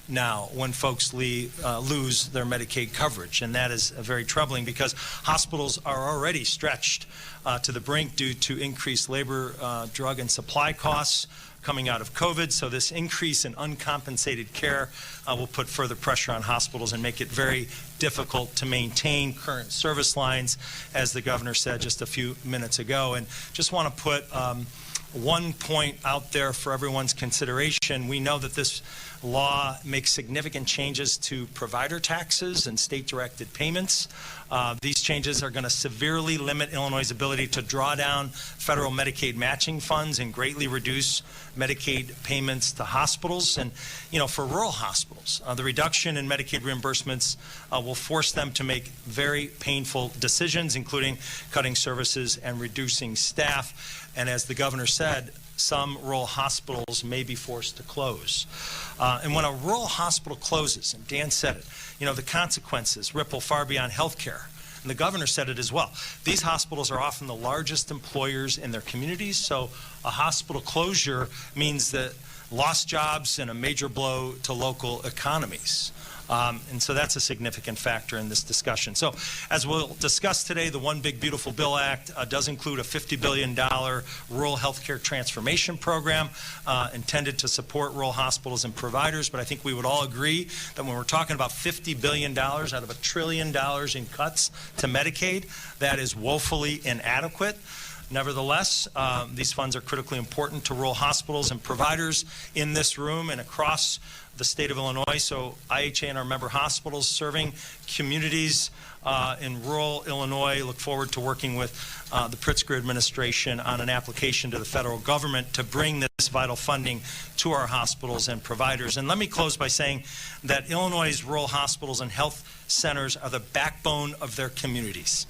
now when folks lose their Medicaid coverage. And that is very troubling because hospitals are already stretched to the brink due to increased labor, drug, and supply costs coming out of COVID. So this increase in uncompensated care will put further pressure on hospitals and make it very difficult to maintain current service lines, as the governor said just a few minutes ago. And just want to put one point out there for everyone's consideration. We know that this law makes significant changes to provider taxes and state-directed payments. These changes are going to severely limit Illinois' ability to draw down federal Medicaid matching funds and greatly reduce Medicaid payments to hospitals. And, for rural hospitals, the reduction in Medicaid reimbursements will force them to make very painful decisions, including cutting services and reducing staff. And as the governor said, some rural hospitals may be forced to close. And when a rural hospital closes, and Dan said it, the consequences ripple far beyond health care. And the governor said it as well. These hospitals are often the largest employers in their communities, so a hospital closure means that lost jobs and a major blow to local economies. And so that's a significant factor in this discussion. So as we'll discuss today, the One Big Beautiful Bill Act does include a $50 billion rural healthcare transformation program intended to support rural hospitals and providers. But I think we would all agree that when we're talking about $50 billion out of $1 trillion in cuts to Medicaid, that is woefully inadequate. Nevertheless, these funds are critically important to rural hospitals and providers in this room and across the state of Illinois. So IHA and our member hospitals serving communities in rural Illinois look forward to working with the Pritzker administration on an application to the federal government to bring this vital funding to our hospitals and providers. And let me close by saying that Illinois' rural hospitals and health centers are the backbone of their communities,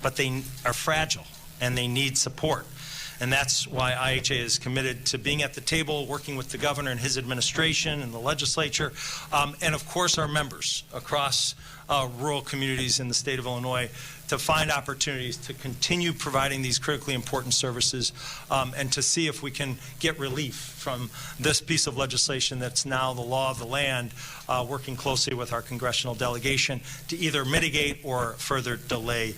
but they are fragile and they need support. And that's why IHA is committed to being at the table, working with the governor and his administration and the legislature, and of course our members across rural communities in the state of Illinois to find opportunities to continue providing these critically important services and to see if we can get relief from this piece of legislation that's now the law of the land, working closely with our congressional delegation to either mitigate or further delay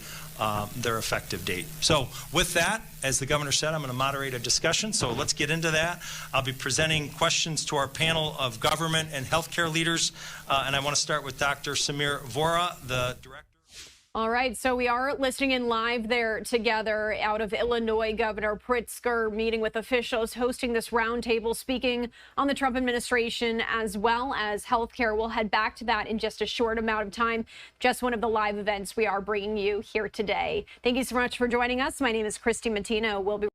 their effective date. So with that, as the governor said, I'm going to moderate a discussion, so let's get into that. I'll be presenting questions to our panel of government and healthcare leaders, and I want to start with Dr. Samir Vora, the director. All right, so we are listening in live there together out of Illinois. Governor Pritzker meeting with officials, hosting this roundtable, speaking on the Trump administration as well as healthcare. We'll head back to that in just a short amount of time. Just one of the live events we are bringing you here today. Thank you so much for joining us. My name is Christy Mattino. We'll be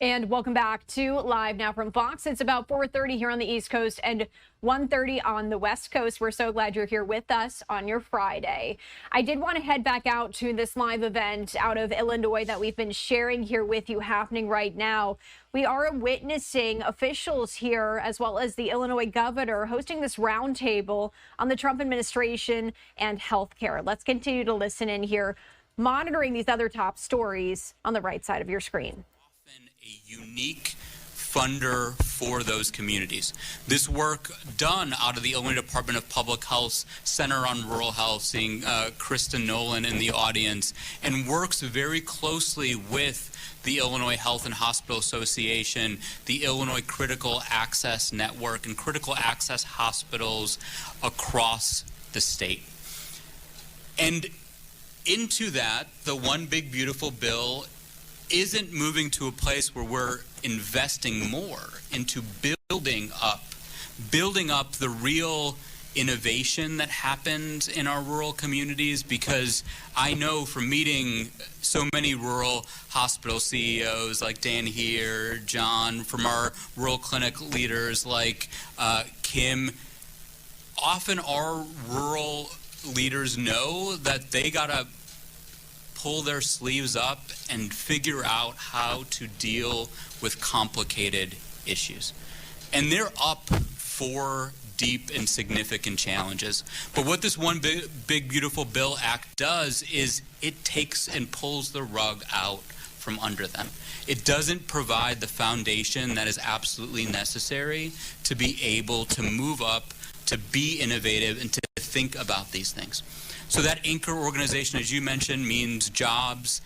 And welcome back to Live now from Fox. It's about 4:30 here on the East Coast and 1:30 on the West Coast. We're so glad you're here with us on your Friday. I did want to head back out to this live event out of Illinois that we've been sharing here with you happening right now. We are witnessing officials here, as well as the Illinois governor, hosting this roundtable on the Trump administration and healthcare. Let's continue to listen in here, monitoring these other top stories on the right side of your screen. Unique funder for those communities. This work done out of the Illinois Department of Public Health Center on Rural Health, seeing Kristen Nolan in the audience, and works very closely with the Illinois Health and Hospital Association, the Illinois Critical Access Network, and critical access hospitals across the state. And into that, the One Big Beautiful Bill isn't moving to a place where we're investing more into building up the real innovation that happens in our rural communities, because I know from meeting so many rural hospital CEOs like Dan here, John, from our rural clinic leaders like Kim, often our rural leaders know that they gotta pull their sleeves up and figure out how to deal with complicated issues. And they're up for deep and significant challenges. But what this One Big Beautiful Bill Act does is it takes and pulls the rug out from under them. It doesn't provide the foundation that is absolutely necessary to be able to move up, to be innovative, and to think about these things. So that anchor organization, as you mentioned, means jobs,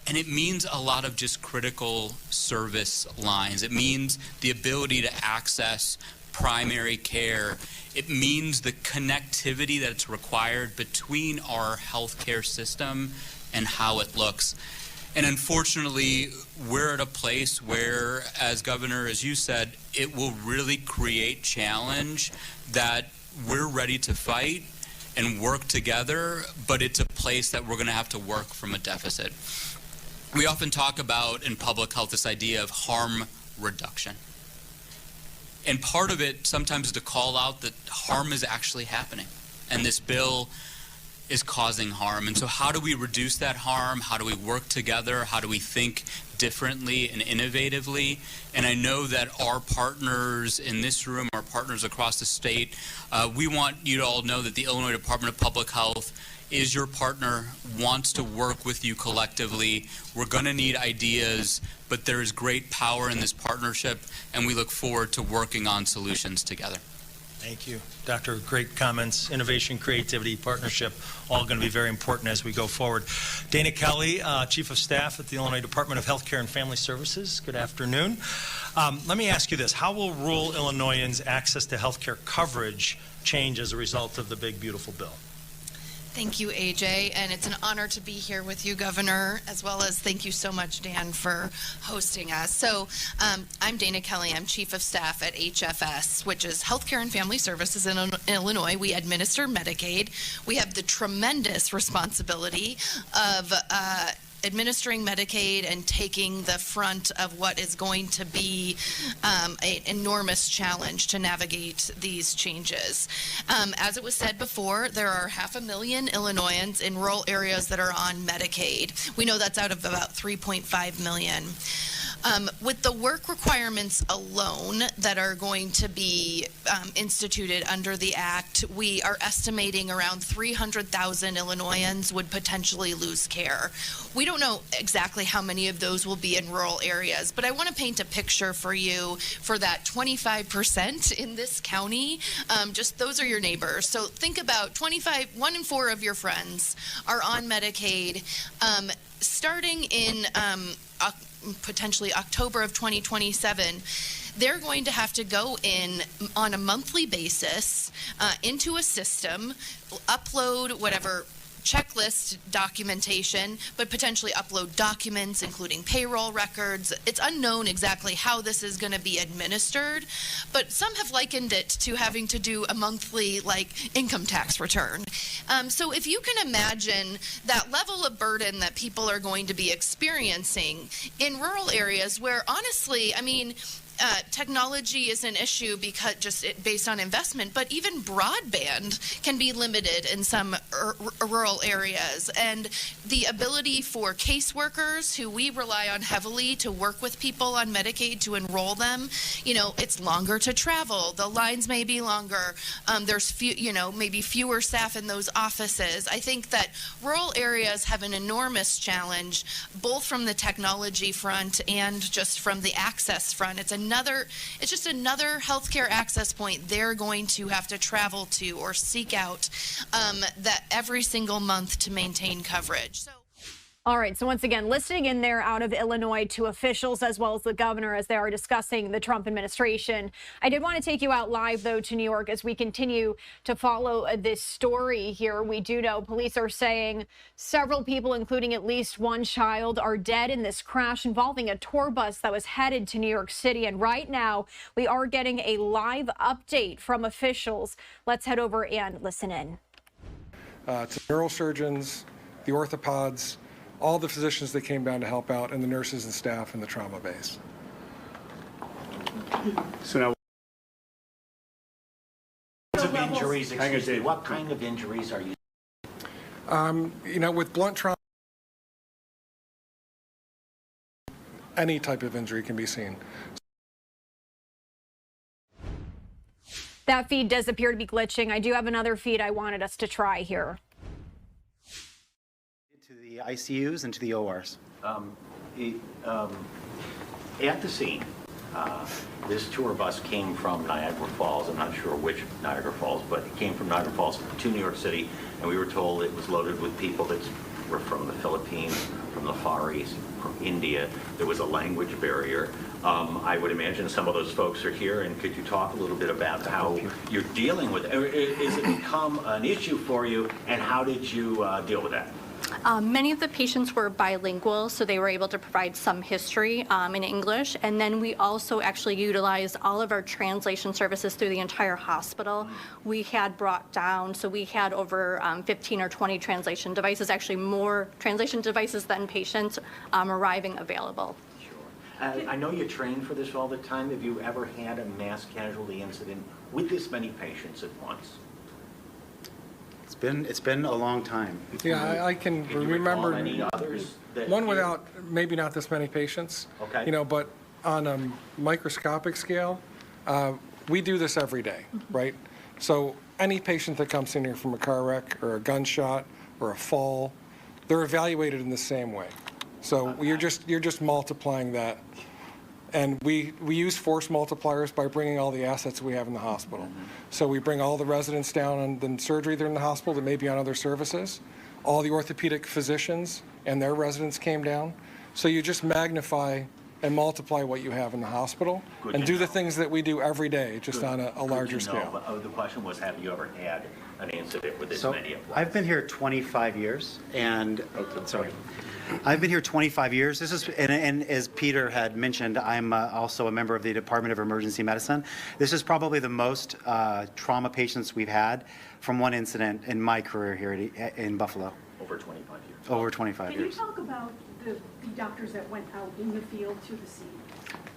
and it means a lot of just critical service lines. It means the ability to access primary care. It means the connectivity that's required between our healthcare system and how it looks. And unfortunately, we're at a place where, as Governor, as you said, it will really create challenge that we're ready to fight and work together, but it's a place that we're going to have to work from a deficit. We often talk about in public health this idea of harm reduction. And part of it sometimes is to call out that harm is actually happening, and this bill is causing harm. And so how do we reduce that harm? How do we work together? How do we think differently and innovatively? And I know that our partners in this room, our partners across the state, we want you to all know that the Illinois Department of Public Health is your partner, wants to work with you collectively. We're going to need ideas, but there is great power in this partnership, and we look forward to working on solutions together. Thank you, Doctor. Great comments. Innovation, creativity, partnership, all going to be very important as we go forward. Dana Kelly, Chief of Staff at the Illinois Department of Healthcare and Family Services. Good afternoon. Let me ask you this. How will rural Illinoisans' access to healthcare coverage change as a result of the Big Beautiful Bill? Thank you, AJ, and it's an honor to be here with you, Governor, as well as thank you so much, Dan, for hosting us. So I'm Dana Kelly. I'm Chief of Staff at HFS, which is Healthcare and Family Services in Illinois. We administer Medicaid. We have the tremendous responsibility of administering Medicaid and taking the front of what is going to be an enormous challenge to navigate these changes. As it was said before, there are 500,000 Illinoisans in rural areas that are on Medicaid. We know that's out of about 3.5 million. With the work requirements alone that are going to be instituted under the Act, we are estimating around 300,000 Illinoisans would potentially lose care. We don't know exactly how many of those will be in rural areas, but I want to paint a picture for you for that 25% in this county. Just those are your neighbors. So think about 1 in 4 of your friends are on Medicaid. Starting in potentially October of 2027, they're going to have to go in on a monthly basis into a system, upload whatever checklist documentation, but potentially upload documents, including payroll records. It's unknown exactly how this is going to be administered, but some have likened it to having to do a monthly, income tax return. So if you can imagine that level of burden that people are going to be experiencing in rural areas where, honestly, technology is an issue because based on investment, but even broadband can be limited in some rural areas. And the ability for caseworkers, who we rely on heavily to work with people on Medicaid to enroll them, it's longer to travel. The lines may be longer. There's maybe fewer staff in those offices. I think that rural areas have an enormous challenge, both from the technology front and just from the access front. It's just another healthcare access point they're going to have to travel to or seek out that every single month to maintain coverage. All right, so once again, listening in there out of Illinois to officials as well as the governor as they are discussing the Trump administration. I did want to take you out live, though, to New York as we continue to follow this story here. We do know police are saying several people, including at least one child, are dead in this crash involving a tour bus that was headed to New York City. And right now, we are getting a live update from officials. Let's head over and listen in. To neurosurgeons, the orthopods, all the physicians that came down to help out, and the nurses and staff in the trauma base. So now, injuries, excuse me, what kind of injuries are you? With blunt trauma, any type of injury can be seen. That feed does appear to be glitching. I do have another feed I wanted us to try here. To the ICUs and to the ORs. At the scene, this tour bus came from Niagara Falls. I'm not sure which Niagara Falls, but it came from Niagara Falls to New York City, and we were told it was loaded with people that were from the Philippines, from the Far East, from India. There was a language barrier. I would imagine some of those folks are here, and could you talk a little bit about how you're dealing with it? Is it become an issue for you, and how did you deal with that? Many of the patients were bilingual, so they were able to provide some history in English. And then we also actually utilized all of our translation services through the entire hospital. We had brought down, so we had over 15 or 20 translation devices, actually more translation devices than patients arriving available. Sure. I know you train for this all the time. Have you ever had a mass casualty incident with this many patients at once? It's been a long time. Yeah, I can remember any others one without maybe not this many patients. Okay. But on a microscopic scale, we do this every day, right? So any patient that comes in here from a car wreck or a gunshot or a fall, they're evaluated in the same way. So you're just multiplying that. And we use force multipliers by bringing all the assets we have in the hospital. So we bring all the residents down on the surgery they're in the hospital that may be on other services. All the orthopedic physicians and their residents came down. So you just magnify and multiply what you have in the hospital and do the things that we do every day, just on a larger scale. The question was, have you ever had an incident with this many of them? I've been here 25 years, and I've been here 25 years. This is, and as Peter had mentioned, I'm also a member of the Department of Emergency Medicine. This is probably the most trauma patients we've had from one incident in my career here in Buffalo. Over 25 years. Over 25 years. Can you talk about the doctors that went out in the field to the scene?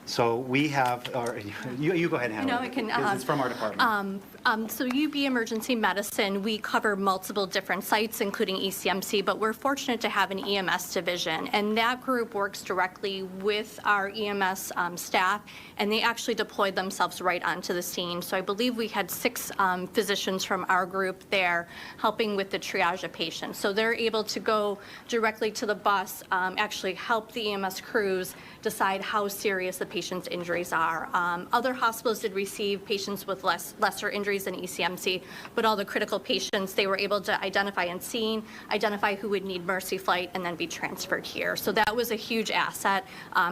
So we have, or you go ahead and handle it. Because it's from our department. So UB Emergency Medicine, we cover multiple different sites, including ECMC, but we're fortunate to have an EMS division, and that group works directly with our EMS staff, and they actually deployed themselves right onto the scene. So I believe we had 6 physicians from our group there helping with the triage of patients. So they're able to go directly to the bus, actually help the EMS crews decide how serious the patient's injuries are. Other hospitals did receive patients with lesser injuries than ECMC, but all the critical patients, they were able to identify and scene, identify who would need Mercy Flight, and then be transferred here. So that was a huge asset,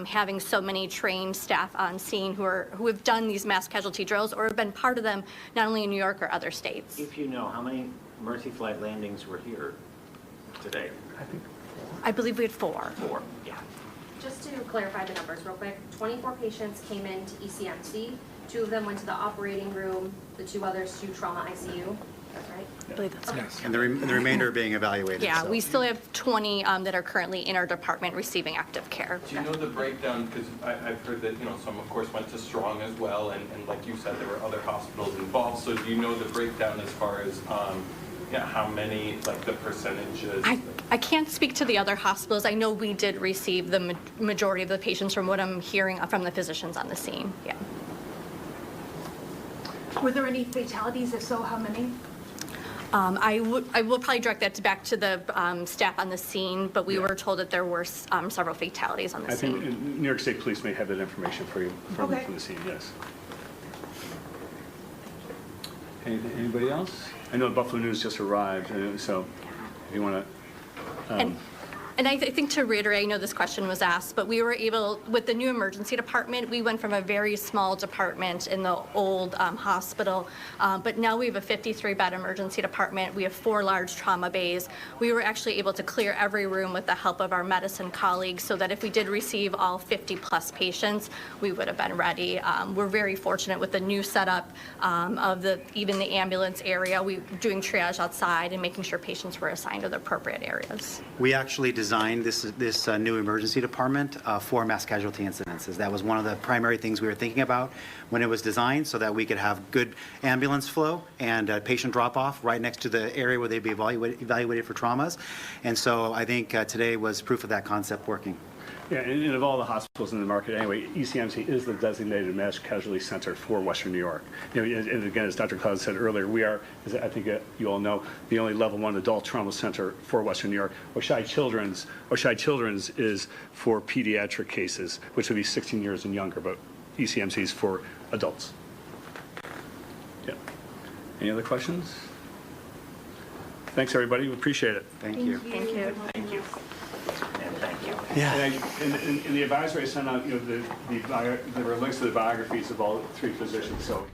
having so many trained staff on scene who have done these mass casualty drills or have been part of them, not only in New York or other states. If you know, how many Mercy Flight landings were here? today? I believe we had 4. 4, yeah. Just to clarify the numbers real quick, 24 patients came into ECMC. 2 of them went to the operating room, the 2 others to trauma ICU. That's right? I believe that's Okay. right. And the remainder being evaluated. Yeah, so. we still have 20 that are currently in our department receiving active care. Do you know the breakdown? Because I've heard that, some of course went to Strong as well, and like you said, there were other hospitals involved. So do you know the breakdown as far as how many, like the percentages? I can't speak to the other hospitals. I know we did receive the majority of the patients from what I'm hearing from the physicians on the scene. Yeah. Were there any fatalities? If so, how many? I will probably direct that back to the staff on the scene, but we were told that there were several fatalities on the scene. I think New York State Police may have that information for you from Okay. the scene, yes. Anybody else? I know Buffalo News just arrived, so if you want to... And I think to reiterate, I know this question was asked, but we were able, with the new emergency department, we went from a very small department in the old hospital, but now we have a 53-bed emergency department. We have 4 large trauma bays. We were actually able to clear every room with the help of our medicine colleagues so that if we did receive all 50-plus patients, we would have been ready. We're very fortunate with the new setup of even the ambulance area. We were doing triage outside and making sure patients were assigned to the appropriate areas. We actually designed this new emergency department for mass casualty incidences. That was one of the primary things we were thinking about when it was designed, so that we could have good ambulance flow and patient drop-off right next to the area where they'd be evaluated for traumas. And so I think today was proof of that concept working. Yeah, and of all the hospitals in the market anyway, ECMC is the designated mass casualty center for Western New York. And again, as Dr. Cloud said earlier, we are, as I think you all know, the only level 1 adult trauma center for Western New York. Oishei Children's is for pediatric cases, which would be 16 years and younger, but ECMC is for adults. Yeah. Any other questions? Thanks, everybody. We appreciate it. Thank you. Thank you. Thank you. And thank you. Yeah. And in the advisory I sent out, there were links to the biographies of all 3 physicians. So.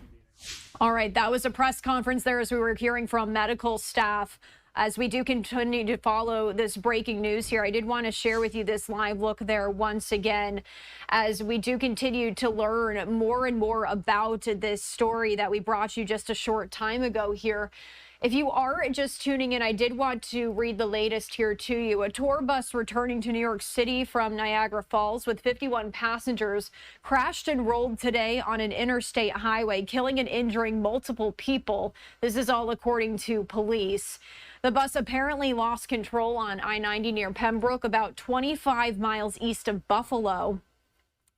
All right, that was a press conference there as we were hearing from medical staff. As we do continue to follow this breaking news here, I did want to share with you this live look there once again as we do continue to learn more and more about this story that we brought you just a short time ago here. If you are just tuning in, I did want to read the latest here to you. A tour bus returning to New York City from Niagara Falls with 51 passengers crashed and rolled today on an interstate highway, killing and injuring multiple people. This is all according to police. The bus apparently lost control on I-90 near Pembroke, about 25 miles east of Buffalo.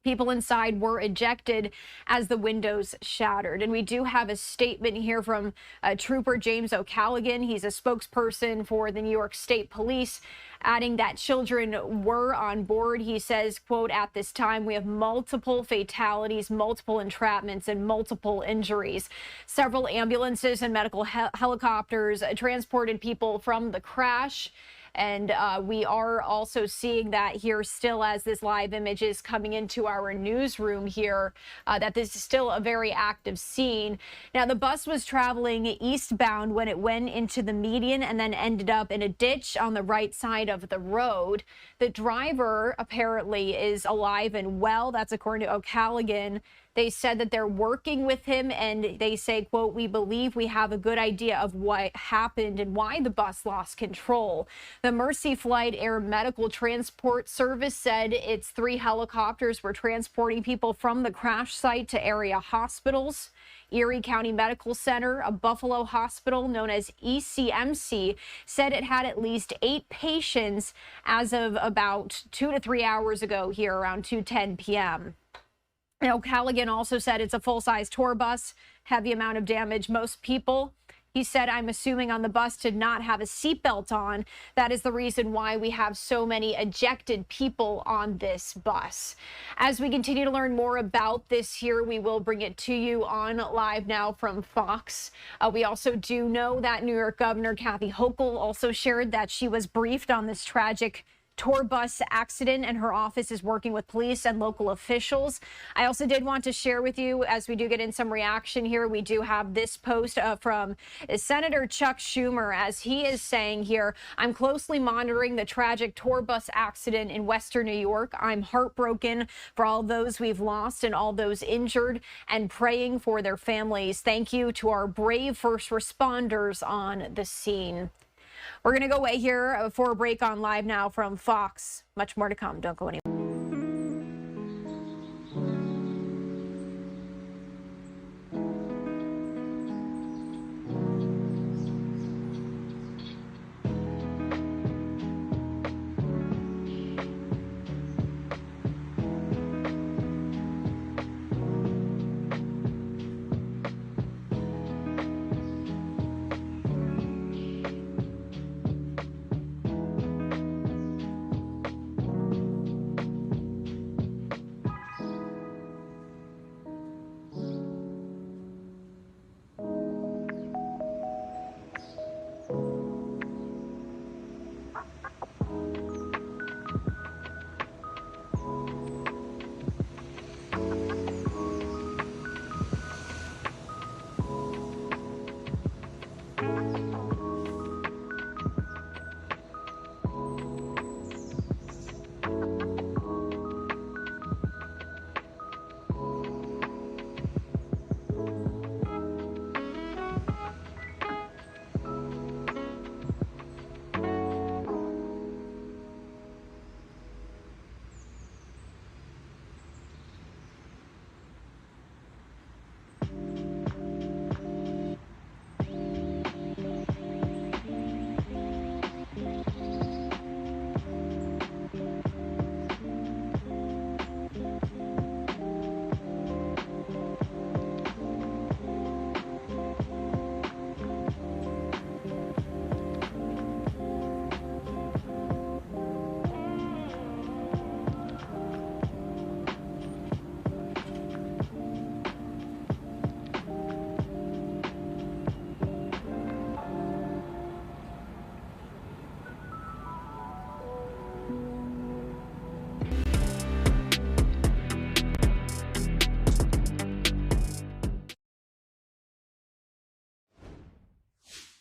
People inside were ejected as the windows shattered. And we do have a statement here from Trooper James O'Callaghan. He's a spokesperson for the New York State Police, adding that children were on board. He says, quote, "At this time, we have multiple fatalities, multiple entrapments, and multiple injuries. Several ambulances and medical helicopters transported people from the crash." And we are also seeing that here still as this live image is coming into our newsroom here, that this is still a very active scene. Now, the bus was traveling eastbound when it went into the median and then ended up in a ditch on the right side of the road. The driver apparently is alive and well. That's according to O'Callaghan. They said that they're working with him, and they say, quote, "We believe we have a good idea of what happened and why the bus lost control." The Mercy Flight Air Medical Transport Service said its 3 helicopters were transporting people from the crash site to area hospitals. Erie County Medical Center, a Buffalo hospital known as ECMC, said it had at least 8 patients as of about 2 to 3 hours ago here around 2:10 p.m. Now, Callaghan also said it's a full-size tour bus, heavy amount of damage. Most people, he said, I'm assuming on the bus did not have a seatbelt on. That is the reason why we have so many ejected people on this bus. As we continue to learn more about this here, we will bring it to you on Live Now from Fox. We also do know that New York Governor Kathy Hochul also shared that she was briefed on this tragic tour bus accident, and her office is working with police and local officials. I also did want to share with you, as we do get in some reaction here, we do have this post from Senator Chuck Schumer, as he is saying here, I'm closely monitoring the tragic tour bus accident in Western New York. I'm heartbroken for all those we've lost and all those injured, and praying for their families. Thank you to our brave first responders on the scene. We're going to go away here for a break on Live Now from Fox. Much more to come. Don't go anywhere.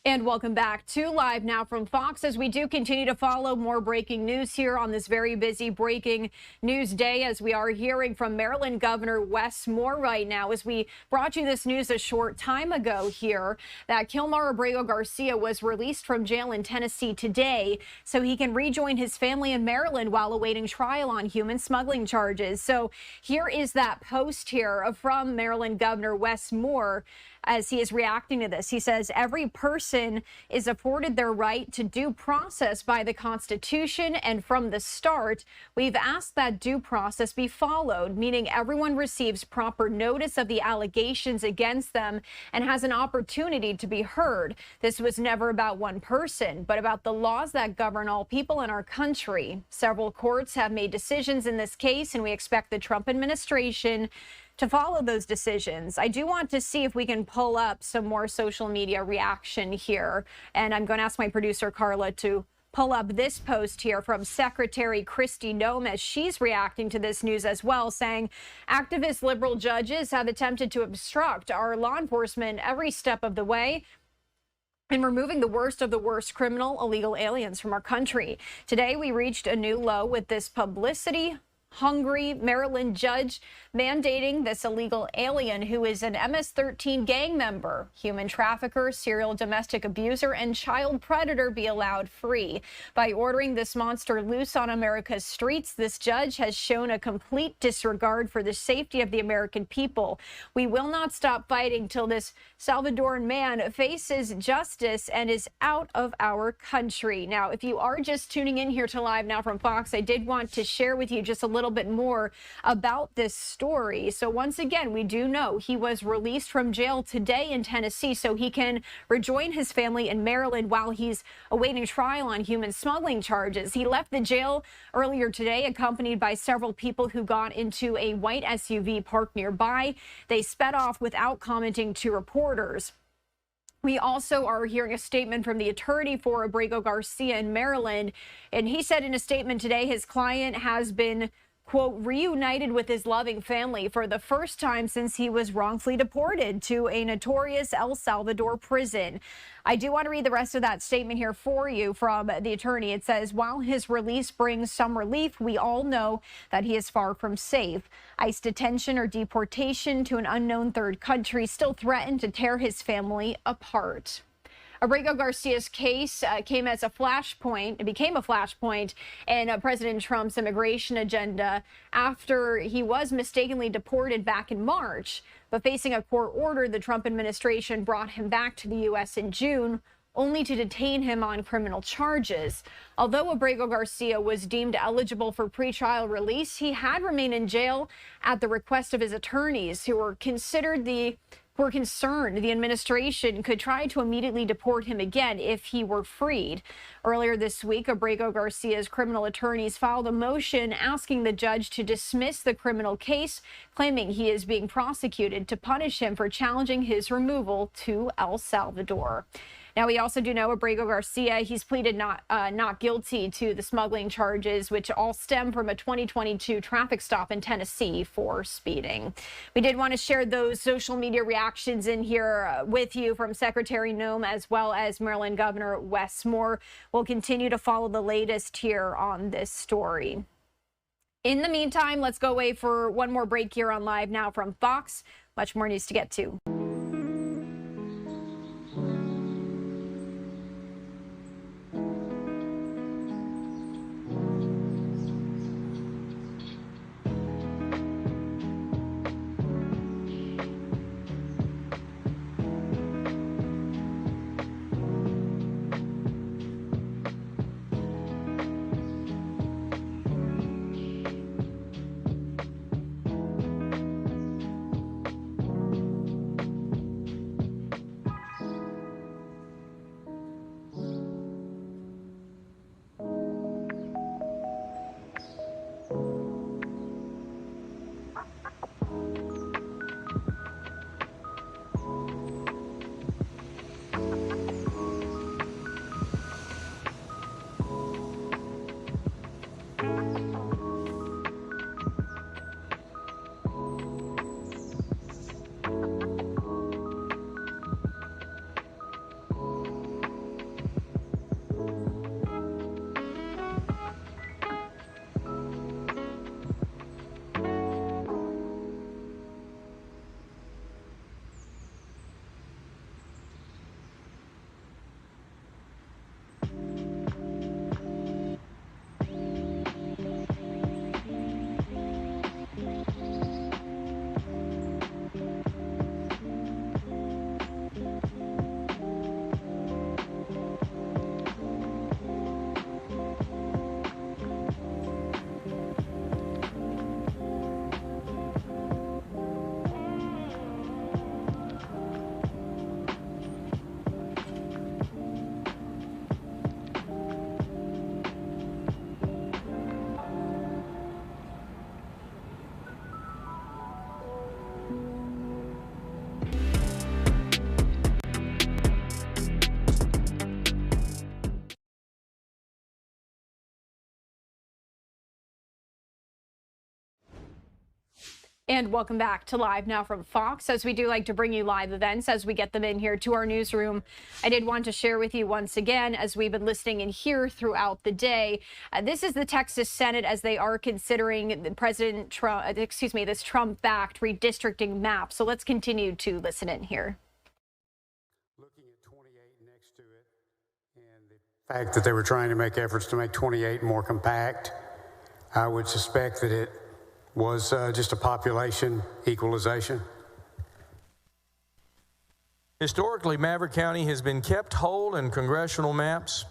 And welcome back to Live Now from Fox, as we do continue to follow more breaking news here on this very busy breaking news day, as we are hearing from Maryland Governor Wes Moore right now, as we brought you this news a short time ago here, that Kilmar Abrego Garcia was released from jail in Tennessee today so he can rejoin his family in Maryland while awaiting trial on human smuggling charges. So here is that post here from Maryland Governor Wes Moore as he is reacting to this. He says every person is afforded their right to due process by the Constitution, and from the start, we've asked that due process be followed, meaning everyone receives proper notice of the allegations against them and has an opportunity to be heard. This was never about one person, but about the laws that govern all people in our country. Several courts have made decisions in this case, and we expect the Trump administration to follow those decisions. I do want to see if we can pull up some more social media reaction here. And I'm going to ask my producer, Carla, to pull up this post here from Secretary Kristi Noem as she's reacting to this news as well, saying activist liberal judges have attempted to obstruct our law enforcement every step of the way in removing the worst of the worst criminal illegal aliens from our country. Today, we reached a new low with this publicity hungry Maryland judge mandating this illegal alien, who is an MS-13 gang member, human trafficker, serial domestic abuser, and child predator, be allowed free. By ordering this monster loose on America's streets, this judge has shown a complete disregard for the safety of the American people. We will not stop fighting till this Salvadoran man faces justice and is out of our country. Now, if you are just tuning in here to Live Now from Fox, I did want to share with you just a little bit more about this story. So once again, we do know he was released from jail today in Tennessee so he can rejoin his family in Maryland while he's awaiting trial on human smuggling charges. He left the jail earlier today, accompanied by several people who got into a white SUV parked nearby. They sped off without commenting to reporters. We also are hearing a statement from the attorney for Abrego Garcia in Maryland, and he said in a statement today his client has been, quote, reunited with his loving family for the first time since he was wrongfully deported to a notorious El Salvador prison. I do want to read the rest of that statement here for you from the attorney. It says, while his release brings some relief, we all know that he is far from safe. ICE detention or deportation to an unknown third country still threaten to tear his family apart. Abrego Garcia's case became a flashpoint in President Trump's immigration agenda after he was mistakenly deported back in March. But facing a court order, the Trump administration brought him back to the U.S. in June, only to detain him on criminal charges. Although Abrego Garcia was deemed eligible for pretrial release, he had remained in jail at the request of his attorneys, who were concerned the administration could try to immediately deport him again if he were freed. Earlier this week, Abrego Garcia's criminal attorneys filed a motion asking the judge to dismiss the criminal case, claiming he is being prosecuted to punish him for challenging his removal to El Salvador. Now, we also do know Abrego Garcia, he's pleaded not guilty to the smuggling charges, which all stem from a 2022 traffic stop in Tennessee for speeding. We did want to share those social media reactions in here with you from Secretary Noem as well as Maryland Governor Wes Moore. We'll continue to follow the latest here on this story. In the meantime, let's go away for one more break here on Live Now from Fox. Much more news to get to. And welcome back to Live Now from Fox, as we do like to bring you live events as we get them in here to our newsroom. I did want to share with you once again, as we've been listening in here throughout the day, this is the Texas Senate as they are considering the President Trump, this Trump-backed redistricting map. So let's continue to listen in here. Looking at 28 next to it, and the fact that they were trying to make efforts to make 28 more compact, I would suspect that it was just a population equalization. Historically, Maverick County has been kept whole in congressional maps